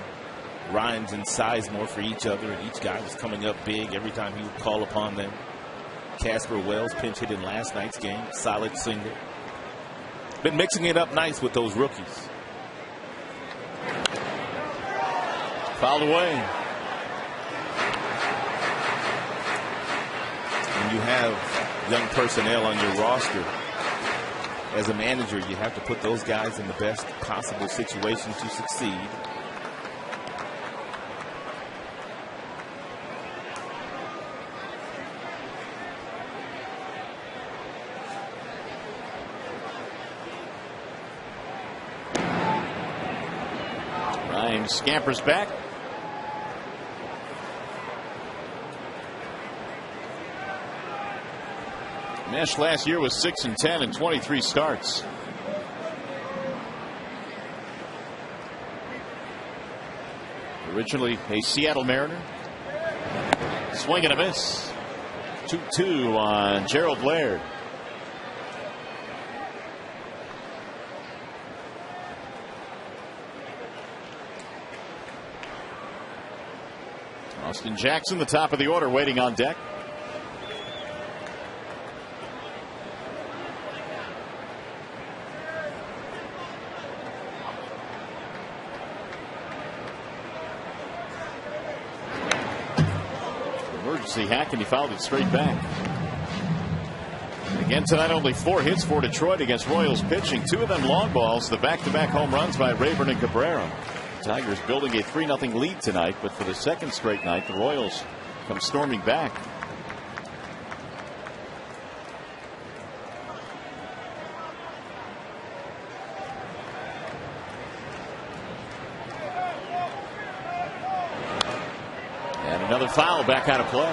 Rhymes and Sizemore for each other, and each guy was coming up big every time he would call upon them. Casper Wells pinch hit in last night's game, solid single. Been mixing it up nice with those rookies. Fouled away. When you have young personnel on your roster, as a manager, you have to put those guys in the best possible situation to succeed. Ryan scampers back. Mesh last year was 6-10 in 23 starts. Originally a Seattle Mariner. Swing and a miss. 2-2 on Gerald Laird. Austin Jackson, the top of the order, waiting on deck. Emergency hack, and he fouled it straight back. Again tonight, only 4 hits for Detroit against Royals pitching. 2 of them long balls. The back-to-back home runs by Rayburn and Cabrera. Tigers building a 3-0 lead tonight, but for the second straight night, the Royals come storming back. And another foul back out of play.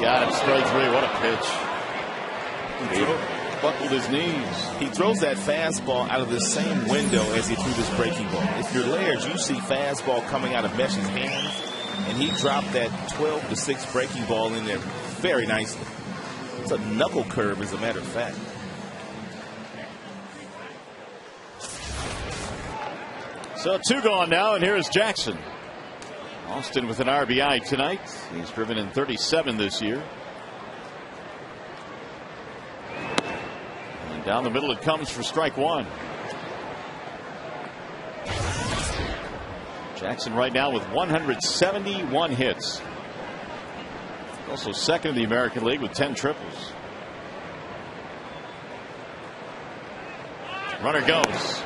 Got him, strike 3. What a pitch. He buckled his knees. He throws that fastball out of the same window as he threw this breaking ball. If you're Laird, you see fastball coming out of Mesh's hands, and he dropped that 12-6 breaking ball in there very nicely. It's a knuckle curve, as a matter of fact. So 2 gone now, and here is Jackson. Austin with an RBI tonight. He's driven in 37 this year. And down the middle it comes for strike 1. Jackson right now with 171 hits. Also second in the American League with 10 triples. Runner goes.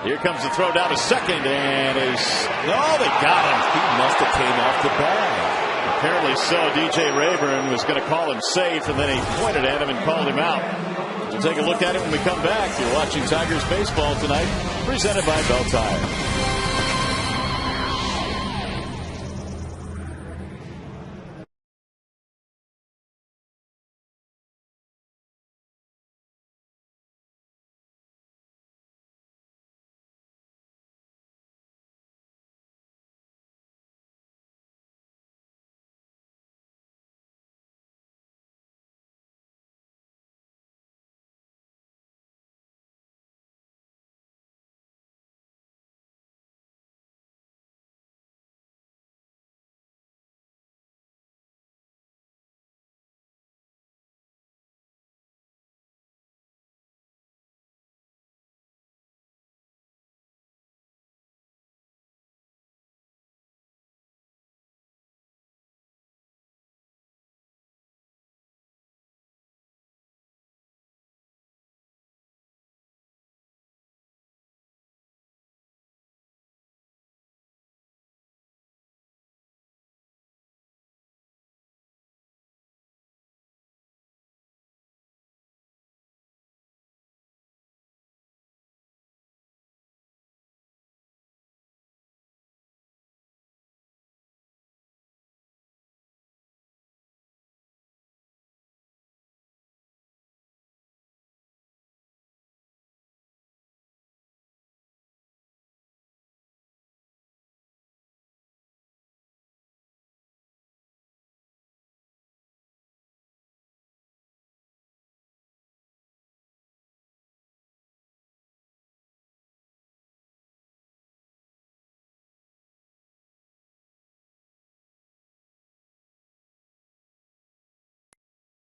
Here comes the throw down to second, and they got him. He must have came off the bag. Apparently so. DJ Rayburn was going to call him safe, and then he pointed at him and called him out. We'll take a look at it when we come back. You're watching Tigers baseball tonight, presented by Bell Tire.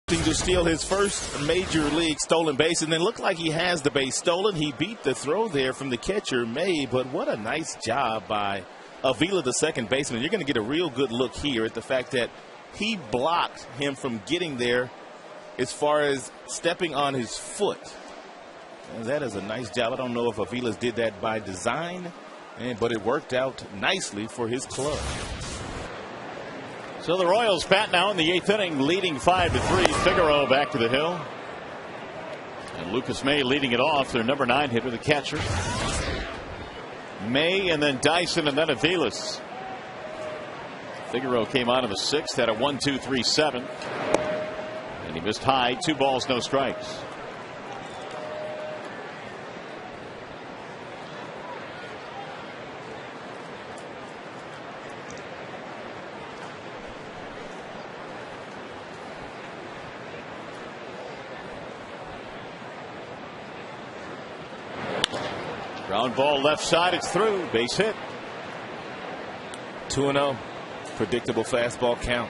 To steal his first major league stolen base, and then looked like he has the base stolen. He beat the throw there from the catcher, May, but what a nice job by Avila, the second baseman. You're going to get a real good look here at the fact that he blocked him from getting there as far as stepping on his foot. And that is a nice job. I don't know if Avila's did that by design, but it worked out nicely for his club. So the Royals bat now in the 8th inning, leading 5-3. Figueroa back to the hill. And Lucas May leading it off, their number 9 hitter, the catcher. May and then Dyson and then Avilas. Figueroa came on in the 6th, had a 1-2-3 7. And he missed high, 2 balls, no strikes. Ground ball left side, it's through, base hit. 2-0, predictable fastball count.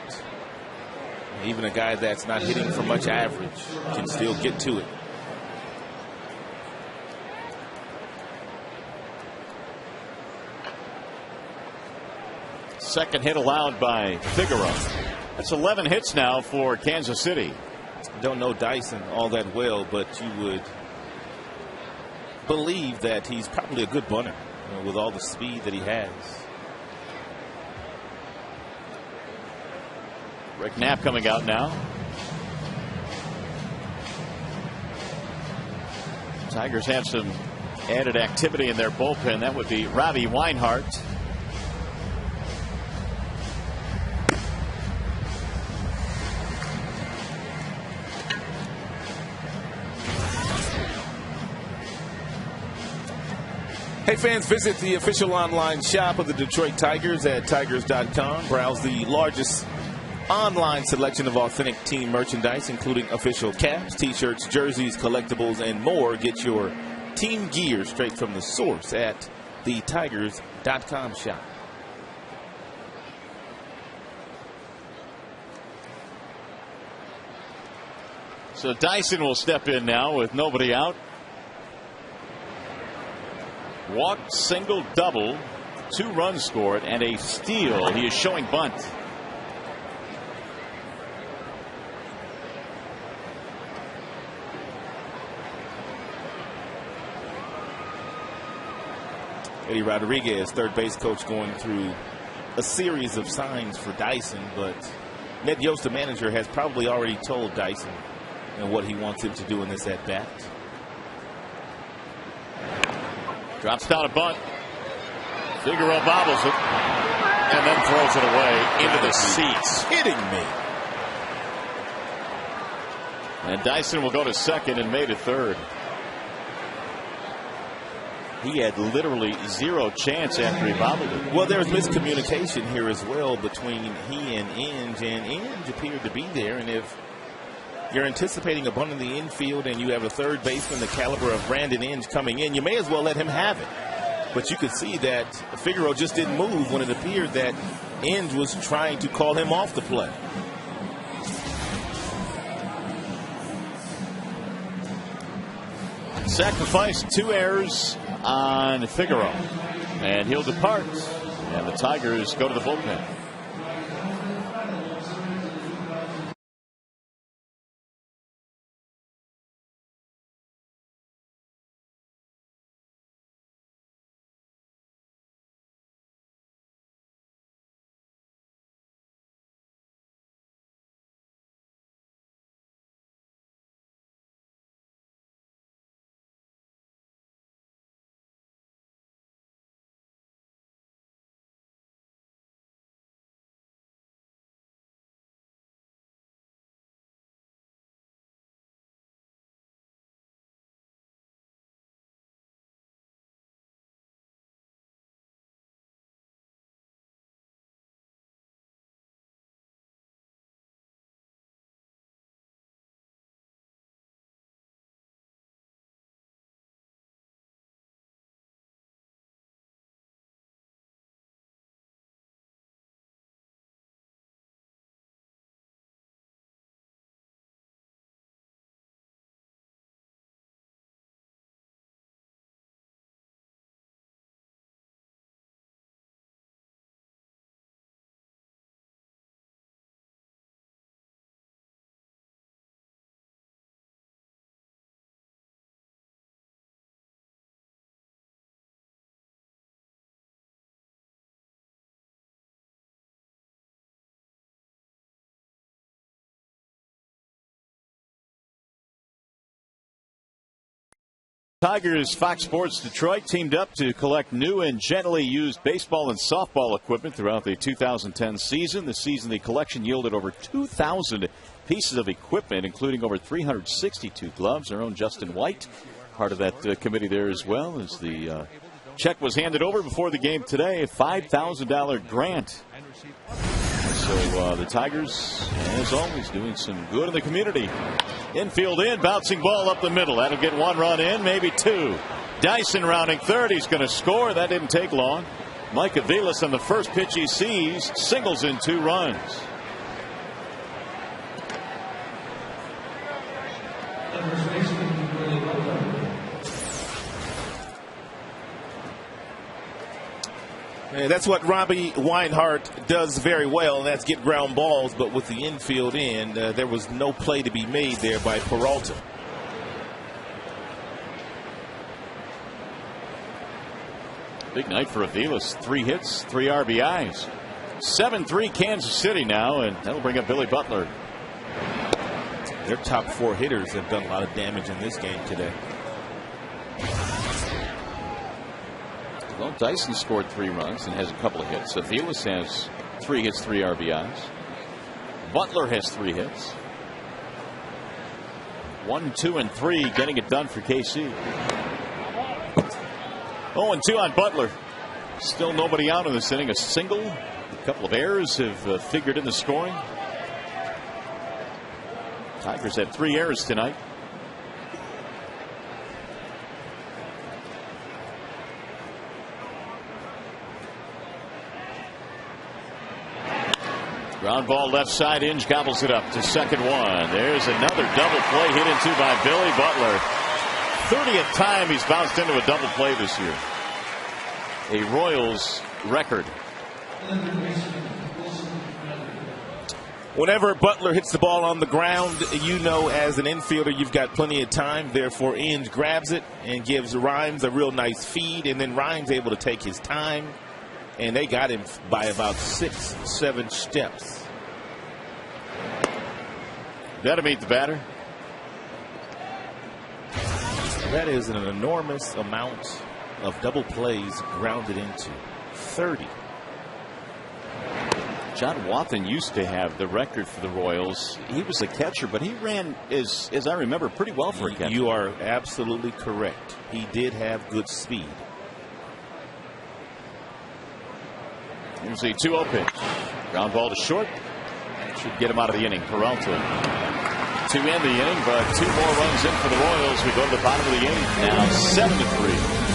Even a guy that's not hitting for much average can still get to it. Second hit allowed by Figueroa. That's 11 hits now for Kansas City. Don't know Dyson all that well, but you would believe that he's probably a good bunter, with all the speed that he has. Rick Knapp coming out now. Tigers have some added activity in their bullpen. That would be Robbie Weinhardt. Hey fans, visit the official online shop of the Detroit Tigers at tigers.com. Browse the largest online selection of authentic team merchandise, including official caps, t-shirts, jerseys, collectibles, and more. Get your team gear straight from the source at the tigers.com shop. So Dyson will step in now with nobody out. Walk, single, double, 2 runs scored, and a steal. He is showing bunt. Eddie Rodriguez, third base coach, going through a series of signs for Dyson, but Ned Yost, the manager, has probably already told Dyson what he wants him to do in this at-bat. Drops down a bunt. Figueroa bobbles it and then throws it away into the seats. Kidding me. And Dyson will go to second and May to third. He had literally zero chance after he bobbled it. Well, there's miscommunication here as well between he and Inge appeared to be there. And if you're anticipating a bunt in the infield and you have a third baseman the caliber of Brandon Inge coming in, you may as well let him have it. But you could see that Figueroa just didn't move when it appeared that Inge was trying to call him off the play. Sacrificed 2 errors on Figueroa, and he'll depart. And the Tigers go to the bullpen. Tigers Fox Sports Detroit teamed up to collect new and gently used baseball and softball equipment throughout the 2010 season. This season, the collection yielded over 2,000 pieces of equipment, including over 362 gloves. Our own Justin White, part of that committee there as well, as the check was handed over before the game today, a $5,000 grant. So the Tigers, as always, doing some good in the community. Infield in, bouncing ball up the middle. That'll get 1 run in, maybe 2. Dyson rounding third. He's going to score. That didn't take long. Mike Aviles on the first pitch he sees singles in 2 runs. And that's what Robbie Weinhardt does very well, and that's get ground balls. But with the infield in, there was no play to be made there by Peralta. Big night for Aviles. 3 hits, 3 RBIs. 7-3 Kansas City now, and that'll bring up Billy Butler. Their top 4 hitters have done a lot of damage in this game today. Well, Dyson scored 3 runs and has a couple of hits. Aviles has 3 hits, 3 RBIs. Butler has 3 hits. 1, 2, and 3 getting it done for KC. 0-2 on Butler. Still nobody out in this inning. A single. A couple of errors have figured in the scoring. Tigers had 3 errors tonight. Ground ball left side. Inge gobbles it up to second one. There's another double play hit into by Billy Butler. 30th time he's bounced into a double play this year. A Royals record. Whenever Butler hits the ball on the ground, you know as an infielder you've got plenty of time. Therefore, Inge grabs it and gives Rhymes a real nice feed, and then Rhymes able to take his time, and they got him by about 6-7 steps. That'll meet the batter. That is an enormous amount of double plays grounded into. 30. John Wathan used to have the record for the Royals. He was a catcher, but he ran, as I remember, pretty well for a catcher. You are absolutely correct. He did have good speed. Here's the 2-0 pitch. Ground ball to short. Should get him out of the inning. Peralta to end the inning, but 2 more runs in for the Royals. We go to the bottom of the inning. Now 7-3.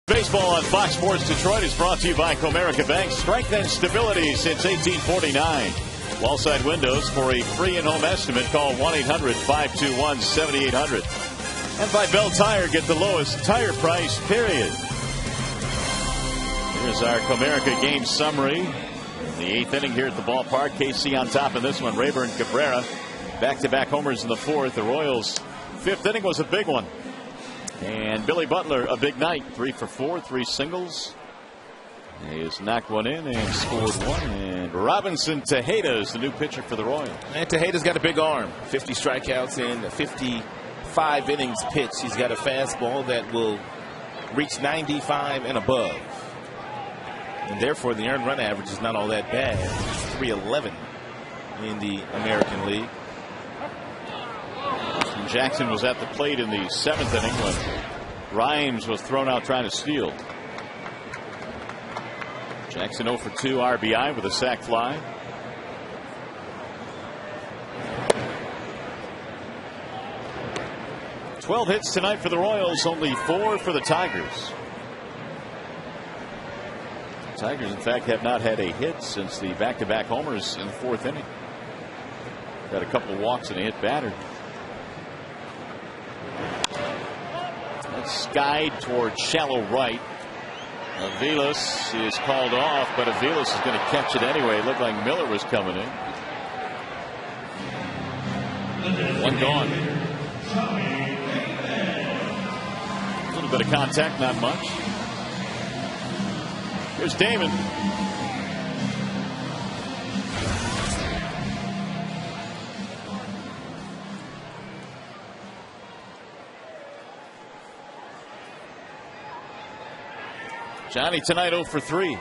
Baseball on Fox Sports Detroit is brought to you by Comerica Bank. Strength and stability since 1849. Wallside Windows. For a free in-home estimate, call 1-800-521-7800. And by Bell Tire, get the lowest tire price, period. Here's our Comerica game summary. In the 8th inning here at the ballpark. KC on top in this one. Rayburn Cabrera. Back-to-back homers in the 4th. The Royals' 5th inning was a big one. And Billy Butler, a big night. 3 for 4, 3 singles. He has knocked one in and scored one. And Robinson Tejeda is the new pitcher for the Royals. And Tejeda's got a big arm. 50 strikeouts in 55 innings pitched. He's got a fastball that will reach 95 and above. And therefore, the earned run average is not all that bad. It's 311 in the American League. Jackson was at the plate in the 7th inning when Rhymes was thrown out trying to steal. Jackson 0 for 2 RBI with a sac fly. "12 hits tonight for the Royals, only 4 for the Tigers. The Tigers, in fact, have not had a hit since the back-to-back homers in the 4th inning. Got a couple of walks and a hit batter. Skied toward shallow right. Aviles is called off, but Aviles is going to catch it anyway. It looked like Miller was coming in. One gone. A little bit of contact, not much. Here's Damon. Johnny tonight 0 for 3.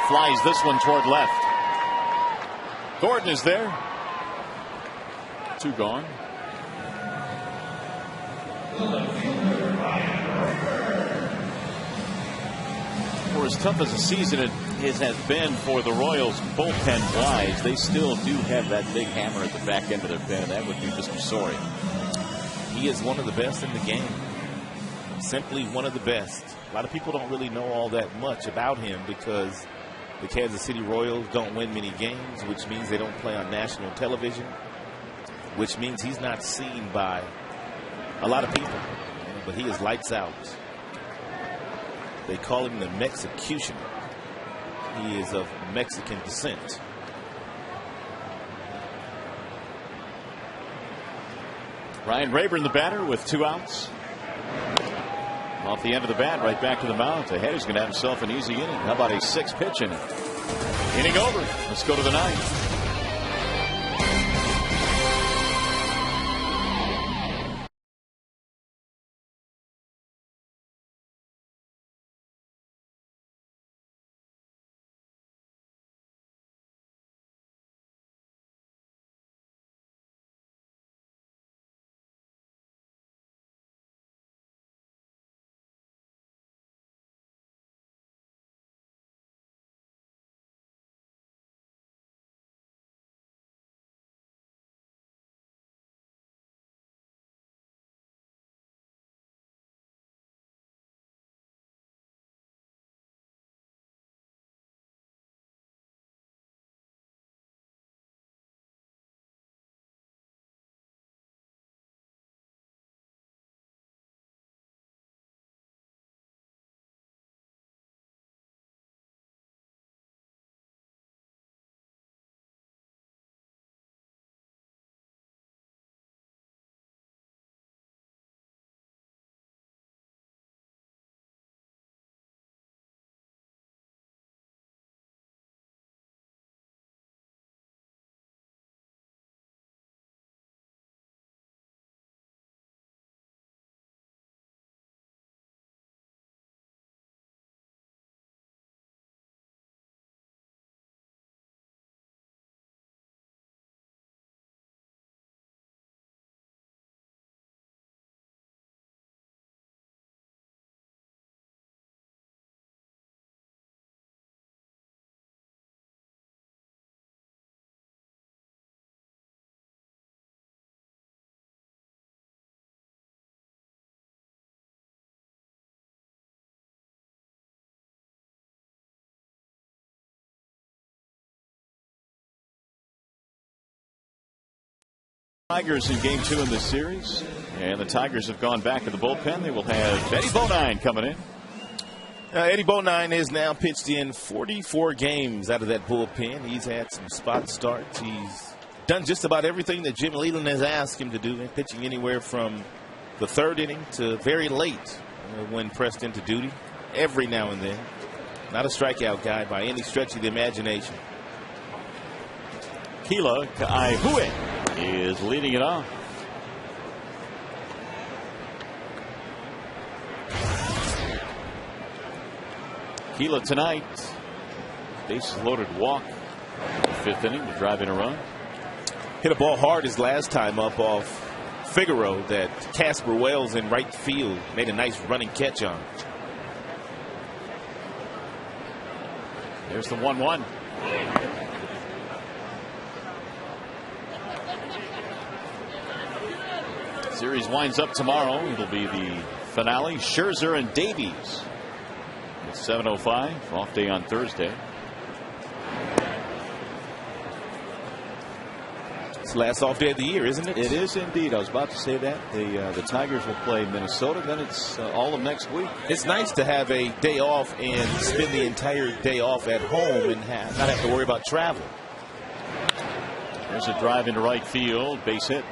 flies this one toward left. Gordon is there. 2 gone. For as tough as the season it has been for the Royals bullpen-wise, they still do have that big hammer at the back end of their pen, and that would be Mr. Sori. He is one of the best in the game. Simply one of the best. A lot of people don't really know all that much about him because the Kansas City Royals don't win many games, which means they don't play on national television, which means he's not seen by a lot of people. But he is lights out. They call him the Mexicutioner. He is of Mexican descent. Ryan Rayburn, the batter, with 2 outs. Off the end of the bat, right back to the mound. Ahead, he's going to have himself an easy inning. How about a 6-pitch inning? Inning over. Let's go to the 9th. Tigers in game 2 in this series, and the Tigers have gone back to the bullpen. They will have Eddie Bonine coming in. Eddie Bonine is now pitched in 44 games out of that bullpen. He's had some spot starts. He's done just about everything that Jim Leland has asked him to do, pitching anywhere from the 3rd inning to very late when pressed into duty every now and then. Not a strikeout guy by any stretch of the imagination. Kila Kaihue is leading it off. Kila tonight, bases loaded walk. 5th inning to drive in a run. Hit a ball hard his last time up off Figaro that Casper Wells in right field made a nice running catch on. There's the 1-1. Series winds up tomorrow. It'll be the finale. Scherzer and Davies. It's 7:05. Off day on Thursday. It's the last off day of the year, isn't it? It is indeed. I was about to say that. The Tigers will play Minnesota. Then it's all of next week. It's nice to have a day off and spend the entire day off at home and not have to worry about travel. There's a drive into right field. Base hit.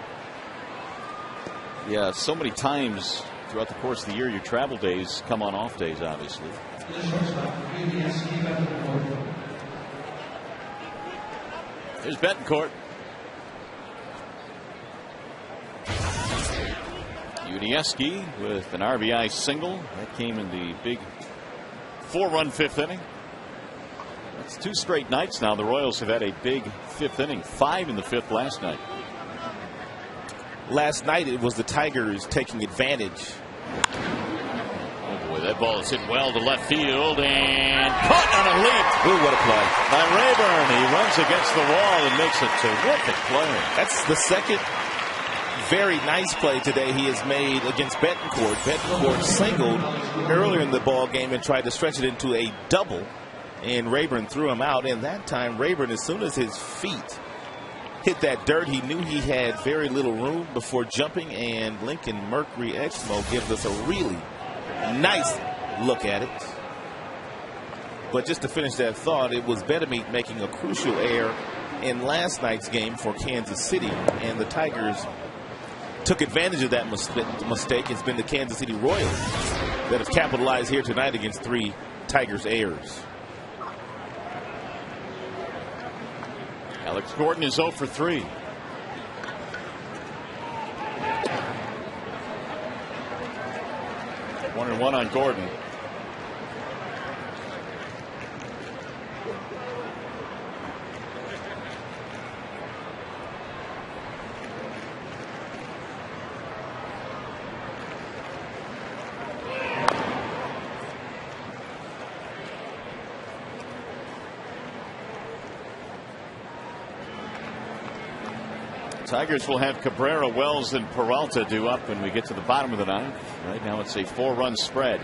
Yeah, so many times throughout the course of the year, your travel days come on off days, obviously. There's Betancourt. Udieski with an RBI single. That came in the big 4-run 5th inning. It's 2 straight nights now. The Royals have had a big 5th inning, 5 in the 5th last night. Last night it was the Tigers taking advantage. Oh boy, that ball is hit well to left field and caught on a leap. Ooh, what a play By Rayburn. He runs against the wall and makes a terrific play. That's the second very nice play today he has made against Betancourt. Betancourt singled earlier in the ball game and tried to stretch it into a double, and Rayburn threw him out. And that time Rayburn, as soon as his feet hit that dirt, he knew he had very little room before jumping, and Lincoln Mercury Exmo gives us a really nice look at it. But just to finish that thought, it was Betemeat making a crucial error in last night's game for Kansas City, and the Tigers took advantage of that mistake. It's been the Kansas City Royals that have capitalized here tonight against 3 Tigers errors. Alex Gordon is 0 for 3. One and one on Gordon. Tigers will have Cabrera, Wells, and Peralta due up when we get to the bottom of the 9th. Right now it's a 4-run spread.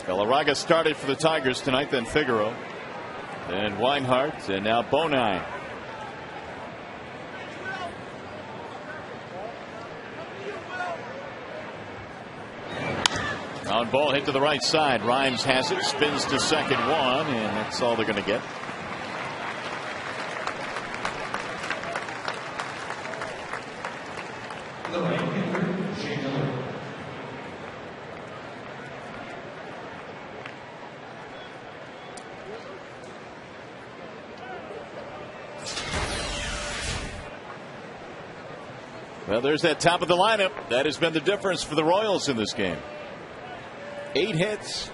Galarraga started for the Tigers tonight, then Figaro, then Weinhardt, and now Bonine. On ball hit to the right side. Rhymes has it, spins to second one, and that's all they're going to get. Well, there's that top of the lineup. That has been the difference for the Royals in this game. 8 hits.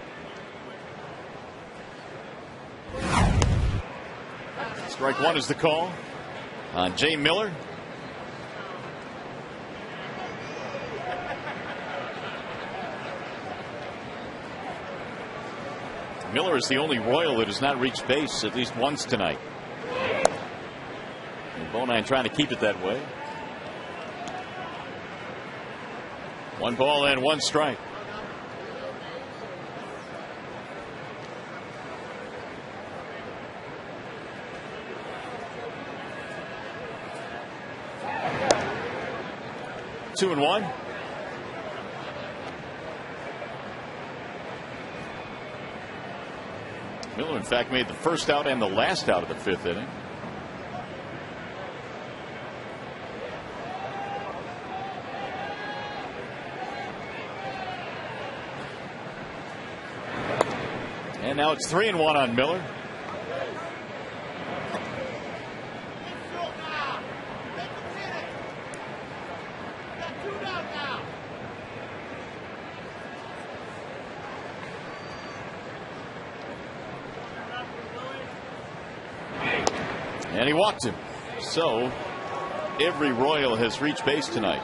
Strike one is the call on Jay Miller. Miller is the only Royal that has not reached base at least once tonight. And Bonine trying to keep it that way. 1 ball and 1 strike. Two and one. Miller, in fact, made the first out and the last out of the 5th inning. And now it's 3 and 1 on Miller. And he walked him. So every Royal has reached base tonight.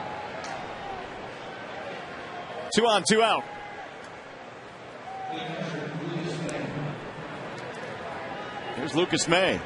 2 on, 2 out. Here's Lucas May.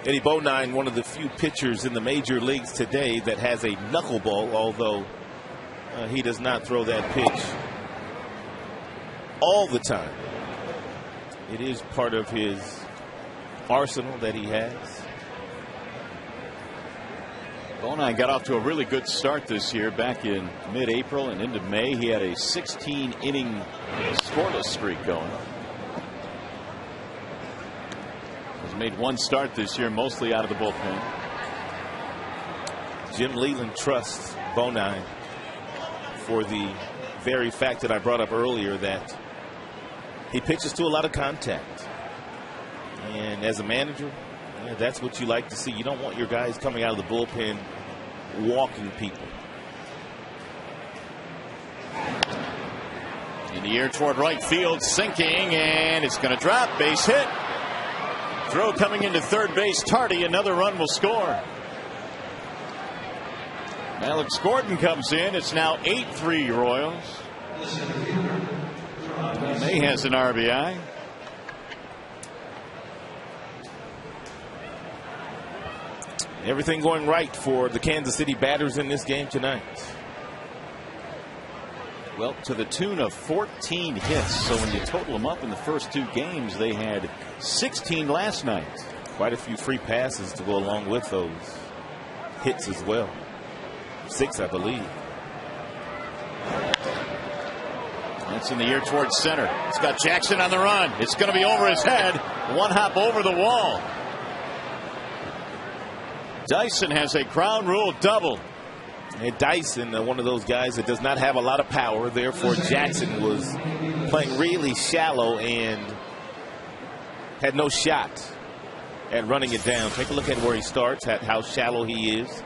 Eddie Bonine, one of the few pitchers in the major leagues today that has a knuckleball, although he does not throw that pitch all the time. It is part of his arsenal that he has. Bonine got off to a really good start this year back in mid-April and into May. He had a 16-inning scoreless streak going. He's made one start this year, mostly out of the bullpen. Jim Leland trusts Bonine for the very fact that I brought up earlier, that he pitches to a lot of contact. And as a manager, that's what you like to see. You don't want your guys coming out of the bullpen walking people. In the air toward right field, sinking, and it's going to drop. Base hit. Throw coming into third base, tardy. Another run will score. Alex Gordon comes in. It's now 8-3 Royals. May has an RBI. Everything going right for the Kansas City batters in this game tonight. Well, to the tune of 14 hits. So when you total them up in the first two games, they had 16 last night. Quite a few free passes to go along with those hits as well. 6, I believe. That's in the air towards center. It's got Jackson on the run. It's going to be over his head. One hop over the wall. Dyson has a crown rule double. And Dyson, one of those guys that does not have a lot of power. Therefore, Jackson was playing really shallow and had no shot at running it down. Take a look at where he starts, at how shallow he is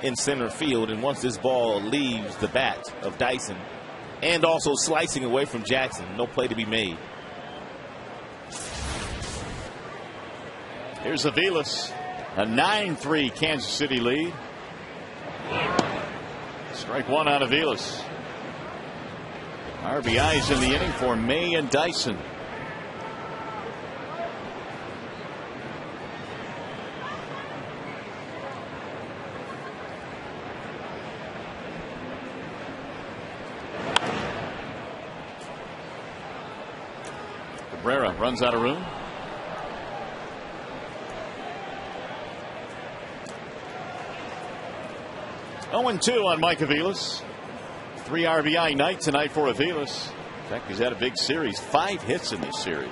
in center field. And once this ball leaves the bat of Dyson, and also slicing away from Jackson, no play to be made. Here's Aviles. A 9-3 Kansas City lead. Strike one out of Aviles. RBIs in the inning for May and Dyson. Cabrera runs out of room. Oh, 2 on Mike Aviles. 3 RBI night tonight for Aviles. In fact, he's had a big series. 5 hits in this series.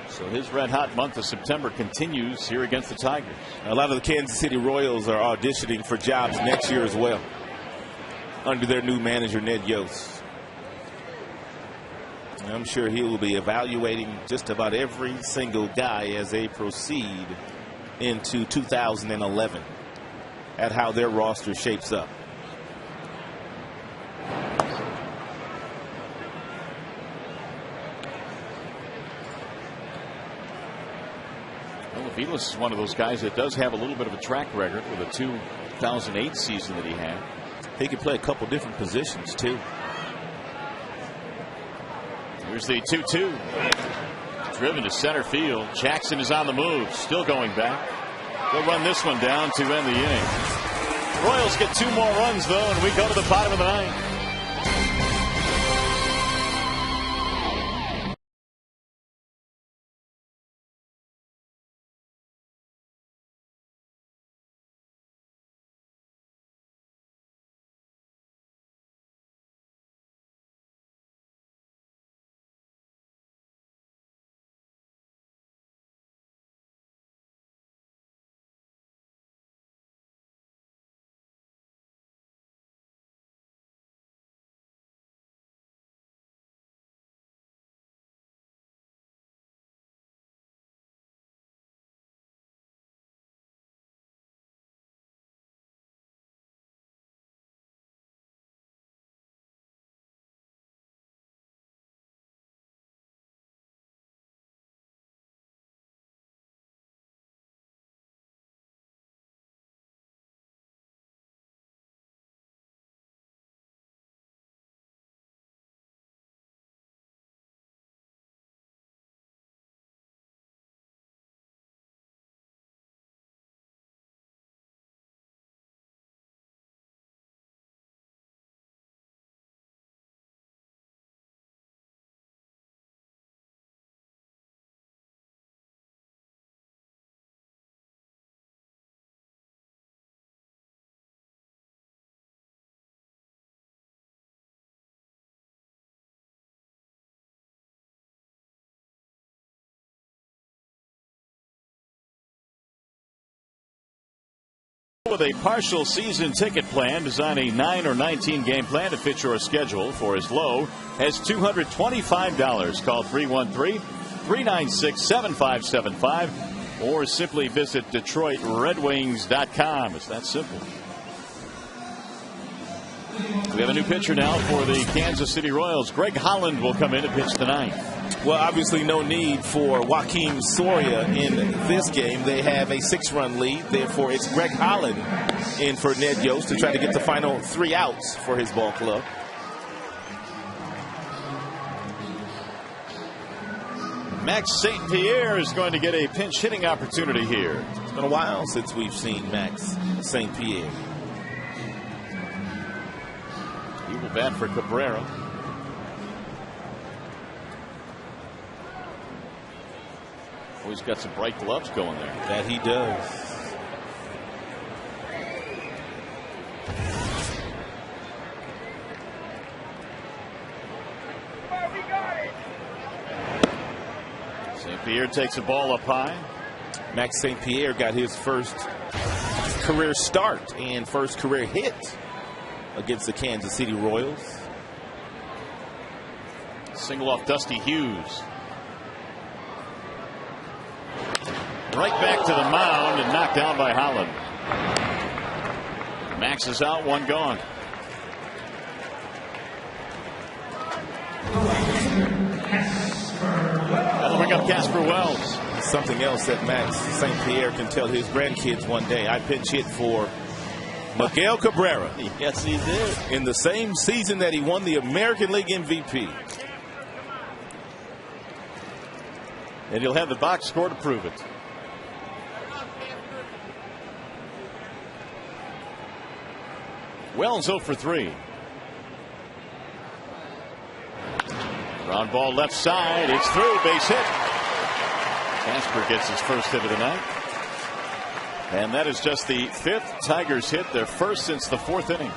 So his red hot month of September continues here against the Tigers. A lot of the Kansas City Royals are auditioning for jobs next year as well, under their new manager, Ned Yost. I'm sure he will be evaluating just about every single guy as they proceed into 2011 at how their roster shapes up. Well, Aviles is one of those guys that does have a little bit of a track record with a 2008 season that he had. He can play a couple different positions too. Here's the 2-2. Driven to center field. Jackson is on the move. Still going back. They'll run this one down to end the inning. Royals get 2 more runs, though, and we go to the bottom of the 9th. With a partial season ticket plan, design a 9 or 19 game plan to fit your schedule for as low as $225. Call 313-396-7575 or simply visit DetroitRedWings.com. It's that simple. We have a new pitcher now for the Kansas City Royals. Greg Holland will come in to pitch the ninth. Well, obviously no need for Joakim Soria in this game. They have a 6-run lead. Therefore, it's Greg Holland in for Ned Yost to try to get the final 3 outs for his ball club. Max St. Pierre is going to get a pinch hitting opportunity here. It's been a while since we've seen Max St. Pierre. He will bat for Cabrera. Oh, he's got some bright gloves going there. That he does. St. Pierre takes the ball up high. Max St. Pierre got his first career start and first career hit against the Kansas City Royals. Single off Dusty Hughes. Right back to the mound and knocked down by Holland. Max is out, 1 gone. That'll bring up Casper Wells. Something else that Max St. Pierre can tell his grandkids one day. I pinch hit for Miguel Cabrera. Yes, he did. In the same season that he won the American League MVP. And he'll have the box score to prove it. Wells 0 for 3. Ground ball left side. It's through. Base hit. Casper gets his first hit of the night. And that is just the 5th Tigers hit, their first since the 4th inning.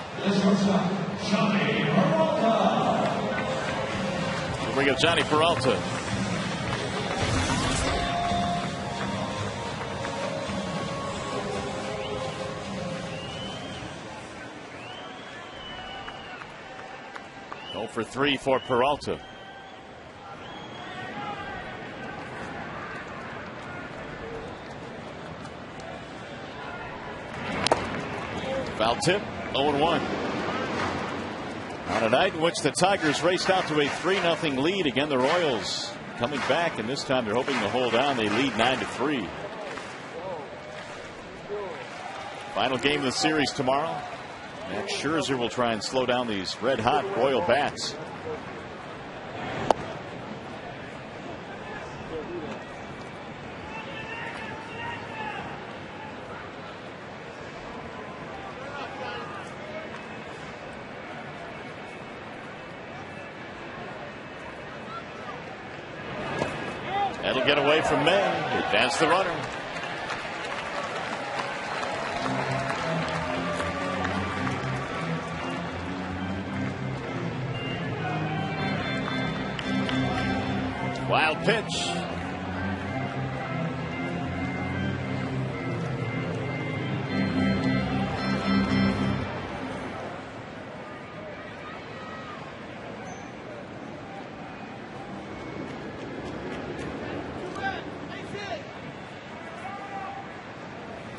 We'll bring up Johnny Peralta. For 3 for Peralta. Foul tip, 0-1. On a night in which the Tigers raced out to a 3-0 lead. Again, the Royals coming back, and this time they're hoping to hold on. They lead 9-3. Final game of the series tomorrow. Max Scherzer will try and slow down these red-hot Royal bats. That'll get away from May. Advance the runner. Wild pitch.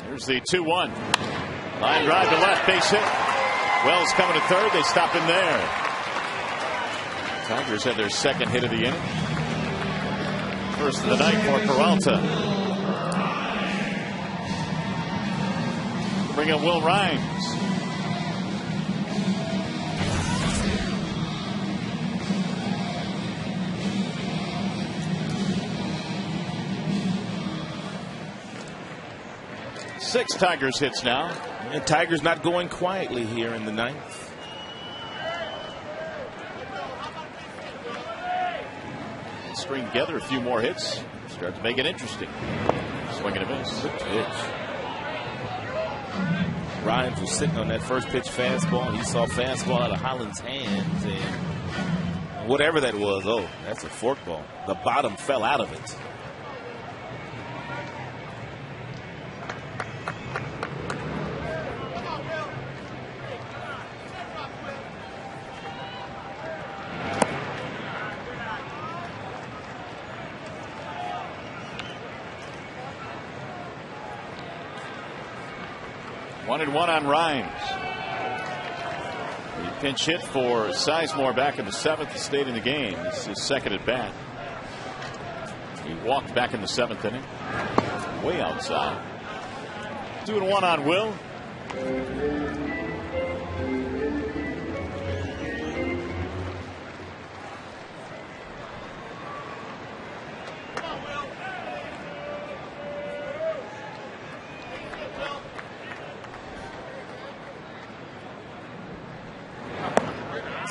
Here's the 2-1. Line drive to left, base hit. Wells coming to third. They stop him there. Tigers had their second hit of the inning. First of the night for Peralta. Bring up Will Rhymes. Six Tigers hits now. And Tigers not going quietly here in the ninth. String together a few more hits. Start to make it interesting. Swing and a miss. Good pitch. Rhymes was sitting on that first pitch fastball. He saw fastball out of Holland's hands, and whatever that was, oh, that's a forkball. The bottom fell out of it. 1-1 on Rhymes. He pinch hit for Sizemore back in the 7th to stayed in the game. This is his second at bat. He walked back in the 7th inning. Way outside. 2-1 on Will.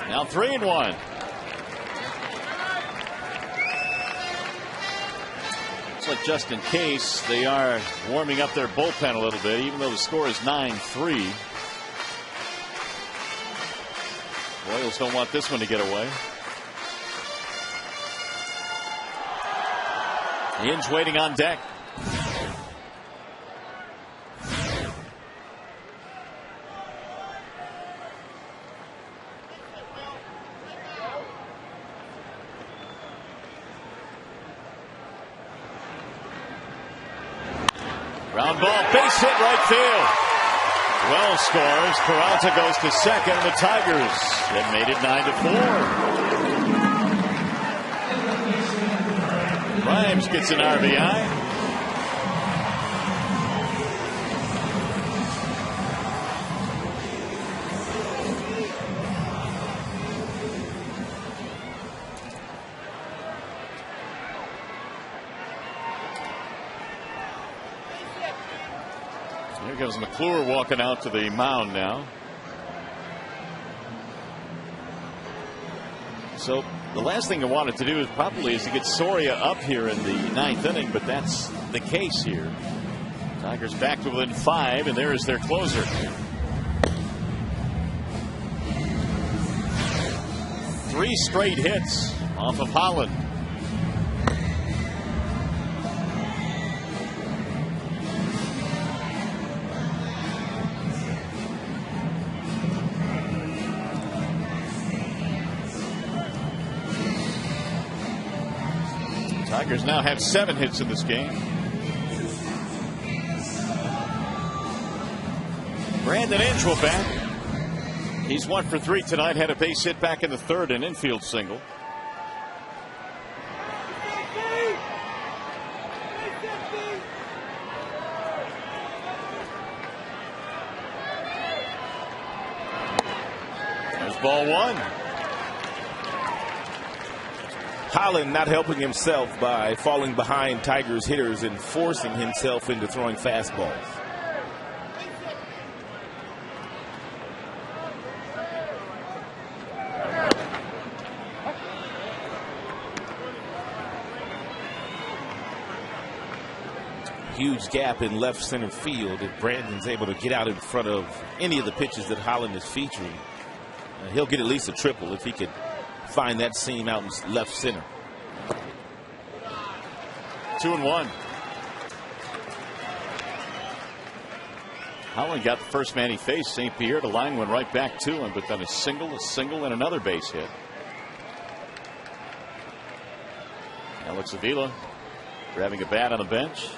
Now 3-1. Looks like just in case they are warming up their bullpen a little bit, even though the score is 9-3. Royals don't want this one to get away. Hinge waiting on deck. Ground ball, base hit right field. Well scores. Peralta goes to second. The Tigers have made it 9-4. Rhymes gets an RBI. Here comes McClure walking out to the mound now. So the last thing I wanted to do is probably to get Soria up here in the 9th inning, but that's the case here. Tigers back to within 5, and there is their closer. Three straight hits off of Holland. Tigers now have 7 hits in this game. Brandon Inge will bat. He's 1 for 3 tonight. Had a base hit back in the 3rd, an infield single. There's ball 1. Holland not helping himself by falling behind Tigers hitters and forcing himself into throwing fastballs. Huge gap in left center field if Brandon's able to get out in front of any of the pitches that Holland is featuring. He'll get at least a triple if he could find that seam out in left center. 2-1. Holland got the first man he faced, St. Pierre. The line went right back to him, but then a single, and another base hit. Alex Avila grabbing a bat on the bench.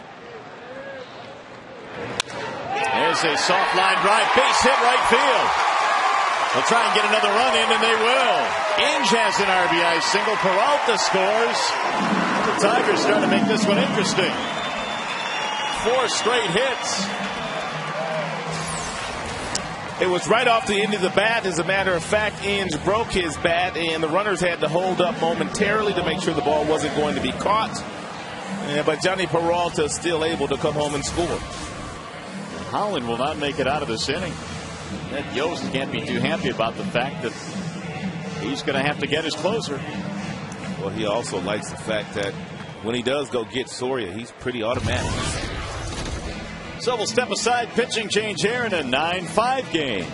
There's a soft line drive, base hit right field. They'll try and get another run in, and they will. Inge has an RBI single. Peralta scores. The Tigers starting to make this one interesting. 4 straight hits. It was right off the end of the bat. As a matter of fact, Inge broke his bat, and the runners had to hold up momentarily to make sure the ball wasn't going to be caught. But Johnny Peralta is still able to come home and score. Holland will not make it out of this inning. Ed Yost can't be too happy about the fact that he's going to have to get his closer. Well, he also likes the fact that when he does go get Soria, he's pretty automatic. So we'll step aside, pitching change here in a 9-5 game.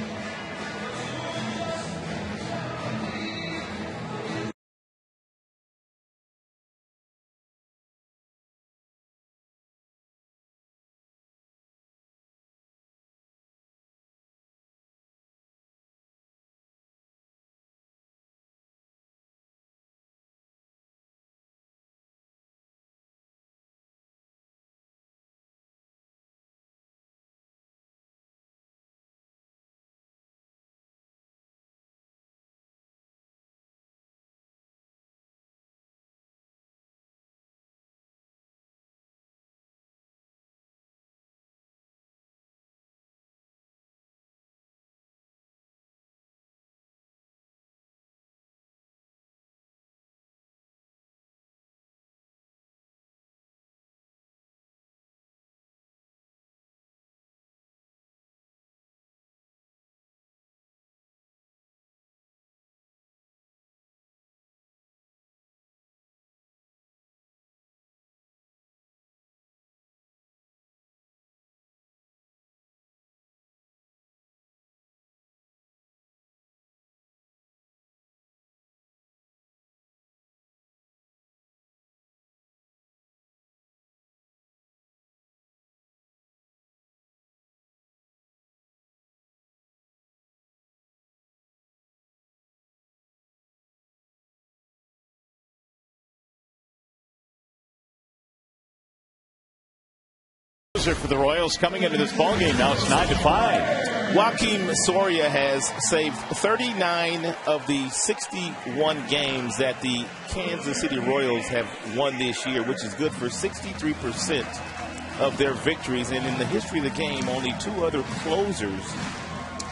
closer for the Royals coming into this ballgame. Now it's 9-5. Joakim Soria has saved 39 of the 61 games that the Kansas City Royals have won this year, which is good for 63% of their victories. And in the history of the game, only 2 other closers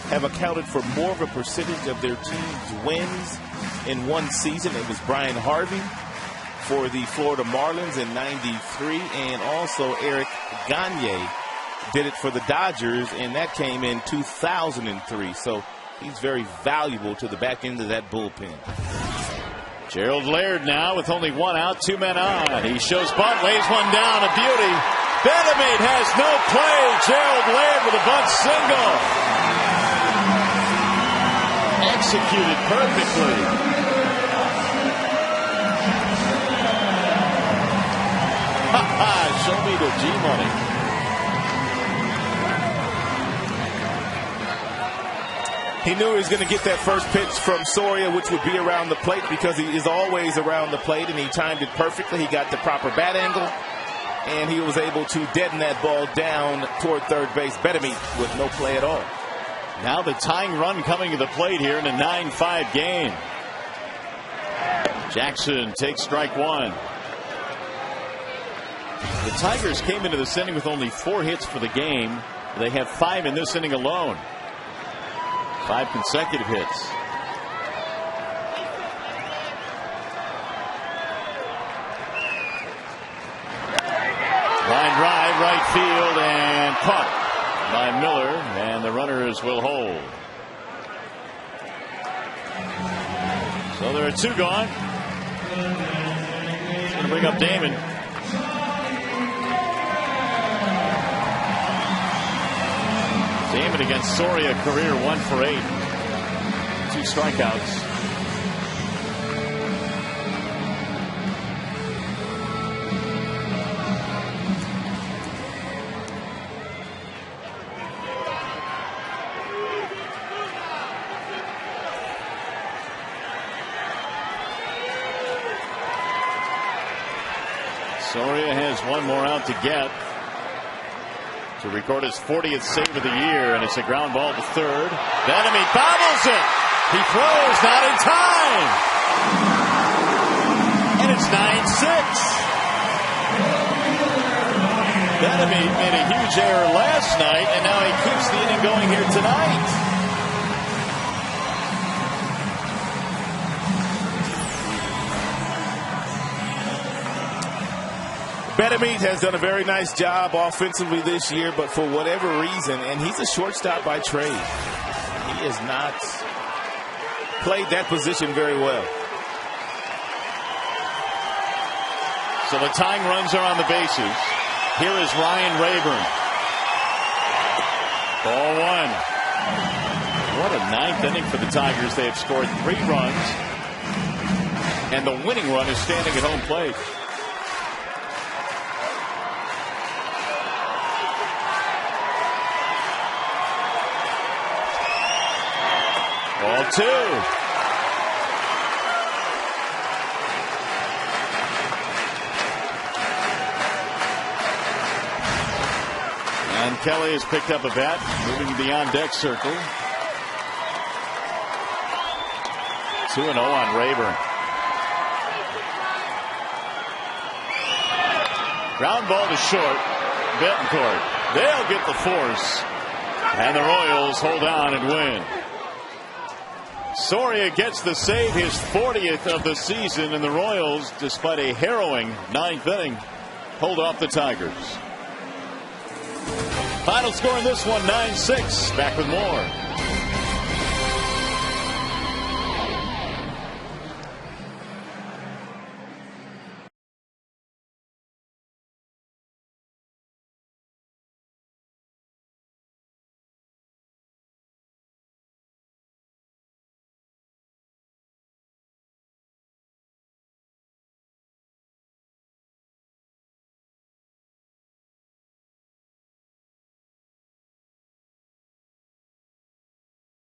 have accounted for more of a percentage of their team's wins in one season. It was Brian Harvey for the Florida Marlins in '93, and also Eric Gagne did it for the Dodgers, and that came in 2003. So he's very valuable to the back end of that bullpen. Gerald Laird now with only 1 out, 2 men on. He shows bunt, lays one down, a beauty. Benamate has no play. Gerald Laird with a bunt single. Executed perfectly. Show me the G-money. He knew he was going to get that first pitch from Soria, which would be around the plate because he is always around the plate, and he timed it perfectly. He got the proper bat angle, and he was able to deaden that ball down toward third base. Benamate with no play at all. Now the tying run coming to the plate here in a 9-5 game. Jackson takes strike 1. The Tigers came into this inning with only 4 hits for the game. They have 5 in this inning alone. 5 consecutive hits. Line drive, right field, and caught by Miller, and the runners will hold. So there are 2 gone. It's going to bring up Damon. Damon against Soria, career 1 for 8. 2 strikeouts. Soria has 1 more out to get to record his 40th save of the year, and it's a ground ball to third. Benamate bobbles it. He throws, not in time. And it's 9-6. Benamate made a huge error last night, and now he keeps the inning going here tonight. Benamate has done a very nice job offensively this year, but for whatever reason, and he's a shortstop by trade, he has not played that position very well. So the tying runs are on the bases. Here is Ryan Rayburn. Ball 1. What a 9th inning for the Tigers. They have scored 3 runs, and the winning run is standing at home plate. Ball 2. And Kelly has picked up a bat, moving to the on-deck circle. 2-0 on Rayburn. Ground ball to short. Betancourt. They'll get the force. And the Royals hold on and win. Soria gets the save, his 40th of the season, and the Royals, despite a harrowing 9th inning, hold off the Tigers. Final score in this one, 9-6. Back with more.